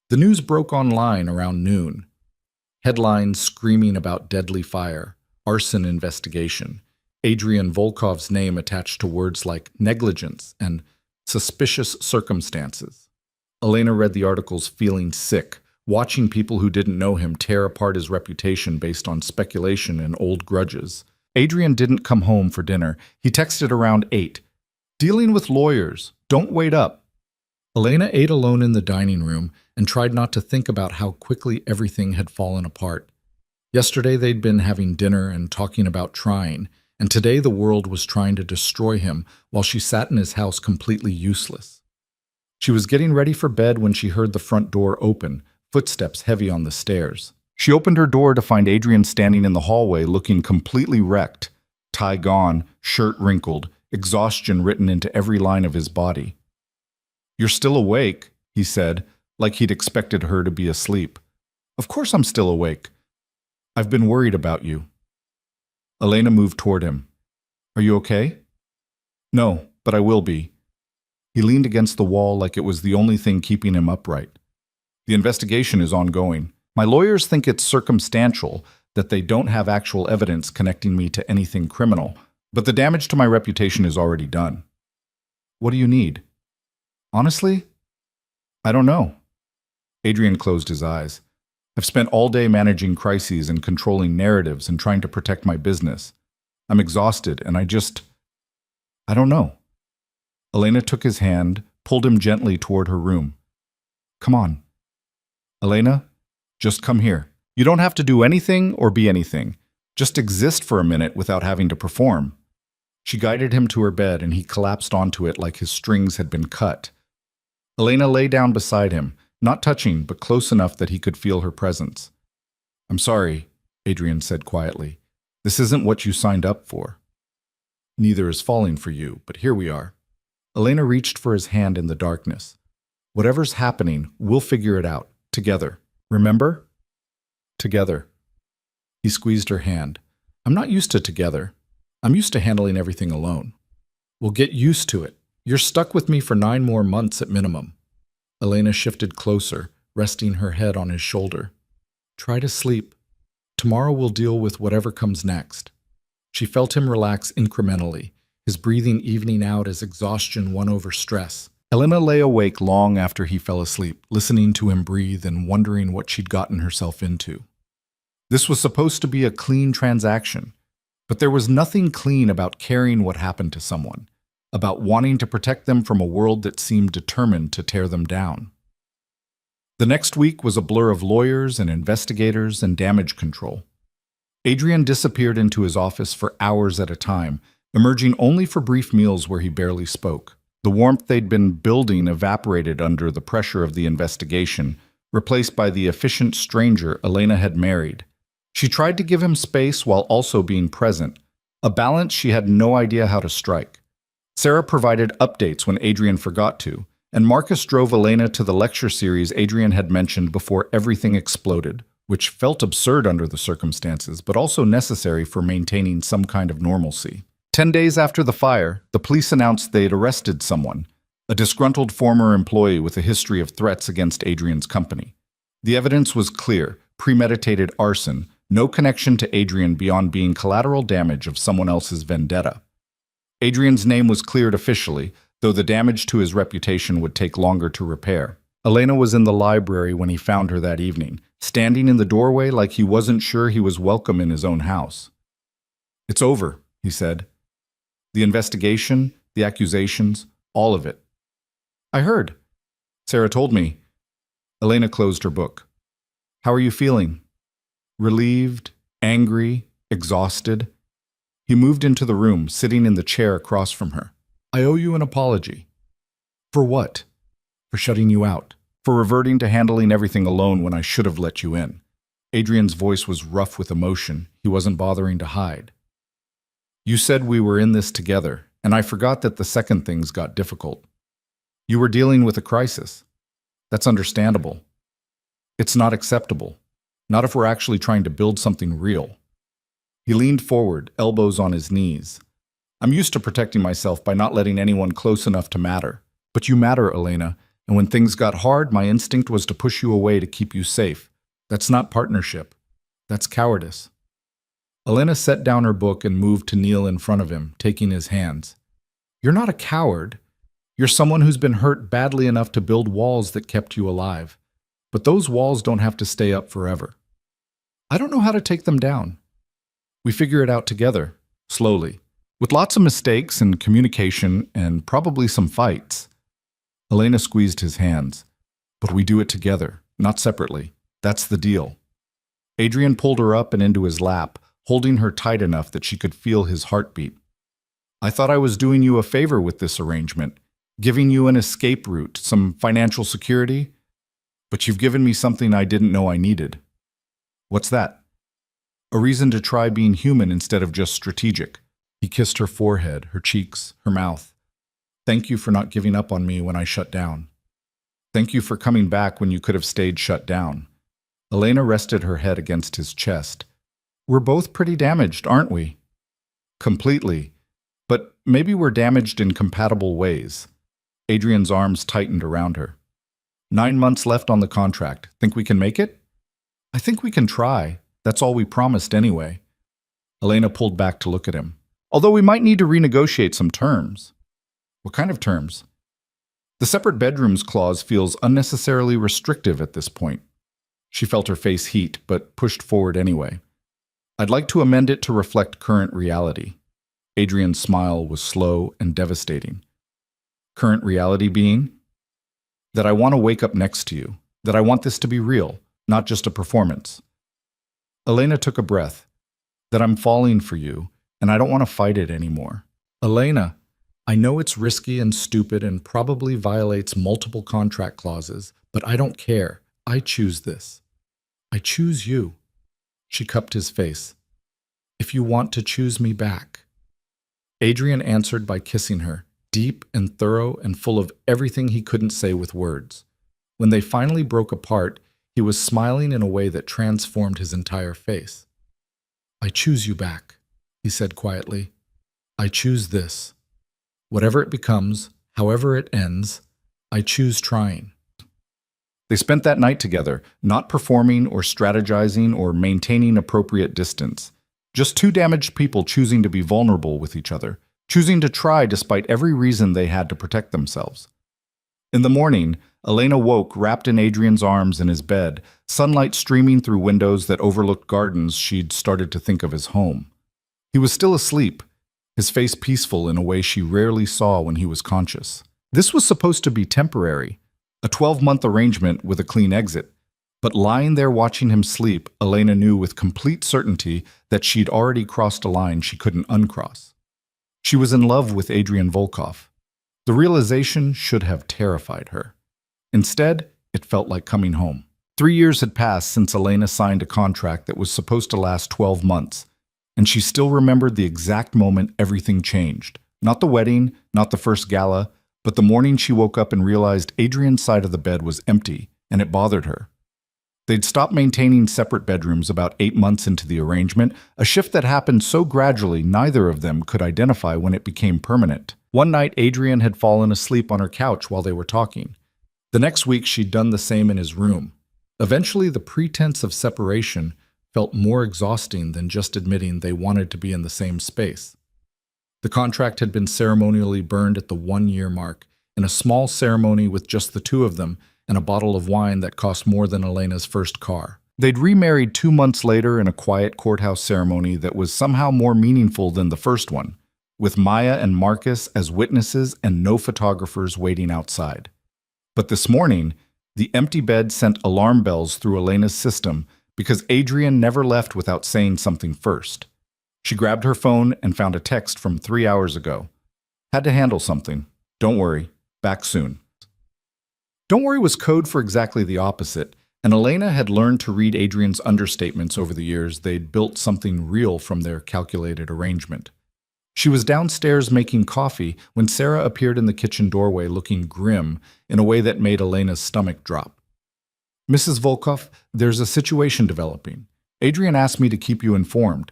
The news broke online around noon. Headlines screaming about deadly fire, arson investigation, Adrian Volkov's name attached to words like negligence and suspicious circumstances. Elena read the articles feeling sick, watching people who didn't know him tear apart his reputation based on speculation and old grudges. Adrian didn't come home for dinner. He texted around 8. "Dealing with lawyers. Don't wait up." Elena ate alone in the dining room and tried not to think about how quickly everything had fallen apart. Yesterday they'd been having dinner and talking about trying, and today the world was trying to destroy him while she sat in his house completely useless. She was getting ready for bed when she heard the front door open, footsteps heavy on the stairs. She opened her door to find Adrian standing in the hallway looking completely wrecked, tie gone, shirt wrinkled, exhaustion written into every line of his body. "You're still awake," he said, like he'd expected her to be asleep. "Of course I'm still awake. I've been worried about you." Elena moved toward him. "Are you okay?" "No, but I will be." He leaned against the wall like it was the only thing keeping him upright. "The investigation is ongoing. My lawyers think it's circumstantial, that they don't have actual evidence connecting me to anything criminal, but the damage to my reputation is already done." "What do you need?" "Honestly, I don't know." Adrian closed his eyes. "I've spent all day managing crises and controlling narratives and trying to protect my business. I'm exhausted, and I don't know." Elena took his hand, pulled him gently toward her room. "Come on." "Elena, just come here. You don't have to do anything or be anything. Just exist for a minute without having to perform." She guided him to her bed, and he collapsed onto it like his strings had been cut. Elena lay down beside him, not touching, but close enough that he could feel her presence. "I'm sorry," Adrian said quietly. "This isn't what you signed up for. Neither is falling for you, but here we are." Elena reached for his hand in the darkness. "Whatever's happening, we'll figure it out, together. Remember? Together." He squeezed her hand. "I'm not used to together. I'm used to handling everything alone. We'll get used to it. You're stuck with me for 9 more months at minimum." Elena shifted closer, resting her head on his shoulder. "Try to sleep. Tomorrow we'll deal with whatever comes next." She felt him relax incrementally, his breathing evening out as exhaustion won over stress. Elena lay awake long after he fell asleep, listening to him breathe and wondering what she'd gotten herself into. This was supposed to be a clean transaction, but there was nothing clean about caring what happened to someone, about wanting to protect them from a world that seemed determined to tear them down. The next week was a blur of lawyers and investigators and damage control. Adrian disappeared into his office for hours at a time, emerging only for brief meals where he barely spoke. The warmth they'd been building evaporated under the pressure of the investigation, replaced by the efficient stranger Elena had married. She tried to give him space while also being present, a balance she had no idea how to strike. Sarah provided updates when Adrian forgot to, and Marcus drove Elena to the lecture series Adrian had mentioned before everything exploded, which felt absurd under the circumstances, but also necessary for maintaining some kind of normalcy. 10 days after the fire, the police announced they'd arrested someone, a disgruntled former employee with a history of threats against Adrian's company. The evidence was clear: premeditated arson, no connection to Adrian beyond being collateral damage of someone else's vendetta. Adrian's name was cleared officially, though the damage to his reputation would take longer to repair. Elena was in the library when he found her that evening, standing in the doorway like he wasn't sure he was welcome in his own house. "It's over," he said. "The investigation, the accusations, all of it." "I heard. Sarah told me." Elena closed her book. "How are you feeling?" Relieved, angry, exhausted. He moved into the room, sitting in the chair across from her. "I owe you an apology." "For what?" "For shutting you out. For for reverting to handling everything alone when I should have let you in. Adrian's voice was rough with emotion. He wasn't bothering to hide. You said we were in this together, and I forgot that the second things got difficult. You were dealing with a crisis. That's understandable. It's not acceptable. Not if we're actually trying to build something real. He leaned forward, elbows on his knees. I'm used to protecting myself by not letting anyone close enough to matter. But you matter, Elena, and when things got hard, my instinct was to push you away to keep you safe. That's not partnership. That's cowardice. Elena set down her book and moved to kneel in front of him, taking his hands. You're not a coward. You're someone who's been hurt badly enough to build walls that kept you alive. But those walls don't have to stay up forever. I don't know how to take them down. We figure it out together, slowly, with lots of mistakes and communication and probably some fights. Elena squeezed his hands. But we do it together, not separately. That's the deal. Adrian pulled her up and into his lap, holding her tight enough that she could feel his heartbeat. I thought I was doing you a favor with this arrangement, giving you an escape route, some financial security, but you've given me something I didn't know I needed. What's that? A reason to try being human instead of just strategic. He kissed her forehead, her cheeks, her mouth. Thank you for not giving up on me when I shut down. Thank you for coming back when you could have stayed shut down. Elena rested her head against his chest. We're both pretty damaged, aren't we? Completely. But maybe we're damaged in compatible ways. Adrian's arms tightened around her. 9 months left on the contract. Think we can make it? I think we can try. That's all we promised anyway. Elena pulled back to look at him. Although we might need to renegotiate some terms. What kind of terms? The separate bedrooms clause feels unnecessarily restrictive at this point. She felt her face heat, but pushed forward anyway. I'd like to amend it to reflect current reality. Adrian's smile was slow and devastating. Current reality being? That I want to wake up next to you. That I want this to be real, not just a performance. Elena took a breath. That I'm falling for you, and I don't want to fight it anymore. Elena, I know it's risky and stupid and probably violates multiple contract clauses, but I don't care. I choose this. I choose you. She cupped his face. If you want to choose me back. Adrian answered by kissing her, deep and thorough and full of everything he couldn't say with words. When they finally broke apart, he was smiling in a way that transformed his entire face. I choose you back, he said quietly. I choose this. Whatever it becomes, however it ends, I choose trying. They spent that night together, not performing or strategizing or maintaining appropriate distance. Just two damaged people choosing to be vulnerable with each other, choosing to try despite every reason they had to protect themselves. In the morning, Elena woke wrapped in Adrian's arms in his bed, sunlight streaming through windows that overlooked gardens she'd started to think of as home. He was still asleep, his face peaceful in a way she rarely saw when he was conscious. This was supposed to be temporary, a 12-month arrangement with a clean exit. But lying there watching him sleep, Elena knew with complete certainty that she'd already crossed a line she couldn't uncross. She was in love with Adrian Volkov. The realization should have terrified her. Instead, it felt like coming home. 3 years had passed since Elena signed a contract that was supposed to last 12 months, and she still remembered the exact moment everything changed. Not the wedding, not the first gala, but the morning she woke up and realized Adrian's side of the bed was empty, and it bothered her. They'd stopped maintaining separate bedrooms about 8 months into the arrangement, a shift that happened so gradually neither of them could identify when it became permanent. One night, Adrian had fallen asleep on her couch while they were talking. The next week, she'd done the same in his room. Eventually, the pretense of separation felt more exhausting than just admitting they wanted to be in the same space. The contract had been ceremonially burned at the 1-year mark, in a small ceremony with just the two of them and a bottle of wine that cost more than Elena's first car. They'd remarried 2 months later in a quiet courthouse ceremony that was somehow more meaningful than the first one, with Maya and Marcus as witnesses and no photographers waiting outside. But this morning, the empty bed sent alarm bells through Elena's system because Adrian never left without saying something first. She grabbed her phone and found a text from 3 hours ago. Had to handle something. Don't worry. Back soon. Don't worry was code for exactly the opposite, and Elena had learned to read Adrian's understatements over the years. They'd built something real from their calculated arrangement. She was downstairs making coffee when Sarah appeared in the kitchen doorway looking grim in a way that made Elena's stomach drop. Mrs. Volkov, there's a situation developing. Adrian asked me to keep you informed.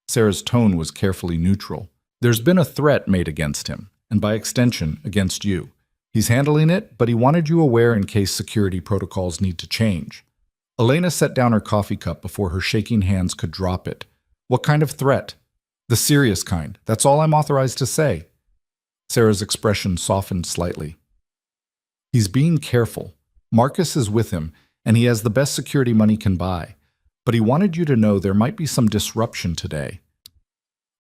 Sarah's tone was carefully neutral. There's been a threat made against him, and by extension, against you. He's handling it, but he wanted you aware in case security protocols need to change. Elena set down her coffee cup before her shaking hands could drop it. What kind of threat? The serious kind. That's all I'm authorized to say. Sarah's expression softened slightly. He's being careful. Marcus is with him, and he has the best security money can buy. But he wanted you to know there might be some disruption today.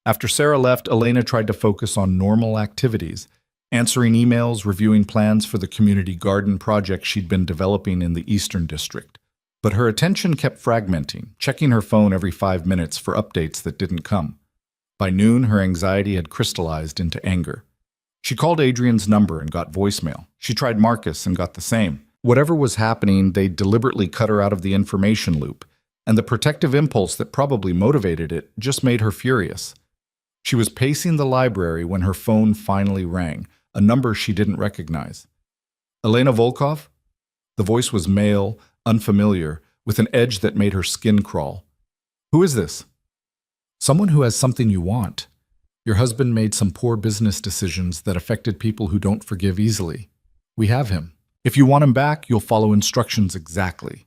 After Sarah left, Elena tried to focus on normal activities, answering emails, reviewing plans for the community garden project she'd been developing in the Eastern District. But her attention kept fragmenting, checking her phone every 5 minutes for updates that didn't come. By noon, her anxiety had crystallized into anger. She called Adrian's number and got voicemail. She tried Marcus and got the same. Whatever was happening, they deliberately cut her out of the information loop, and the protective impulse that probably motivated it just made her furious. She was pacing the library when her phone finally rang, a number she didn't recognize. Elena Volkov? The voice was male, unfamiliar, with an edge that made her skin crawl. Who is this? Someone who has something you want. Your husband made some poor business decisions that affected people who don't forgive easily. We have him. If you want him back, you'll follow instructions exactly.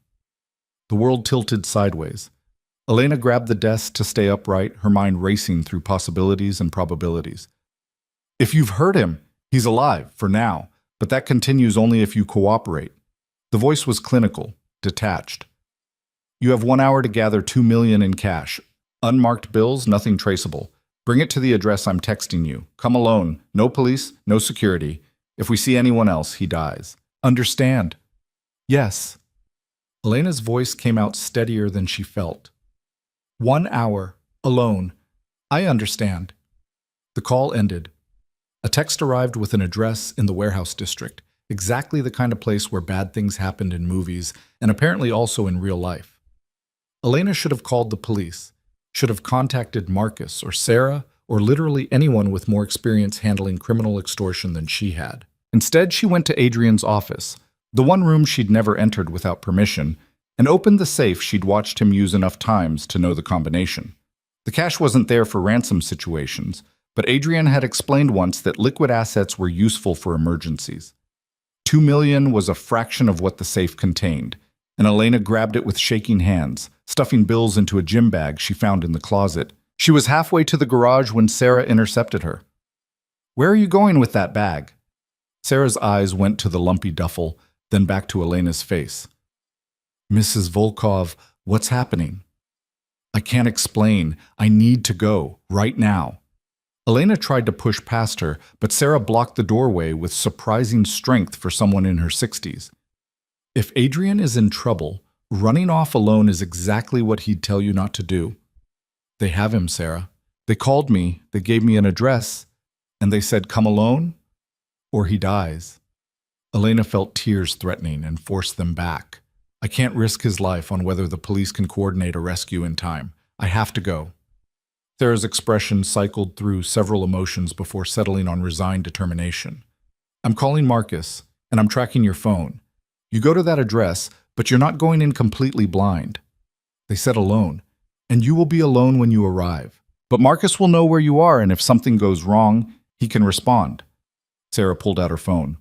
The world tilted sideways. Elena grabbed the desk to stay upright, her mind racing through possibilities and probabilities. If you've heard him, he's alive, for now, but that continues only if you cooperate. The voice was clinical, detached. You have 1 hour to gather $2 million in cash. Unmarked bills, nothing traceable. Bring it to the address I'm texting you. Come alone. No police, no security. If we see anyone else, he dies. Understand? Yes. Elena's voice came out steadier than she felt. 1 hour, alone. I understand. The call ended. A text arrived with an address in the warehouse district, exactly the kind of place where bad things happened in movies and apparently also in real life. Elena should have called the police, should have contacted Marcus or Sarah or literally anyone with more experience handling criminal extortion than she had. Instead, she went to Adrian's office, the one room she'd never entered without permission, and opened the safe she'd watched him use enough times to know the combination. The cash wasn't there for ransom situations, but Adrian had explained once that liquid assets were useful for emergencies. $2 million was a fraction of what the safe contained, and Elena grabbed it with shaking hands, stuffing bills into a gym bag she found in the closet. She was halfway to the garage when Sarah intercepted her. "Where are you going with that bag?" Sarah's eyes went to the lumpy duffel, then back to Elena's face. "Mrs. Volkov, what's happening?" "I can't explain. I need to go, right now." Elena tried to push past her, but Sarah blocked the doorway with surprising strength for someone in her 60s. If Adrian is in trouble, running off alone is exactly what he'd tell you not to do. They have him, Sarah. They called me, they gave me an address, and they said, come alone, or he dies. Elena felt tears threatening and forced them back. I can't risk his life on whether the police can coordinate a rescue in time. I have to go. Sarah's expression cycled through several emotions before settling on resigned determination. I'm calling Marcus, and I'm tracking your phone. You go to that address, but you're not going in completely blind. They said alone, and you will be alone when you arrive. But Marcus will know where you are, and if something goes wrong, he can respond. Sarah pulled out her phone.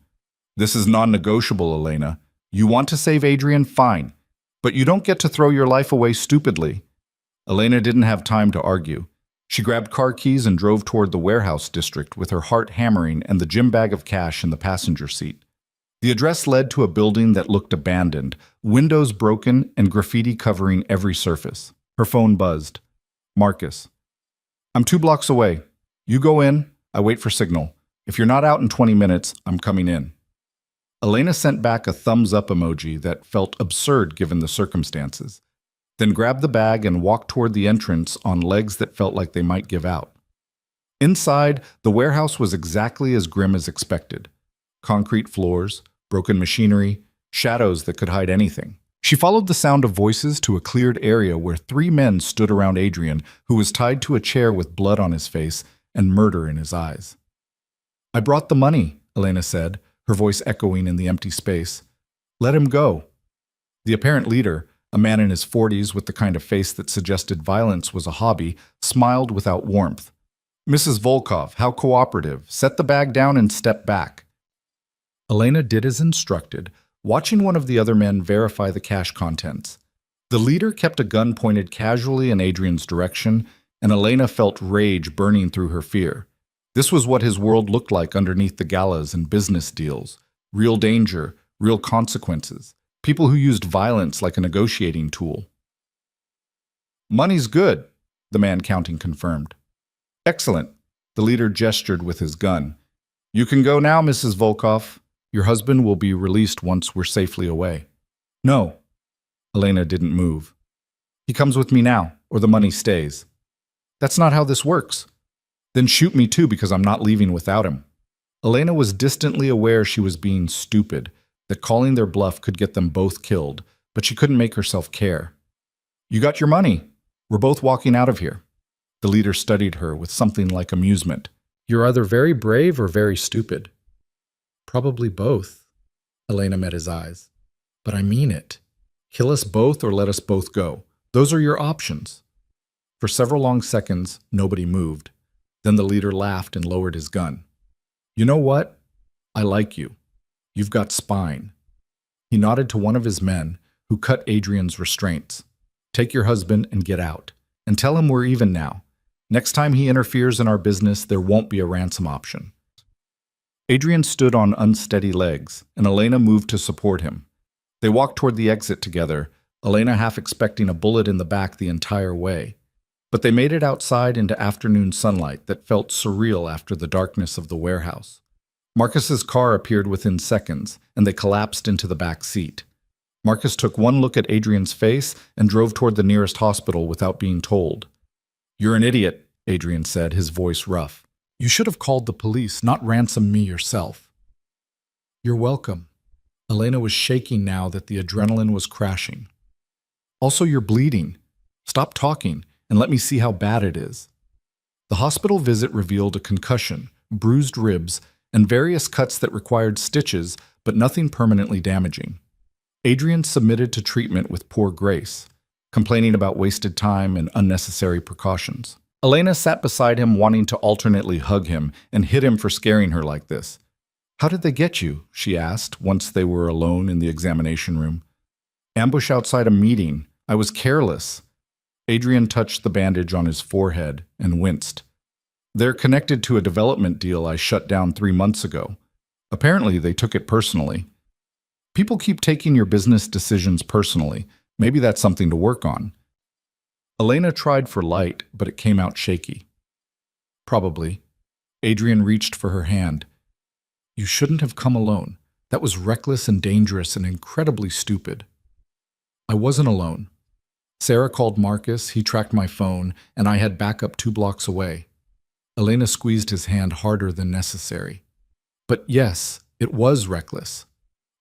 This is non-negotiable, Elena. You want to save Adrian? Fine. But you don't get to throw your life away stupidly. Elena didn't have time to argue. She grabbed car keys and drove toward the warehouse district with her heart hammering and the gym bag of cash in the passenger seat. The address led to a building that looked abandoned, windows broken and graffiti covering every surface. Her phone buzzed. Marcus. I'm 2 blocks away. You go in, I wait for signal. If you're not out in 20 minutes, I'm coming in. Elena sent back a thumbs-up emoji that felt absurd given the circumstances, then grabbed the bag and walked toward the entrance on legs that felt like they might give out. Inside, the warehouse was exactly as grim as expected. Concrete floors, broken machinery, shadows that could hide anything. She followed the sound of voices to a cleared area where three men stood around Adrian, who was tied to a chair with blood on his face and murder in his eyes. "I brought the money," Elena said, her voice echoing in the empty space. "Let him go." The apparent leader, a man in his 40s with the kind of face that suggested violence was a hobby, smiled without warmth. "Mrs. Volkov, how cooperative. Set the bag down and step back." Elena did as instructed, watching one of the other men verify the cash contents. The leader kept a gun pointed casually in Adrian's direction, and Elena felt rage burning through her fear. This was what his world looked like underneath the galas and business deals. Real danger, real consequences. People who used violence like a negotiating tool. "Money's good," the man counting confirmed. "Excellent," the leader gestured with his gun. "You can go now, Mrs. Volkov. Your husband will be released once we're safely away." "No." Elena didn't move. "He comes with me now, or the money stays." "That's not how this works." "Then shoot me too, because I'm not leaving without him." Elena was distantly aware she was being stupid, that calling their bluff could get them both killed, but she couldn't make herself care. "You got your money. We're both walking out of here." The leader studied her with something like amusement. "You're either very brave or very stupid." "Probably both." Elena met his eyes. "But I mean it. Kill us both or let us both go. Those are your options." For several long seconds, nobody moved. Then the leader laughed and lowered his gun. "You know what? I like you. You've got spine." He nodded to one of his men, who cut Adrian's restraints. "Take your husband and get out. And tell him we're even now. Next time he interferes in our business, there won't be a ransom option." Adrian stood on unsteady legs, and Elena moved to support him. They walked toward the exit together, Elena half expecting a bullet in the back the entire way. But they made it outside into afternoon sunlight that felt surreal after the darkness of the warehouse. Marcus's car appeared within seconds, and they collapsed into the back seat. Marcus took one look at Adrian's face and drove toward the nearest hospital without being told. "You're an idiot," Adrian said, his voice rough. "You should have called the police, not ransomed me yourself." "You're welcome." Elena was shaking now that the adrenaline was crashing. "Also, you're bleeding. Stop talking and let me see how bad it is." The hospital visit revealed a concussion, bruised ribs, and various cuts that required stitches, but nothing permanently damaging. Adrian submitted to treatment with poor grace, complaining about wasted time and unnecessary precautions. Elena sat beside him, wanting to alternately hug him and hit him for scaring her like this. "How did they get you?" she asked, once they were alone in the examination room. "Ambush outside a meeting. I was careless." Adrian touched the bandage on his forehead and winced. "They're connected to a development deal I shut down 3 months ago. Apparently, they took it personally." "People keep taking your business decisions personally. Maybe that's something to work on." Elena tried for light, but it came out shaky. "Probably." Adrian reached for her hand. "You shouldn't have come alone. That was reckless and dangerous and incredibly stupid." "I wasn't alone. Sarah called Marcus, he tracked my phone, and I had backup 2 blocks away." Elena squeezed his hand harder than necessary. "But yes, it was reckless.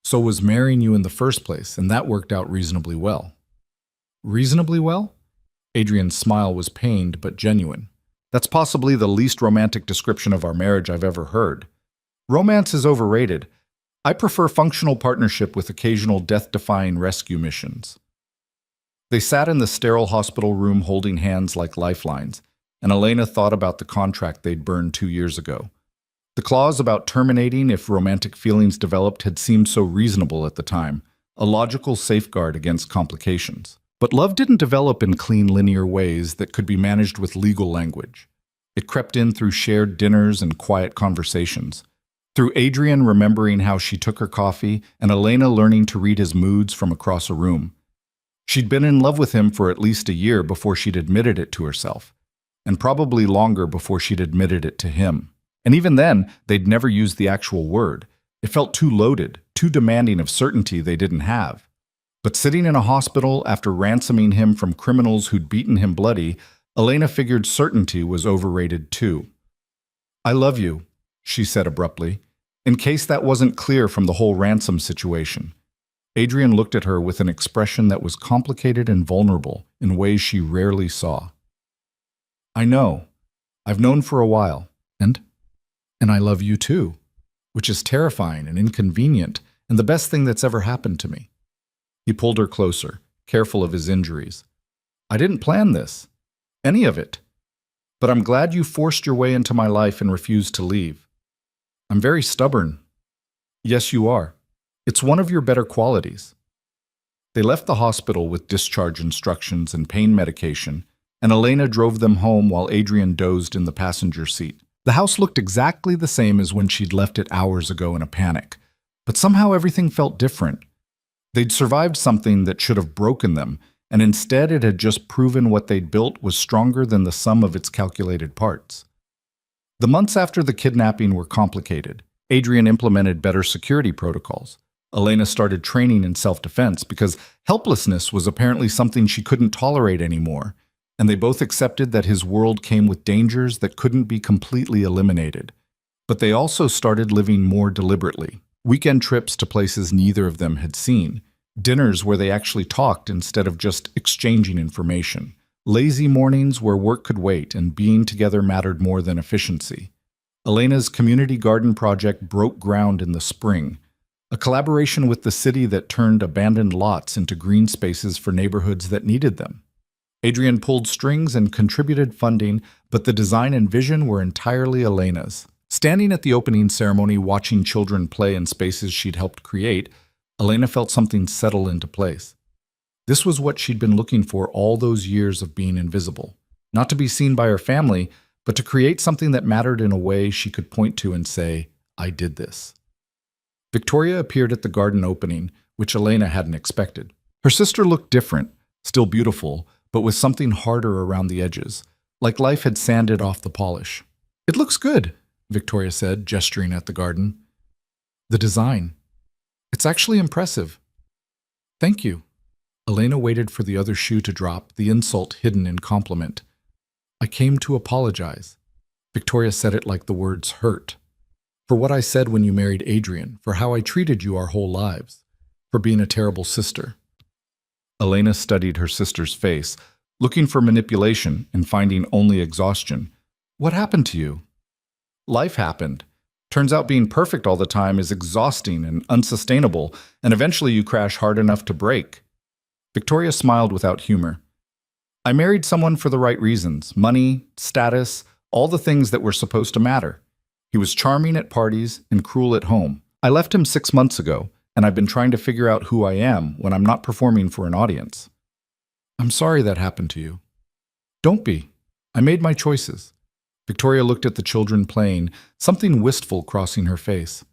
So was marrying you in the first place, and that worked out reasonably well." "Reasonably well?" Adrian's smile was pained but genuine. "That's possibly the least romantic description of our marriage I've ever heard. Romance is overrated. I prefer functional partnership with occasional death-defying rescue missions." They sat in the sterile hospital room holding hands like lifelines, and Elena thought about the contract they'd burned 2 years ago. The clause about terminating if romantic feelings developed had seemed so reasonable at the time, a logical safeguard against complications. But love didn't develop in clean, linear ways that could be managed with legal language. It crept in through shared dinners and quiet conversations, through Adrian remembering how she took her coffee and Elena learning to read his moods from across a room. She'd been in love with him for at least a year before she'd admitted it to herself, and probably longer before she'd admitted it to him. And even then, they'd never used the actual word. It felt too loaded, too demanding of certainty they didn't have. But sitting in a hospital after ransoming him from criminals who'd beaten him bloody, Elena figured certainty was overrated too. "I love you," she said abruptly, in case that wasn't clear from the whole ransom situation. Adrian looked at her with an expression that was complicated and vulnerable in ways she rarely saw. I know. I've known for a while. And I love you too, which is terrifying and inconvenient and the best thing that's ever happened to me. He pulled her closer, careful of his injuries. I didn't plan this. Any of it. But I'm glad you forced your way into my life and refused to leave. I'm very stubborn. Yes, you are. It's one of your better qualities. They left the hospital with discharge instructions and pain medication, and Elena drove them home while Adrian dozed in the passenger seat. The house looked exactly the same as when she'd left it hours ago in a panic, but somehow everything felt different. They'd survived something that should have broken them, and instead it had just proven what they'd built was stronger than the sum of its calculated parts. The months after the kidnapping were complicated. Adrian implemented better security protocols. Elena started training in self-defense because helplessness was apparently something she couldn't tolerate anymore, and they both accepted that his world came with dangers that couldn't be completely eliminated. But they also started living more deliberately. Weekend trips to places neither of them had seen. Dinners where they actually talked instead of just exchanging information. Lazy mornings where work could wait and being together mattered more than efficiency. Elena's community garden project broke ground in the spring, a collaboration with the city that turned abandoned lots into green spaces for neighborhoods that needed them. Adrian pulled strings and contributed funding, but the design and vision were entirely Elena's. Standing at the opening ceremony watching children play in spaces she'd helped create, Elena felt something settle into place. This was what she'd been looking for all those years of being invisible. Not to be seen by her family, but to create something that mattered in a way she could point to and say, I did this. Victoria appeared at the garden opening, which Elena hadn't expected. Her sister looked different, still beautiful, but with something harder around the edges, like life had sanded off the polish. It looks good, Victoria said, gesturing at the garden. The design. It's actually impressive. Thank you. Elena waited for the other shoe to drop, the insult hidden in compliment. I came to apologize. Victoria said it like the words hurt. For what I said when you married Adrian, for how I treated you our whole lives, for being a terrible sister. Elena studied her sister's face, looking for manipulation and finding only exhaustion. What happened to you? Life happened. Turns out being perfect all the time is exhausting and unsustainable, and eventually you crash hard enough to break. Victoria smiled without humor. I married someone for the right reasons. Money, status, all the things that were supposed to matter. He was charming at parties and cruel at home. I left him 6 months ago, and I've been trying to figure out who I am when I'm not performing for an audience. I'm sorry that happened to you. Don't be. I made my choices. Victoria looked at the children playing, something wistful crossing her face.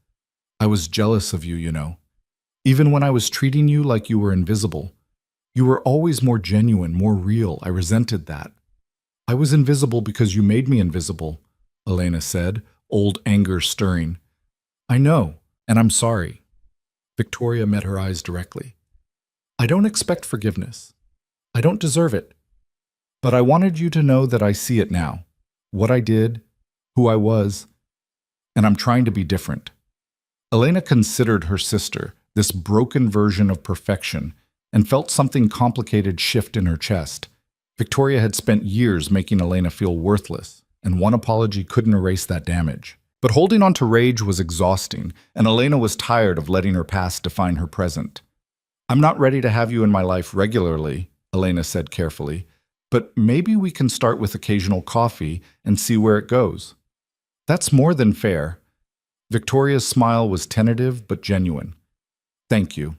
I was jealous of you, you know. Even when I was treating you like you were invisible. You were always more genuine, more real. I resented that. I was invisible because you made me invisible, Elena said, old anger stirring. I know, and I'm sorry. Victoria met her eyes directly. I don't expect forgiveness. I don't deserve it. But I wanted you to know that I see it now. What I did, who I was, and I'm trying to be different. Elena considered her sister, this broken version of perfection, and felt something complicated shift in her chest. Victoria had spent years making Elena feel worthless, and one apology couldn't erase that damage. But holding on to rage was exhausting, and Elena was tired of letting her past define her present. I'm not ready to have you in my life regularly, Elena said carefully, but maybe we can start with occasional coffee and see where it goes. That's more than fair. Victoria's smile was tentative but genuine. Thank you.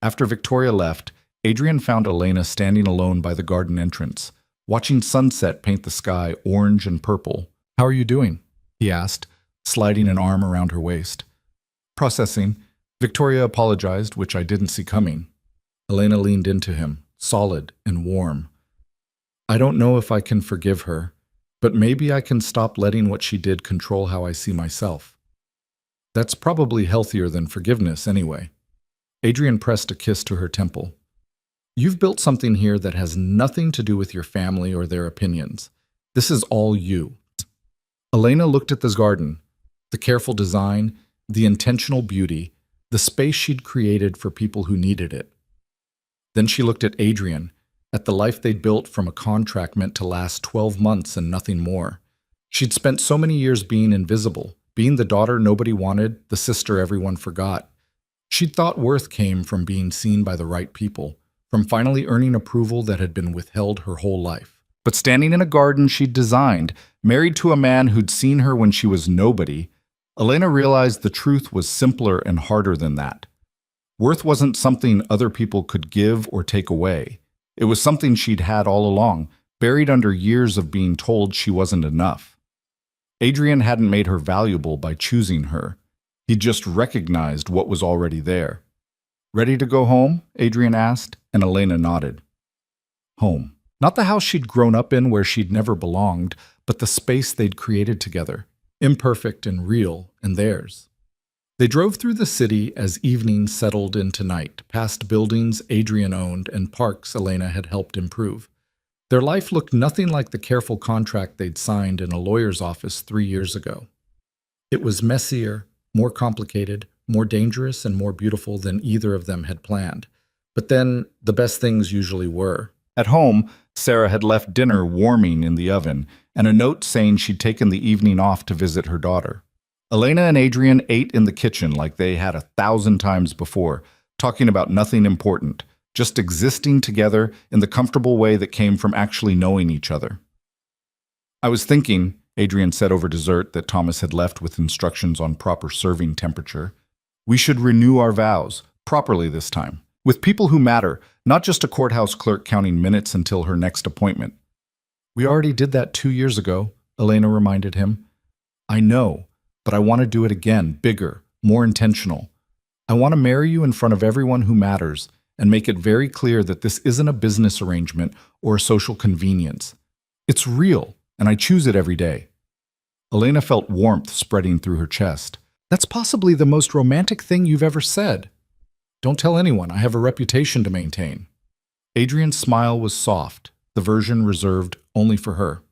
After Victoria left, Adrian found Elena standing alone by the garden entrance, watching sunset paint the sky orange and purple. How are you doing? He asked, sliding an arm around her waist. Processing. Victoria apologized, which I didn't see coming. Elena leaned into him, solid and warm. I don't know if I can forgive her, but maybe I can stop letting what she did control how I see myself. That's probably healthier than forgiveness anyway. Adrian pressed a kiss to her temple. You've built something here that has nothing to do with your family or their opinions. This is all you. Elena looked at this garden, the careful design, the intentional beauty, the space she'd created for people who needed it. Then she looked at Adrian, at the life they'd built from a contract meant to last 12 months and nothing more. She'd spent so many years being invisible, being the daughter nobody wanted, the sister everyone forgot. She'd thought worth came from being seen by the right people, from finally earning approval that had been withheld her whole life. But standing in a garden she'd designed, married to a man who'd seen her when she was nobody, Elena realized the truth was simpler and harder than that. Worth wasn't something other people could give or take away. It was something she'd had all along, buried under years of being told she wasn't enough. Adrian hadn't made her valuable by choosing her. He'd just recognized what was already there. "Ready to go home?" Adrian asked, and Elena nodded. Home. Not the house she'd grown up in where she'd never belonged, but the space they'd created together, imperfect and real, and theirs. They drove through the city as evening settled into night, past buildings Adrian owned and parks Elena had helped improve. Their life looked nothing like the careful contract they'd signed in a lawyer's office 3 years ago. It was messier, more complicated, more dangerous, and more beautiful than either of them had planned. But then, the best things usually were. At home, Sarah had left dinner warming in the oven, and a note saying she'd taken the evening off to visit her daughter. Elena and Adrian ate in the kitchen like they had 1,000 times before, talking about nothing important, just existing together in the comfortable way that came from actually knowing each other. "I was thinking," Adrian said over dessert that Thomas had left with instructions on proper serving temperature, "we should renew our vows, properly this time, with people who matter, not just a courthouse clerk counting minutes until her next appointment." "We already did that 2 years ago," Elena reminded him. "I know, but I want to do it again, bigger, more intentional. I want to marry you in front of everyone who matters and make it very clear that this isn't a business arrangement or a social convenience. It's real, and I choose it every day." Elena felt warmth spreading through her chest. "That's possibly the most romantic thing you've ever said." "Don't tell anyone. I have a reputation to maintain." Adrian's smile was soft, the version reserved only for her.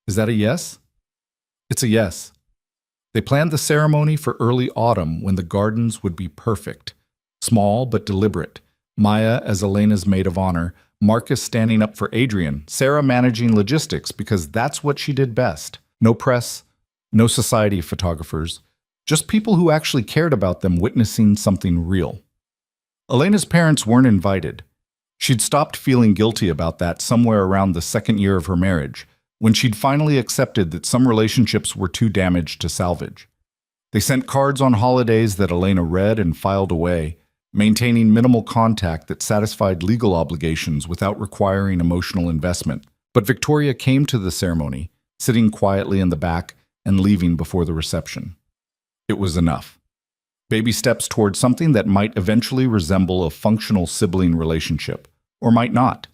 "Is that a yes?" "It's a yes." They planned the ceremony for early autumn when the gardens would be perfect. Small but deliberate. Maya as Elena's maid of honor, Marcus standing up for Adrian, Sarah managing logistics because that's what she did best. No press, no society photographers, just people who actually cared about them witnessing something real. Elena's parents weren't invited. She'd stopped feeling guilty about that somewhere around the second year of her marriage, when she'd finally accepted that some relationships were too damaged to salvage. They sent cards on holidays that Elena read and filed away, maintaining minimal contact that satisfied legal obligations without requiring emotional investment. But Victoria came to the ceremony, sitting quietly in the back and leaving before the reception. It was enough. Baby steps toward something that might eventually resemble a functional sibling relationship, or might not.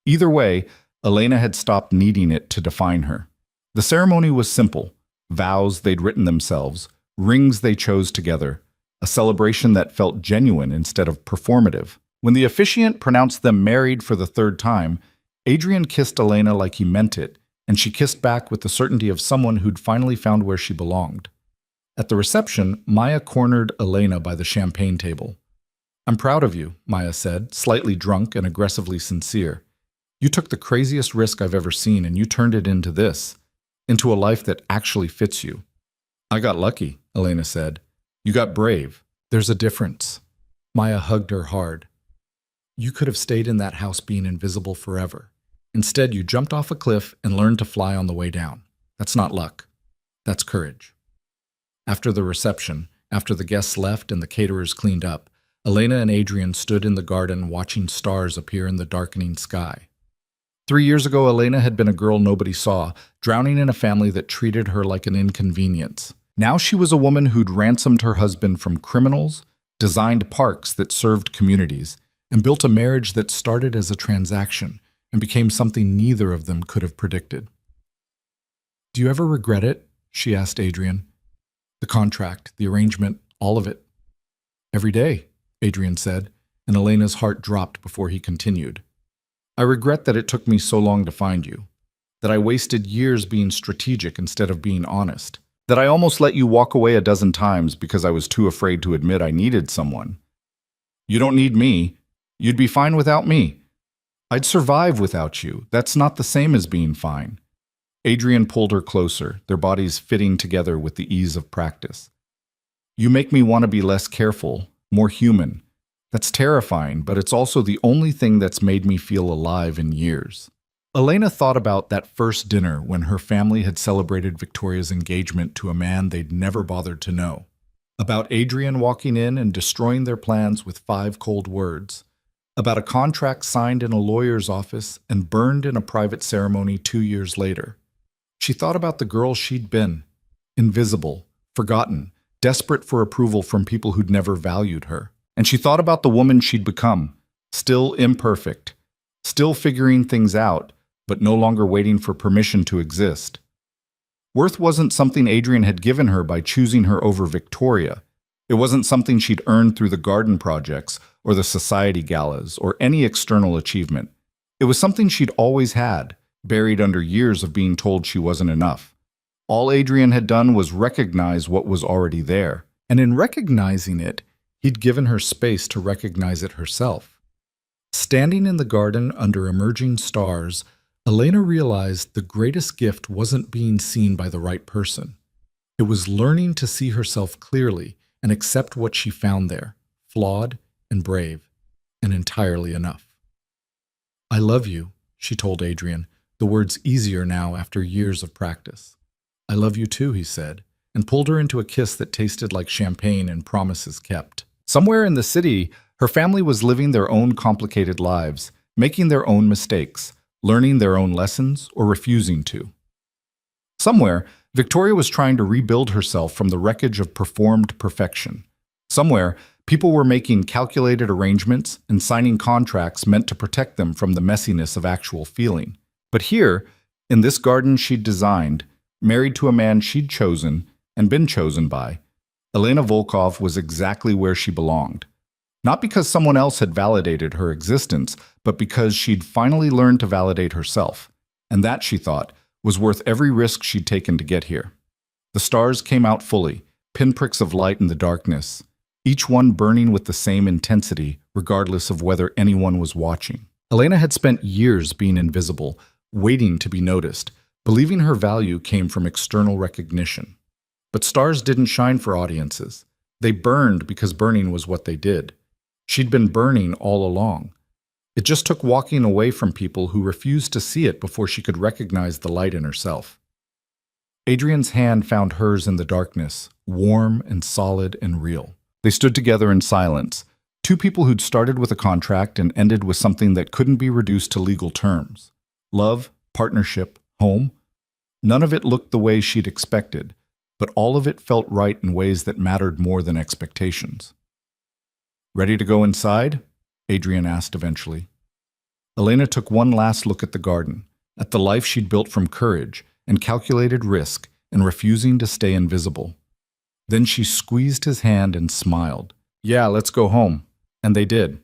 Either way, Elena had stopped needing it to define her. The ceremony was simple: vows they'd written themselves, rings they chose together, a celebration that felt genuine instead of performative. When the officiant pronounced them married for the 3rd time, Adrian kissed Elena like he meant it, and she kissed back with the certainty of someone who'd finally found where she belonged. At the reception, Maya cornered Elena by the champagne table. "I'm proud of you," Maya said, slightly drunk and aggressively sincere. "You took the craziest risk I've ever seen, and you turned it into this, into a life that actually fits you." "I got lucky," Elena said. "You got brave. There's a difference." Maya hugged her hard. "You could have stayed in that house being invisible forever. Instead, you jumped off a cliff and learned to fly on the way down. That's not luck. That's courage." After the reception, after the guests left and the caterers cleaned up, Elena and Adrian stood in the garden watching stars appear in the darkening sky. 3 years ago, Elena had been a girl nobody saw, drowning in a family that treated her like an inconvenience. Now she was a woman who'd ransomed her husband from criminals, designed parks that served communities, and built a marriage that started as a transaction and became something neither of them could have predicted. "Do you ever regret it?" she asked Adrian. "The contract, the arrangement, all of it." "Every day," Adrian said, and Elena's heart dropped before he continued. "I regret that it took me so long to find you, that I wasted years being strategic instead of being honest, That I almost let you walk away a dozen times because I was too afraid to admit I needed someone. You don't need me. You'd be fine without me. I'd survive without you. That's not the same as being fine. Adrian pulled her closer, their bodies fitting together with the ease of practice. You make me want to be less careful, more human. That's terrifying, but it's also the only thing that's made me feel alive in years. Elena thought about that first dinner when her family had celebrated Victoria's engagement to a man they'd never bothered to know. About Adrian walking in and destroying their plans with 5 cold words. About a contract signed in a lawyer's office and burned in a private ceremony 2 years later. She thought about the girl she'd been, invisible, forgotten, desperate for approval from people who'd never valued her. And she thought about the woman she'd become, still imperfect, still figuring things out, but no longer waiting for permission to exist. Worth wasn't something Adrian had given her by choosing her over Victoria. It wasn't something she'd earned through the garden projects or the society galas or any external achievement. It was something she'd always had, buried under years of being told she wasn't enough. All Adrian had done was recognize what was already there, and in recognizing it, he'd given her space to recognize it herself. Standing in the garden under emerging stars, Elena realized the greatest gift wasn't being seen by the right person. It was learning to see herself clearly and accept what she found there, flawed and brave, and entirely enough. I love you, she told Adrian, the words easier now after years of practice. I love you too, he said, and pulled her into a kiss that tasted like champagne and promises kept. Somewhere in the city, her family was living their own complicated lives, making their own mistakes, learning their own lessons, or refusing to. Somewhere, Victoria was trying to rebuild herself from the wreckage of performed perfection. Somewhere, people were making calculated arrangements and signing contracts meant to protect them from the messiness of actual feeling. But here, in this garden she'd designed, married to a man she'd chosen and been chosen by, Elena Volkov was exactly where she belonged. Not because someone else had validated her existence, but because she'd finally learned to validate herself. And that, she thought, was worth every risk she'd taken to get here. The stars came out fully, pinpricks of light in the darkness, each one burning with the same intensity, regardless of whether anyone was watching. Elena had spent years being invisible, waiting to be noticed, believing her value came from external recognition. But stars didn't shine for audiences. They burned because burning was what they did. She'd been burning all along. It just took walking away from people who refused to see it before she could recognize the light in herself. Adrian's hand found hers in the darkness, warm and solid and real. They stood together in silence, 2 people who'd started with a contract and ended with something that couldn't be reduced to legal terms. Love, partnership, home. None of it looked the way she'd expected, but all of it felt right in ways that mattered more than expectations. Ready to go inside? Adrian asked eventually. Elena took one last look at the garden, at the life she'd built from courage and calculated risk and refusing to stay invisible. Then she squeezed his hand and smiled. Yeah, let's go home. And they did.